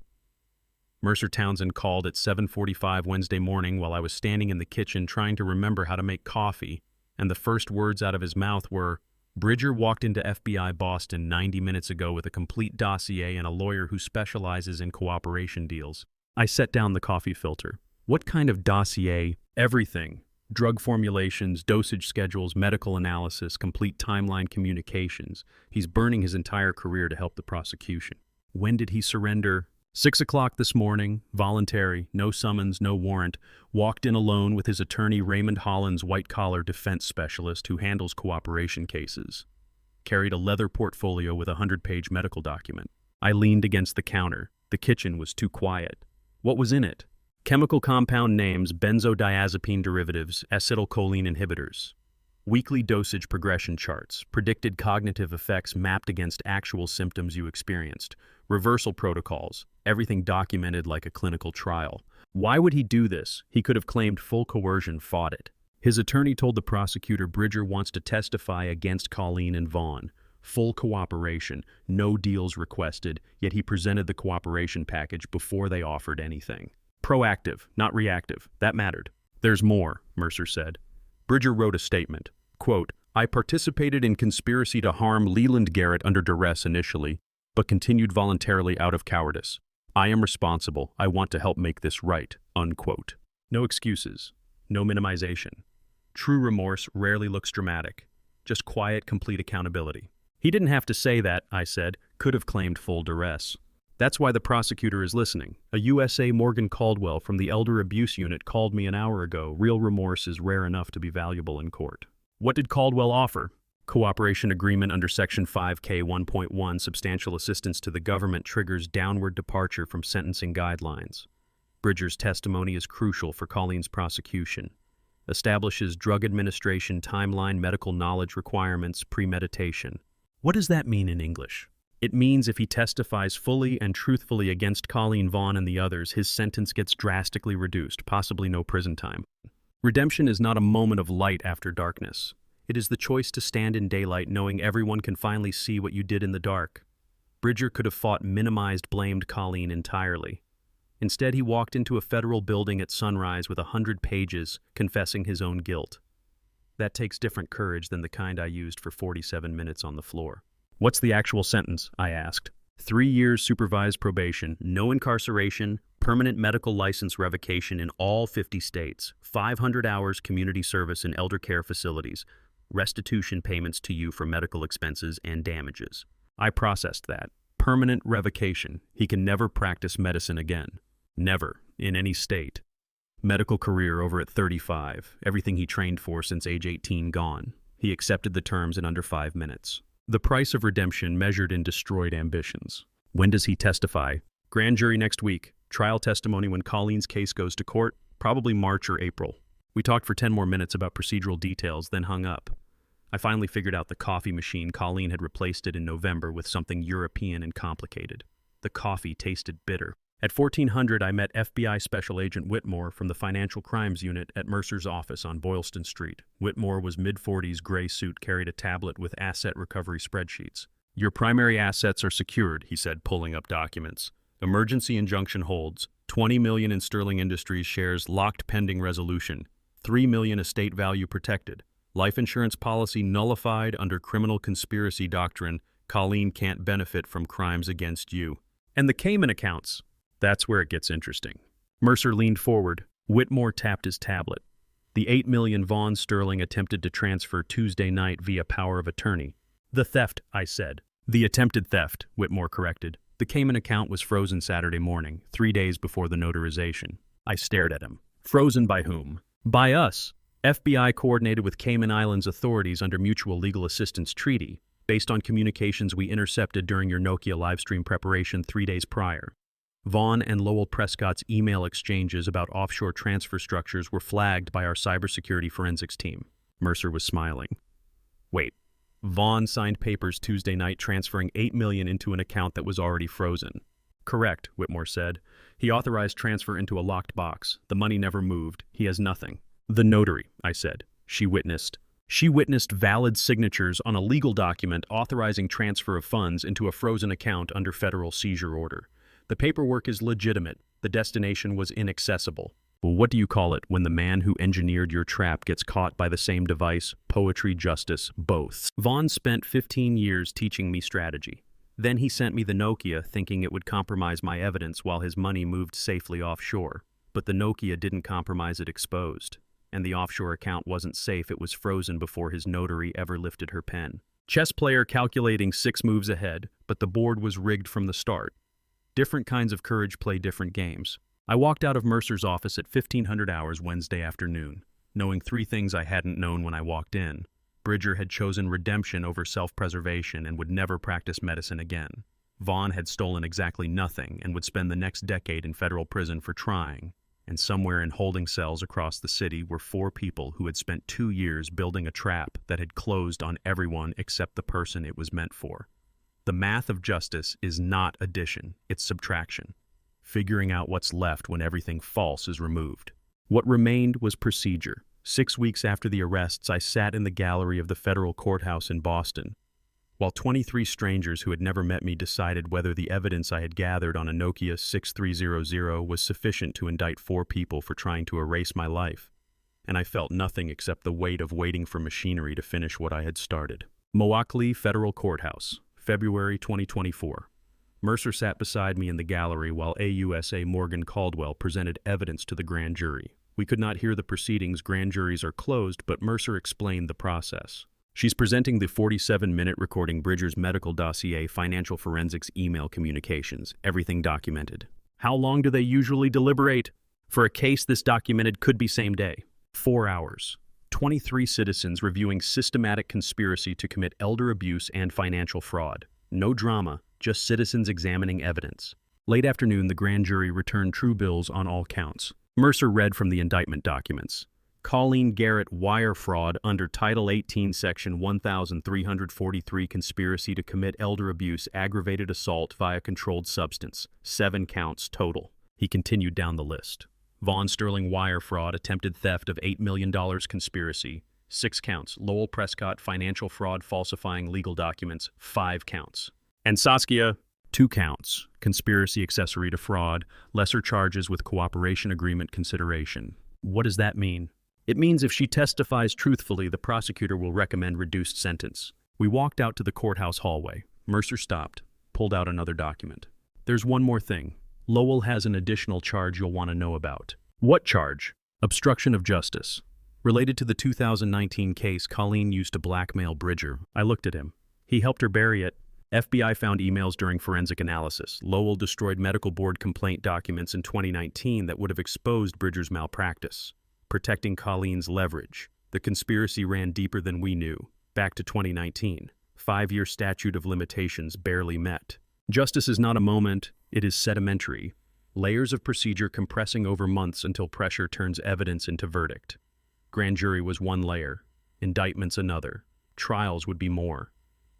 Mercer Townsend called at 7:45 Wednesday morning while I was standing in the kitchen trying to remember how to make coffee, and the first words out of his mouth were, "Bridger walked into FBI Boston 90 minutes ago with a complete dossier and a lawyer who specializes in cooperation deals." I set down the coffee filter. "What kind of dossier?" "Everything. Drug formulations, dosage schedules, medical analysis, complete timeline communications. He's burning his entire career to help the prosecution." "When did he surrender?" 6 o'clock this morning, voluntary, no summons, no warrant, walked in alone with his attorney Raymond Holland's white-collar defense specialist who handles cooperation cases. Carried a leather portfolio with a 100-page medical document. I leaned against the counter. The kitchen was too quiet. What was in it? Chemical compound names, benzodiazepine derivatives, acetylcholine inhibitors. Weekly dosage progression charts, predicted cognitive effects mapped against actual symptoms you experienced, reversal protocols, everything documented like a clinical trial. Why would he do this? He could have claimed full coercion, fought it. His attorney told the prosecutor Bridger wants to testify against Colleen and Vaughn. Full cooperation, no deals requested, yet he presented the cooperation package before they offered anything. Proactive, not reactive. That mattered. "There's more," Mercer said. Bridger wrote a statement. Quote, "I participated in conspiracy to harm Leland Garrett under duress initially, but continued voluntarily out of cowardice. I am responsible. I want to help make this right." Unquote. No excuses. No minimization. True remorse rarely looks dramatic. Just quiet, complete accountability. "He didn't have to say that," I said. "Could have claimed full duress." "That's why the prosecutor is listening. A USA Morgan Caldwell from the Elder Abuse Unit called me an hour ago. Real remorse is rare enough to be valuable in court." "What did Caldwell offer?" "Cooperation agreement under Section 5K 1.1, substantial assistance to the government triggers downward departure from sentencing guidelines. Bridger's testimony is crucial for Colleen's prosecution. Establishes drug administration timeline, medical knowledge requirements, premeditation." What does that mean in English? It means if he testifies fully and truthfully against Colleen Vaughn and the others, his sentence gets drastically reduced, possibly no prison time. Redemption is not a moment of light after darkness. It is the choice to stand in daylight knowing everyone can finally see what you did in the dark. Bridger could have fought, minimized, blamed Colleen entirely. Instead, he walked into a federal building at sunrise with 100 pages confessing his own guilt. That takes different courage than the kind I used for 47 minutes on the floor. "What's the actual sentence?" I asked. 3 years supervised probation, no incarceration, permanent medical license revocation in all 50 states, 500 hours community service in elder care facilities, restitution payments to you for medical expenses and damages. I processed that. Permanent revocation. He can never practice medicine again. Never, in any state. Medical career over at 35, everything he trained for since age 18 gone. He accepted the terms in under 5 minutes. The price of redemption measured in destroyed ambitions. When does he testify? Grand jury next week. Trial testimony when Colleen's case goes to court, probably March or April. We talked for 10 more minutes about procedural details, then hung up. I finally figured out the coffee machine. Colleen had replaced it in November with something European and complicated. The coffee tasted bitter. At 1400, I met FBI Special Agent Whitmore from the Financial Crimes Unit at Mercer's office on Boylston Street. Whitmore was mid-40s, gray suit, carried a tablet with asset recovery spreadsheets. "Your primary assets are secured," he said, pulling up documents. "Emergency injunction holds, 20 million in Sterling Industries shares locked pending resolution, 3 million estate value protected. Life insurance policy nullified under criminal conspiracy doctrine. Colleen can't benefit from crimes against you." "And the Cayman accounts?" That's where it gets interesting. Mercer leaned forward. Whitmore tapped his tablet. "The 8 million Vaughn Sterling attempted to transfer Tuesday night via power of attorney." "The theft," I said. "The attempted theft," Whitmore corrected. "The Cayman account was frozen Saturday morning, 3 days before the notarization." I stared at him. "Frozen by whom?" "By us. FBI coordinated with Cayman Islands authorities under Mutual Legal Assistance Treaty, based on communications we intercepted during your Nokia livestream preparation 3 days prior. Vaughn and Lowell Prescott's email exchanges about offshore transfer structures were flagged by our cybersecurity forensics team." Mercer was smiling. "Wait, Vaughn signed papers Tuesday night transferring 8 million into an account that was already frozen." "Correct," Whitmore said. "He authorized transfer into a locked box. The money never moved. He has nothing." "The notary," I said. She witnessed valid signatures on a legal document authorizing transfer of funds into a frozen account under federal seizure order. The paperwork is legitimate. The destination was inaccessible. Well, what do you call it when the man who engineered your trap gets caught by the same device? Poetry, justice, both. Vaughn spent 15 years teaching me strategy. Then he sent me the Nokia thinking it would compromise my evidence while his money moved safely offshore. But the Nokia didn't compromise it exposed. And the offshore account wasn't safe. It was frozen before his notary ever lifted her pen. Chess player calculating 6 moves ahead, but the board was rigged from the start. Different kinds of courage play different games. I walked out of Mercer's office at 1500 hours Wednesday afternoon, knowing 3 things I hadn't known when I walked in. Bridger had chosen redemption over self-preservation and would never practice medicine again. Vaughn had stolen exactly nothing and would spend the next decade in federal prison for trying. And somewhere in holding cells across the city were 4 people who had spent 2 years building a trap that had closed on everyone except the person it was meant for. The math of justice is not addition, it's subtraction. Figuring out what's left when everything false is removed. What remained was procedure. 6 weeks after the arrests, I sat in the gallery of the federal courthouse in Boston, while 23 strangers who had never met me decided whether the evidence I had gathered on a Nokia 6300 was sufficient to indict 4 people for trying to erase my life. And I felt nothing except the weight of waiting for machinery to finish what I had started. Moakli Federal Courthouse, February 2024. Mercer sat beside me in the gallery while AUSA Morgan Caldwell presented evidence to the grand jury. We could not hear the proceedings. Grand juries are closed, but Mercer explained the process. She's presenting the 47-minute recording, Bridger's medical dossier, financial forensics, email communications, everything documented. "How long do they usually deliberate? For a case this documented could be same day." 4 hours. 23 citizens reviewing systematic conspiracy to commit elder abuse and financial fraud. No drama, just citizens examining evidence. Late afternoon, the grand jury returned true bills on all counts. Mercer read from the indictment documents. Colleen Garrett wire fraud under Title 18, Section 1343, conspiracy to commit elder abuse, aggravated assault via controlled substance. 7 counts total. He continued down the list. Vaughn Sterling wire fraud, attempted theft of $8 million conspiracy, 6 counts. Lowell Prescott financial fraud, falsifying legal documents, 5 counts. And Saskia, 2 counts. Conspiracy accessory to fraud, lesser charges with cooperation agreement consideration. What does that mean? It means if she testifies truthfully, the prosecutor will recommend reduced sentence. We walked out to the courthouse hallway. Mercer stopped, pulled out another document. "There's one more thing. Lowell has an additional charge you'll want to know about." "What charge?" "Obstruction of justice. Related to the 2019 case Colleen used to blackmail Bridger." I looked at him. "He helped her bury it. FBI found emails during forensic analysis. Lowell destroyed medical board complaint documents in 2019 that would have exposed Bridger's malpractice. Protecting Colleen's leverage. The conspiracy ran deeper than we knew, back to 2019. 5-year statute of limitations barely met. Justice is not a moment, it is sedimentary. Layers of procedure compressing over months until pressure turns evidence into verdict. Grand jury was one layer, indictments another, trials would be more.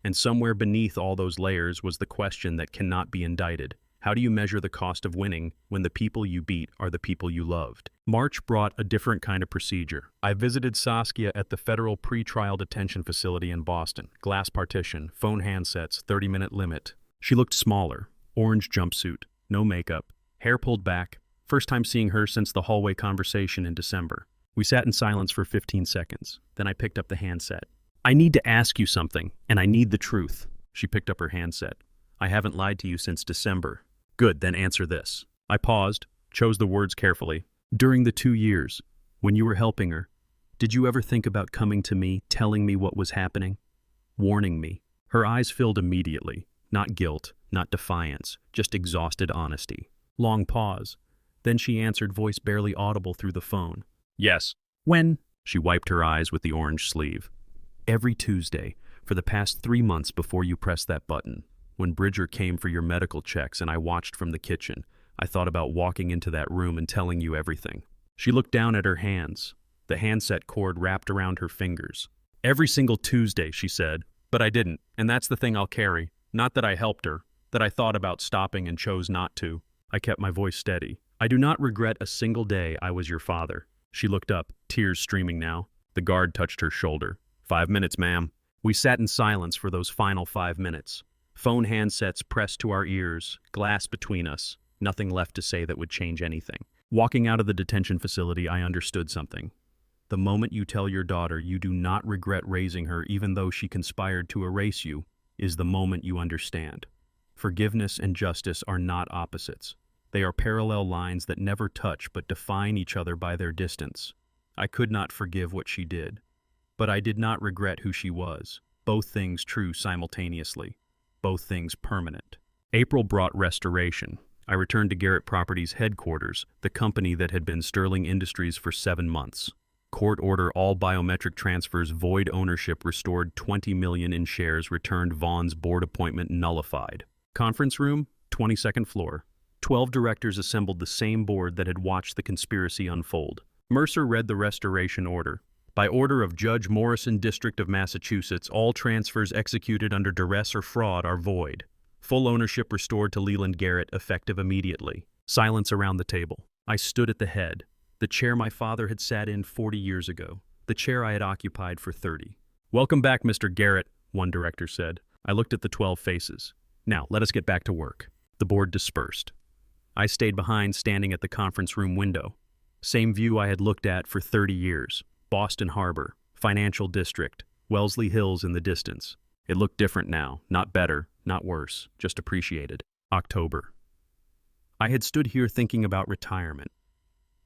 And somewhere beneath all those layers was the question that cannot be indicted. How do you measure the cost of winning when the people you beat are the people you loved? March brought a different kind of procedure. I visited Saskia at the federal pretrial detention facility in Boston. Glass partition, phone handsets, 30-minute limit. She looked smaller, orange jumpsuit, no makeup, hair pulled back. First time seeing her since the hallway conversation in December. We sat in silence for 15 seconds. Then I picked up the handset. I need to ask you something, and I need the truth. She picked up her handset. I haven't lied to you since December. Good, then answer this. I paused, chose the words carefully. During the 2 years, when you were helping her, did you ever think about coming to me, telling me what was happening? Warning me? Her eyes filled immediately. Not guilt, not defiance, just exhausted honesty. Long pause. Then she answered, voice barely audible through the phone. Yes. When? She wiped her eyes with the orange sleeve. Every Tuesday, for the past 3 months before you pressed that button. When Bridger came for your medical checks and I watched from the kitchen, I thought about walking into that room and telling you everything. She looked down at her hands, the handset cord wrapped around her fingers. Every single Tuesday, she said, but I didn't, and that's the thing I'll carry. Not that I helped her, that I thought about stopping and chose not to. I kept my voice steady. I do not regret a single day I was your father. She looked up, tears streaming now. The guard touched her shoulder. 5 minutes, ma'am. We sat in silence for those final 5 minutes. Phone handsets pressed to our ears, glass between us, nothing left to say that would change anything. Walking out of the detention facility, I understood something. The moment you tell your daughter you do not regret raising her even though she conspired to erase you, is the moment you understand. Forgiveness and justice are not opposites. They are parallel lines that never touch but define each other by their distance. I could not forgive what she did, but I did not regret who she was. Both things true simultaneously. Both things permanent. April brought restoration. I returned to Garrett Properties headquarters, the company that had been Sterling Industries for 7 months. Court order all biometric transfers void, ownership restored, 20 million in shares returned, Vaughn's board appointment nullified. Conference room, 22nd floor. 12 directors assembled, the same board that had watched the conspiracy unfold. Mercer read the restoration order. By order of Judge Morrison, District of Massachusetts, all transfers executed under duress or fraud are void. Full ownership restored to Leland Garrett, effective immediately. Silence around the table. I stood at the head, the chair my father had sat in 40 years ago, the chair I had occupied for 30. Welcome back, Mr. Garrett, one director said. I looked at the 12 faces. Now, let us get back to work. The board dispersed. I stayed behind, standing at the conference room window. Same view I had looked at for 30 years. Boston Harbor, Financial District, Wellesley Hills in the distance. It looked different now, not better, not worse, just appreciated. October. I had stood here thinking about retirement.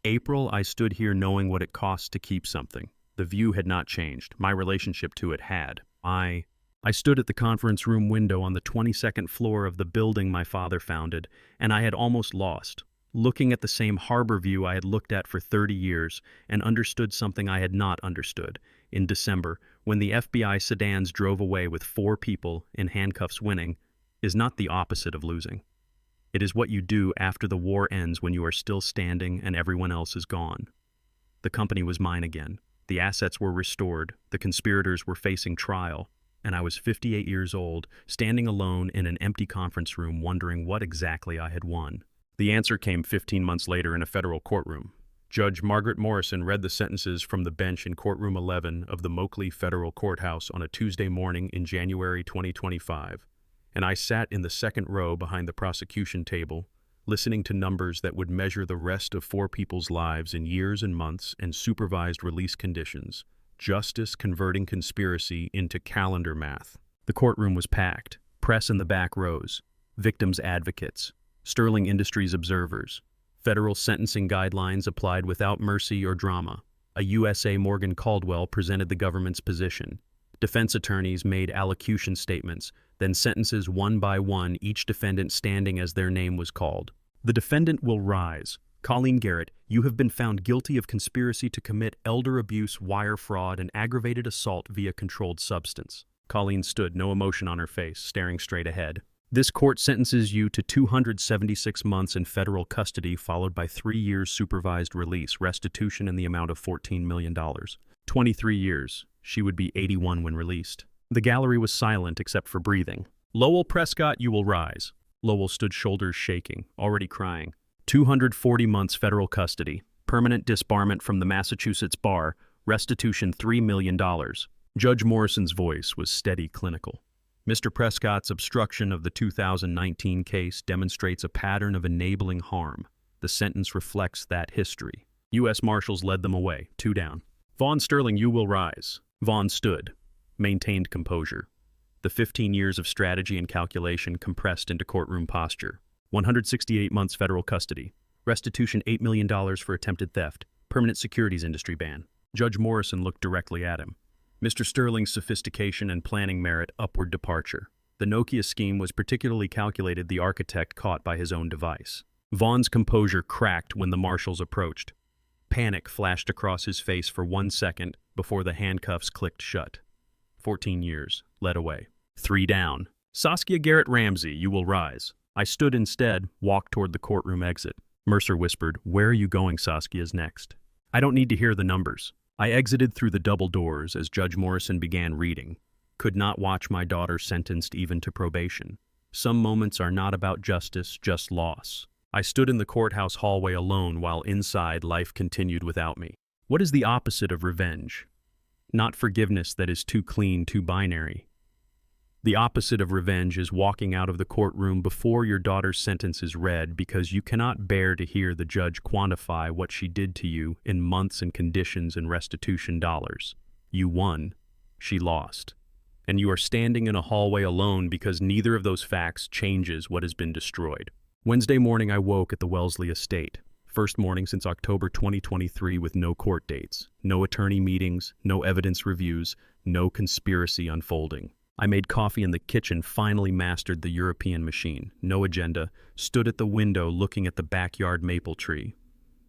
April, I stood here knowing what it costs to keep something. The view had not changed. My relationship to it had. I stood at the conference room window on the 22nd floor of the building my father founded, and I had almost lost. Looking at the same harbor view I had looked at for 30 years and understood something I had not understood. In December, when the FBI sedans drove away with 4 people in handcuffs, winning is not the opposite of losing. It is what you do after the war ends when you are still standing and everyone else is gone. The company was mine again. The assets were restored. The conspirators were facing trial. And I was 58 years old, standing alone in an empty conference room wondering what exactly I had won. The answer came 15 months later in a federal courtroom. Judge Margaret Morrison read the sentences from the bench in courtroom 11 of the Moakley Federal Courthouse on a Tuesday morning in January 2025, and I sat in the second row behind the prosecution table, listening to numbers that would measure the rest of 4 people's lives in years and months and supervised release conditions, justice converting conspiracy into calendar math. The courtroom was packed, press in the back rows, victims' advocates, Sterling Industries observers. Federal sentencing guidelines applied without mercy or drama. A USA Morgan Caldwell presented the government's position. Defense attorneys made allocution statements, then sentences one by one, each defendant standing as their name was called. The defendant will rise. Colleen Garrett, you have been found guilty of conspiracy to commit elder abuse, wire fraud, and aggravated assault via controlled substance. Colleen stood, no emotion on her face, staring straight ahead. This court sentences you to 276 months in federal custody, followed by 3 years supervised release, restitution in the amount of $14 million. 23 years. She would be 81 when released. The gallery was silent except for breathing. Lowell Prescott, you will rise. Lowell stood, shoulders shaking, already crying. 240 months federal custody, permanent disbarment from the Massachusetts bar, restitution $3 million. Judge Morrison's voice was steady, clinical. Mr. Prescott's obstruction of the 2019 case demonstrates a pattern of enabling harm. The sentence reflects that history. U.S. Marshals led them away, 2 down. Vaughn Sterling, you will rise. Vaughn stood, maintained composure. The 15 years of strategy and calculation compressed into courtroom posture. 168 months federal custody. Restitution $8 million for attempted theft. Permanent securities industry ban. Judge Morrison looked directly at him. Mr. Sterling's sophistication and planning merit upward departure. The Nokia scheme was particularly calculated, the architect caught by his own device. Vaughn's composure cracked when the marshals approached. Panic flashed across his face for 1 second before the handcuffs clicked shut. 14 years, led away. 3 down. Saskia Garrett Ramsey, you will rise. I stood instead, walked toward the courtroom exit. Mercer whispered, where are you going, Saskia's next? I don't need to hear the numbers. I exited through the double doors as Judge Morrison began reading. Could not watch my daughter sentenced even to probation. Some moments are not about justice, just loss. I stood in the courthouse hallway alone while inside life continued without me. What is the opposite of revenge? Not forgiveness that is too clean, too binary. The opposite of revenge is walking out of the courtroom before your daughter's sentence is read because you cannot bear to hear the judge quantify what she did to you in months and conditions and restitution dollars. You won, she lost. And you are standing in a hallway alone because neither of those facts changes what has been destroyed. Wednesday morning I woke at the Wellesley estate. First morning since October 2023 with no court dates, no attorney meetings, no evidence reviews, no conspiracy unfolding. I made coffee in the kitchen, finally mastered the European machine. No agenda, stood at the window looking at the backyard maple tree.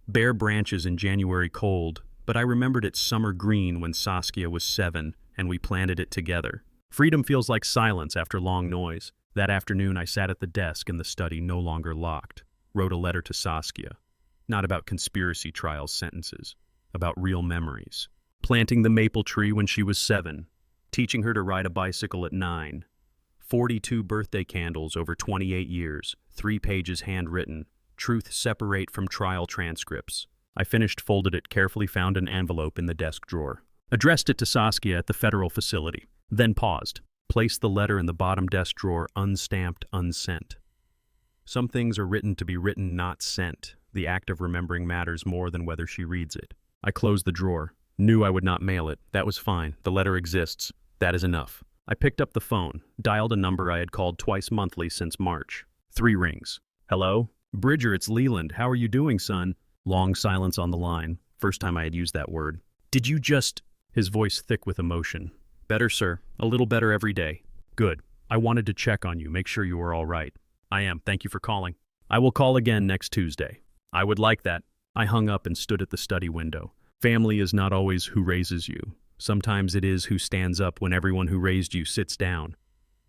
Bare branches in January cold, but I remembered its summer green when Saskia was 7 and we planted it together. Freedom feels like silence after long noise. That afternoon I sat at the desk in the study, no longer locked. Wrote a letter to Saskia. Not about conspiracy trials sentences, about real memories. Planting the maple tree when she was 7. Teaching her to ride a bicycle at 9. 42 birthday candles over 28 years, 3 pages handwritten, truth separate from trial transcripts. I finished, folded it, carefully found an envelope in the desk drawer. Addressed it to Saskia at the federal facility, then paused. Placed the letter in the bottom desk drawer, unstamped, unsent. Some things are written to be written, not sent. The act of remembering matters more than whether she reads it. I closed the drawer. Knew I would not mail it. That was fine. The letter exists. That is enough. I picked up the phone, dialed a number I had called twice monthly since March. 3 rings. Hello? Bridger, it's Leland. How are you doing, son? Long silence on the line. First time I had used that word. Did you just... His voice thick with emotion. Better, sir. A little better every day. Good. I wanted to check on you, make sure you were all right. I am. Thank you for calling. I will call again next Tuesday. I would like that. I hung up and stood at the study window. Family is not always who raises you. Sometimes it is who stands up when everyone who raised you sits down.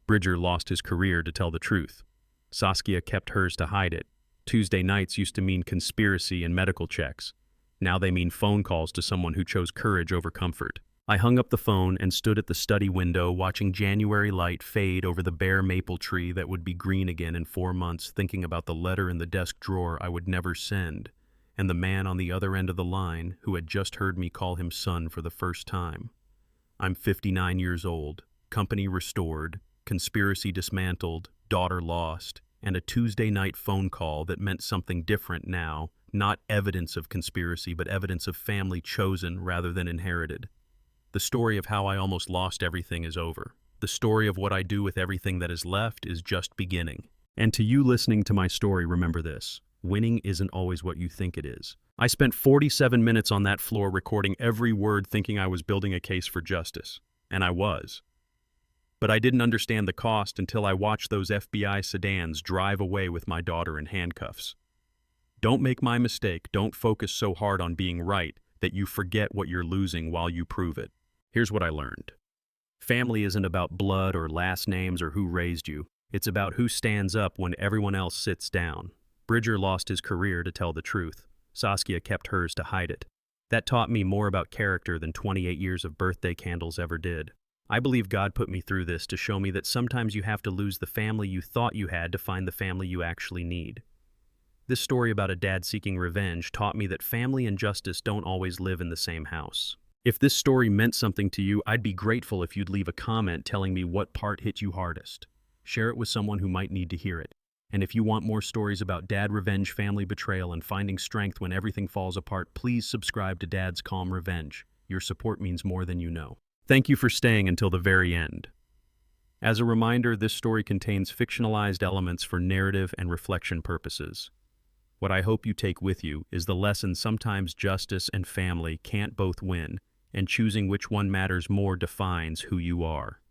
Bridger lost his career to tell the truth. Saskia kept hers to hide it. Tuesday nights used to mean conspiracy and medical checks. Now they mean phone calls to someone who chose courage over comfort. I hung up the phone and stood at the study window watching January light fade over the bare maple tree that would be green again in 4 months, thinking about the letter in the desk drawer I would never send, and the man on the other end of the line who had just heard me call him son for the first time. I'm 59 years old, company restored, conspiracy dismantled, daughter lost, and a Tuesday night phone call that meant something different now, not evidence of conspiracy, but evidence of family chosen rather than inherited. The story of how I almost lost everything is over. The story of what I do with everything that is left is just beginning. And to you listening to my story, remember this. Winning isn't always what you think it is. I spent 47 minutes on that floor recording every word thinking I was building a case for justice. And I was. But I didn't understand the cost until I watched those FBI sedans drive away with my daughter in handcuffs. Don't make my mistake. Don't focus so hard on being right that you forget what you're losing while you prove it. Here's what I learned. Family isn't about blood or last names or who raised you. It's about who stands up when everyone else sits down. Bridger lost his career to tell the truth. Saskia kept hers to hide it. That taught me more about character than 28 years of birthday candles ever did. I believe God put me through this to show me that sometimes you have to lose the family you thought you had to find the family you actually need. This story about a dad seeking revenge taught me that family and justice don't always live in the same house. If this story meant something to you, I'd be grateful if you'd leave a comment telling me what part hit you hardest. Share it with someone who might need to hear it. And if you want more stories about dad revenge, family betrayal, and finding strength when everything falls apart, please subscribe to Dad's Calm Revenge. Your support means more than you know. Thank you for staying until the very end. As a reminder, this story contains fictionalized elements for narrative and reflection purposes. What I hope you take with you is the lesson sometimes justice and family can't both win, and choosing which one matters more defines who you are.